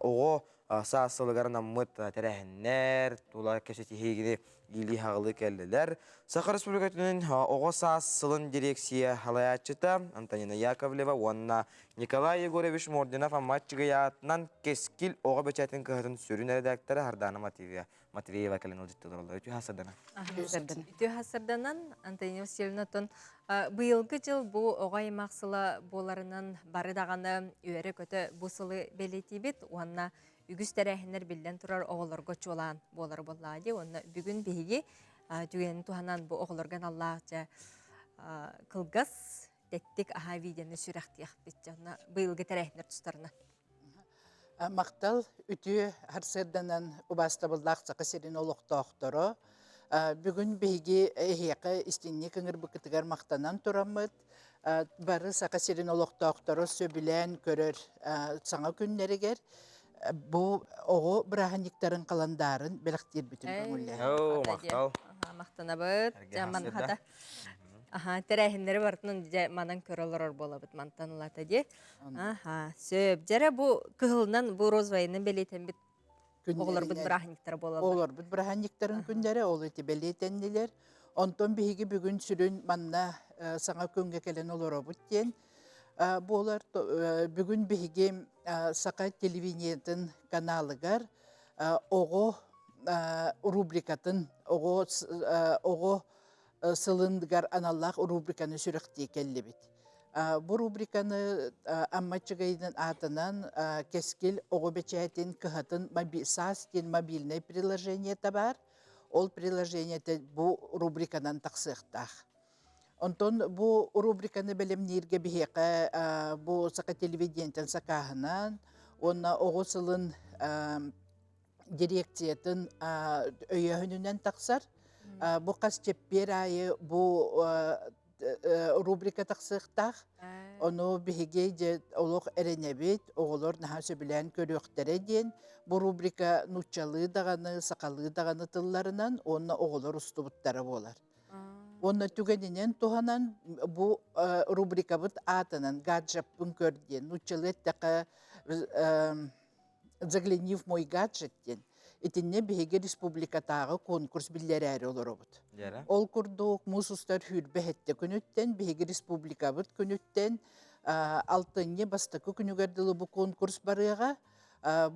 Speaker 1: oğu sağsılıgar namıt terehenler tula keseti hegini ili hağlı kelliler. Sakha Respublikasının oğu sağsılın direksiya halayatçıta Antonina Yakovleva onna Nikolay Yegorovich Mordinov matçıgayatından keskil oğu beçetin kıhırın sürün redaktarı Hardana Matveyeva kelen olcuttular oldu. Ütü hasırdana.
Speaker 2: Ütü hasırdanan Antonina Vasilyevnaton bıyılgı jıl bu oğay maqsıla bolarının bары dağını üyere kötü bu sılı belirtibit onna ügüs terehiner bilden turar oğullarga çoğulan boları bolladı. Onna bugün bihigi düğenin tuhanan bu oğullargan Allah'a kılgaz dettik aha videonu sürektiyak bitce. Onna bıyılgı terehiner tutarına.
Speaker 4: Maqtal ütü harsırdanan ubastabıllaq saqasirin oluqtoqtoro. Bugün bihigi ehiyaqı istinni kıngır bıkıtıgar maqtanan turamıd. Barı saqasirin oluqtoqtoro söbülen körür sana günleriger. Bu oğu bırahaniktarın kalandarın belaktir bütün köngüller.
Speaker 1: Maqtal.
Speaker 2: Maqtana bıt. Jaman hata. Aha, terehinleri bartının manan körolor bolabıt mantanılata diye. Aha, söp. Jara bu kıhılından bu rozvayının beleten bit oğullar bıt bırahaniktar bolalar.
Speaker 4: Oğullar bıt bırahaniktarın günleri oğlu iti beletenliler. Ondan bihigi bugün sürün manna sana könge kelen olur bıt diyen. Bu olar bugün bihigi Saka televiziyetin kanalıgar oğu rubrikatın oğu sılındıgar analak rubrikanı sürekli kellibit. Bu rubrikanı ammaçıgayının atından keskil oğu beçetin kıhatın sas den mobilne приложение var. Ol приложение bu rubrikadan taksıqtaq. Ondan bu rubrikanı belemnirge biheqe bu saka televiziyetin sakahından ona oğu sılın direksiyetin öyehününden taksar. Bu kas cepper ayı bu rubrika taksıqtaq. Onu bihege oluq erenebit, oğulur naha söbülen körüqtere den. Bu rubrika nutçalığı dağını, sakalığı dağını tıllarından ona oğulur ustubutları bolar. Onun tügeninen tuhanan bu rubrika bit atanan gadjapın kördiyen. Nutçalığı ettaka zagleniv moy gadjetten. Etinne bihege respublikatağı konkurs billeri olur obut. Ol kurduk musustar hürbehette künütten bihege respublika bit künütten altınye bastakı künügerdilı bu konkurs barıga.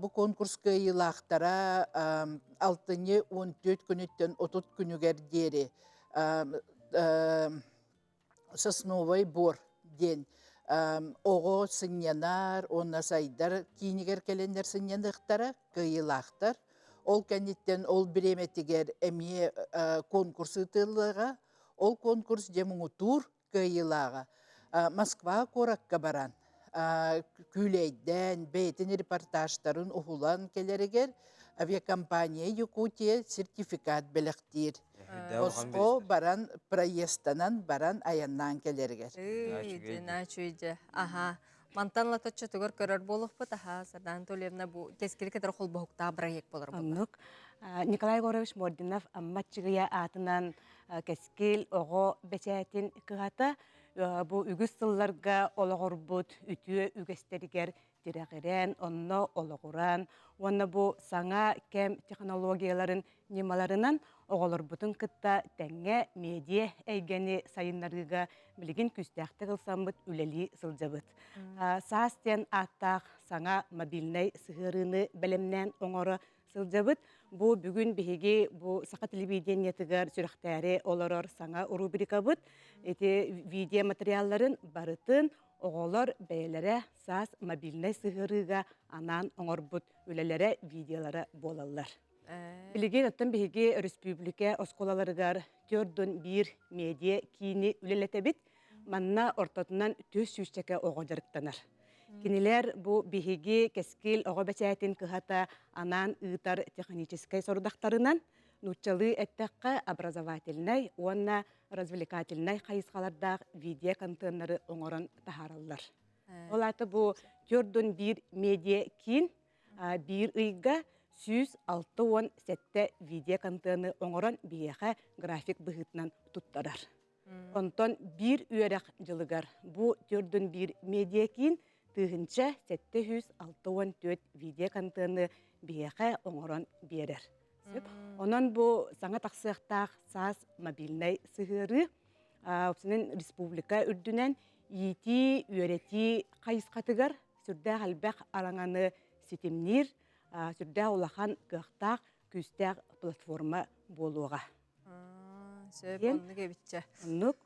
Speaker 4: Bu konkurs kıyılaqtara altınye 14 künütten 30 künüger deri. Sosnovay bor den. Oğu sınyanar, ona saydar, kiniger kelenler sınyanıqtara kıyılaqtar. Ol kennitten ol biremetiger emiye konkursu tıllığa, ol konkurs jemungu tur kıyılağa. Moskva korakka baran. Küleyden, beytin reportajların uhulan keleriger, aviakampanya Yakutiya sertifikat belektir. Osko baran prayestanan baran ayannan keleriger.
Speaker 2: Naçuyca. Aha. Mantanla taçı tugor körör bolup bu taha Sardan Tolevna bu keskili kadar kol bohukta brayek bolar bu.
Speaker 6: Anlık. Nikolay Yegorovich Mordinov ammatçıgıya atından keskil oğu beçetin kıhata bu ügüs sıllarga olağurbut ütüye ügesteriger direğiren, onunla olağuran, onu bu sana kem teknologiyaların nimalarından oğulurbutun kıtta denge media eygeni sayınlarıga bilgin küstahta kılsambıt üleli sılcabıt. Saasten attaq sana mobilnay sığırını bilimnen oңоры sılcabıt. Bu bugün bihigi bu saka televizyonetigar sürektari oloror sana rubrikabıt. Eti video materialların barıtın oğullar beylere saas mobilnay sığırıga anan oңорбут ülelere videolara bolallar. Bilgin ötten bihigi Respublika oskolalarıgar tördün bir media kini üleletebit. Manna ortatından töz süçeke oğudarıktanar. Kiniler bu bihigi keskil oğu beçetin kıhata anan ıtar техническай sorudaktarından nutçalı ettekka образовательнай, ona развлекательнай kayısqalardağ video kontenları oңорон taharallar. Olata bu tördün bir media kin bir ıyga сүүс 6-10 сетте видео контентны оңорон биеха график быһытынан туттарар. Онтон бир үйерек жылыгар бу түрдүн бир медиа кийин тыгынча 764 видео контентны биеха оңорон берер. Онон бу саңа таксыктак саас мобильный сыгыры Опсының республика үрдүнен ити үйрети кайыскатыгар сүрдә халбак араңаны ситимнир сүрдә улахан кыктак күстәк платформа болуга.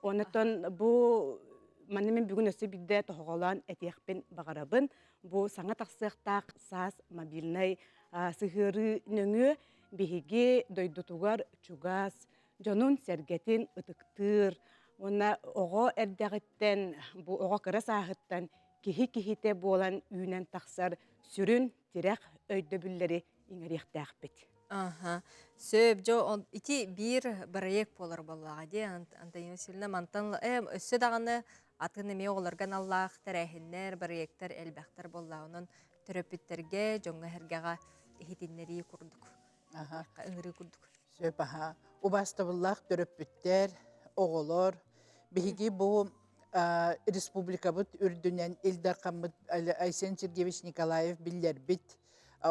Speaker 6: Онотон бу манымен бүгүн өсө бидде тоголан этехпен багарабын бу саңа таксыктак саас мобильный сыгыры нөңө биһиги дойдутугар чугас жонун сергетин ытыктыр. Онна ого эрдәгеттен бу ого кыра сагыттан кихи-кихите болан үйнен тақсар сүрін тирек өйдөбүллери иңеректәкпет.
Speaker 2: Сөп жо ити бир проект болар боллага де Антония Васильевна мантан өссө даганы атын эме оларган Аллах тарахиннер проекттер элбәктер болла. Онун төрөпүттерге жоңга хергага хитиннери курдук. Ыңыры курдук.
Speaker 4: Сөп убастабыллах төрөпүттер оголор биһиги бу республика бут үрдүнен Илдар Камыт Айсен Сергеевич Николаев биллербит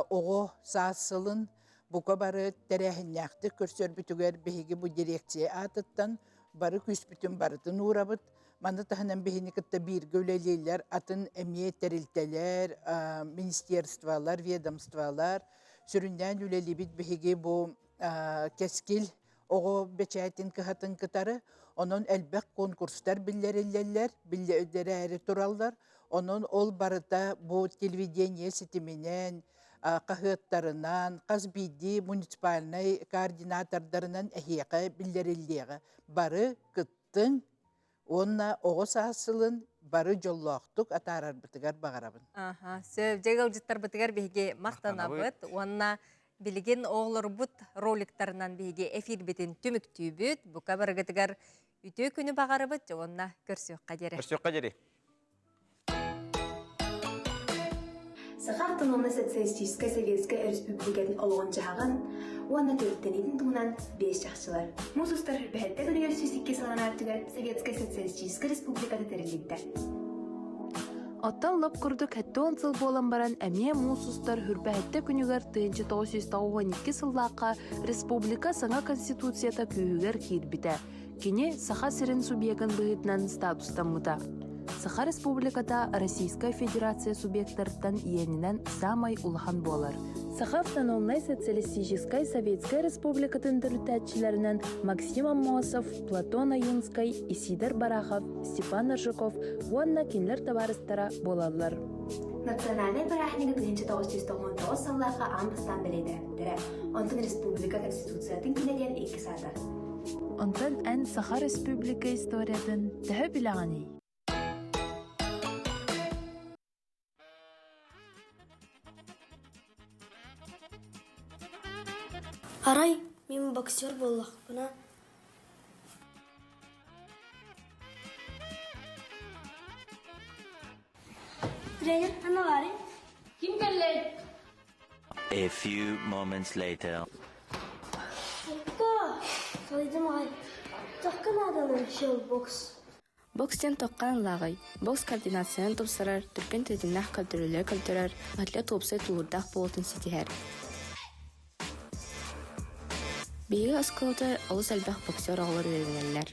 Speaker 4: ого саасылын бука бары терехинняхты көрсөрбүтүгөр биһиги бу дирекция атыттан бары күспүтүн барытын урабыт маны таханан биһини кытта бир гөлелейлер атын эмие терилтелер министерстволар ведомстволар сүрүндөн үлелибит биһиги бу кескил ого бечайтин кыхатын кытары онон элбек конкурстар биллериллер биллерери тураллар онон ол барыта бу телевидение ситименен кахыттарынан казбиди муниципальный координатордарынан эхиэка биллериллега бары кыттың онна ого саасылын бары жоллоохтук атаарарбытыгар багарабын.
Speaker 2: Сөп жегал жыттар бытыгар биһиги мактанабыт онна билген оғлорбут роликтарынан биһиги эфир битин түмүктүүбүт бука барыгытыгар үтө күнү багарыбыт онна көрсөкка жери.
Speaker 7: Сахар Автономная социалистическая советская республикатын олгон жагын, уанна төрттенитин тугунан 5 жакчылар. Мусустар бәһәттә университетке саланартыгар Советская социалистическая республикада терилдиктер.
Speaker 8: Оттан лап курдук хәтті 10 сыл болан баран әмие мусустар хүрбәһетті күнігер 1992 сыллаққа республика саңа конституцията күйігер кирбіті. Кене Саха сирин субъектін бұғытнан статустан мұта. Саха республикада Российская Федерация субъекттардан иенінен самай улахан болар. Саха Автономная социалистическая советская республикатын дөрүтәтчиләреннән Максим Аммосов, Платон Аюнский, Исидор Барахов, Степан Ржаков, уанна кинлер товарыстара болалар.
Speaker 7: Национальный барахнигы 1999 сыллаққа амбастан біледі. Онтын республика конституциятын келеген 2 сатар.
Speaker 8: Онтын ән Саха республика историятын тәһә билағаны.
Speaker 22: Арай, мен боксер боллақ бұна. Тренер, ана бары? Ким келлейд?
Speaker 9: A few moments later.
Speaker 22: Салайдым ағай. Тоққан адамын шел бокс.
Speaker 8: Бокстен тоққан лағай. Бокс координацияны топсарар, түрпен тәдіннақ көлтірілі көлтірар, ғатлы топсай туырдақ болтын сетігер. Биги осколда олус әлбәқ боксер оғылар өргенелер.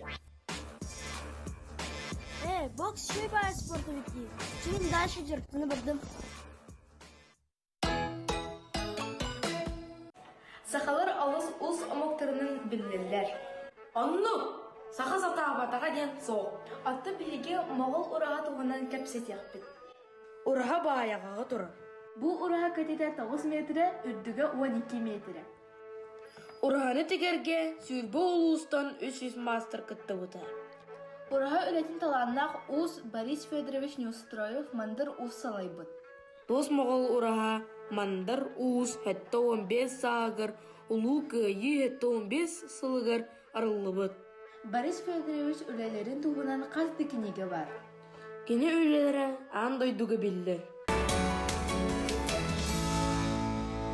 Speaker 22: Бокс шөй бай спорты бітті. Кейін дальше жүрптіні бірдім.
Speaker 18: Сақалар олус ұз омоқтарының білдерлер. Онну! Сақа сата абатаға ден соқ. Атты біліге моғыл ұраға туғанан кәпсет яқпет. Ұраға бағаяғаға тұрыр. Бұл ұраға көтеті 9 метрі, үрдігі 12 метрі. Ураханы тегерге сүйірбі олуыстан 300 мастер кітті бұтар. Ураха өлетін таланнақ ұз Борис Федорович Неустроев мандыр ұз салай бұд. Дос моғыл ураха мандыр ұз хәтті 15 сағыр, ұлу күйі хәтті 15 сылығыр арылы бұд. Борис Федорович өлелерін туғынан қазды кенеге бар. Кене өлелері андойдуғы білдір.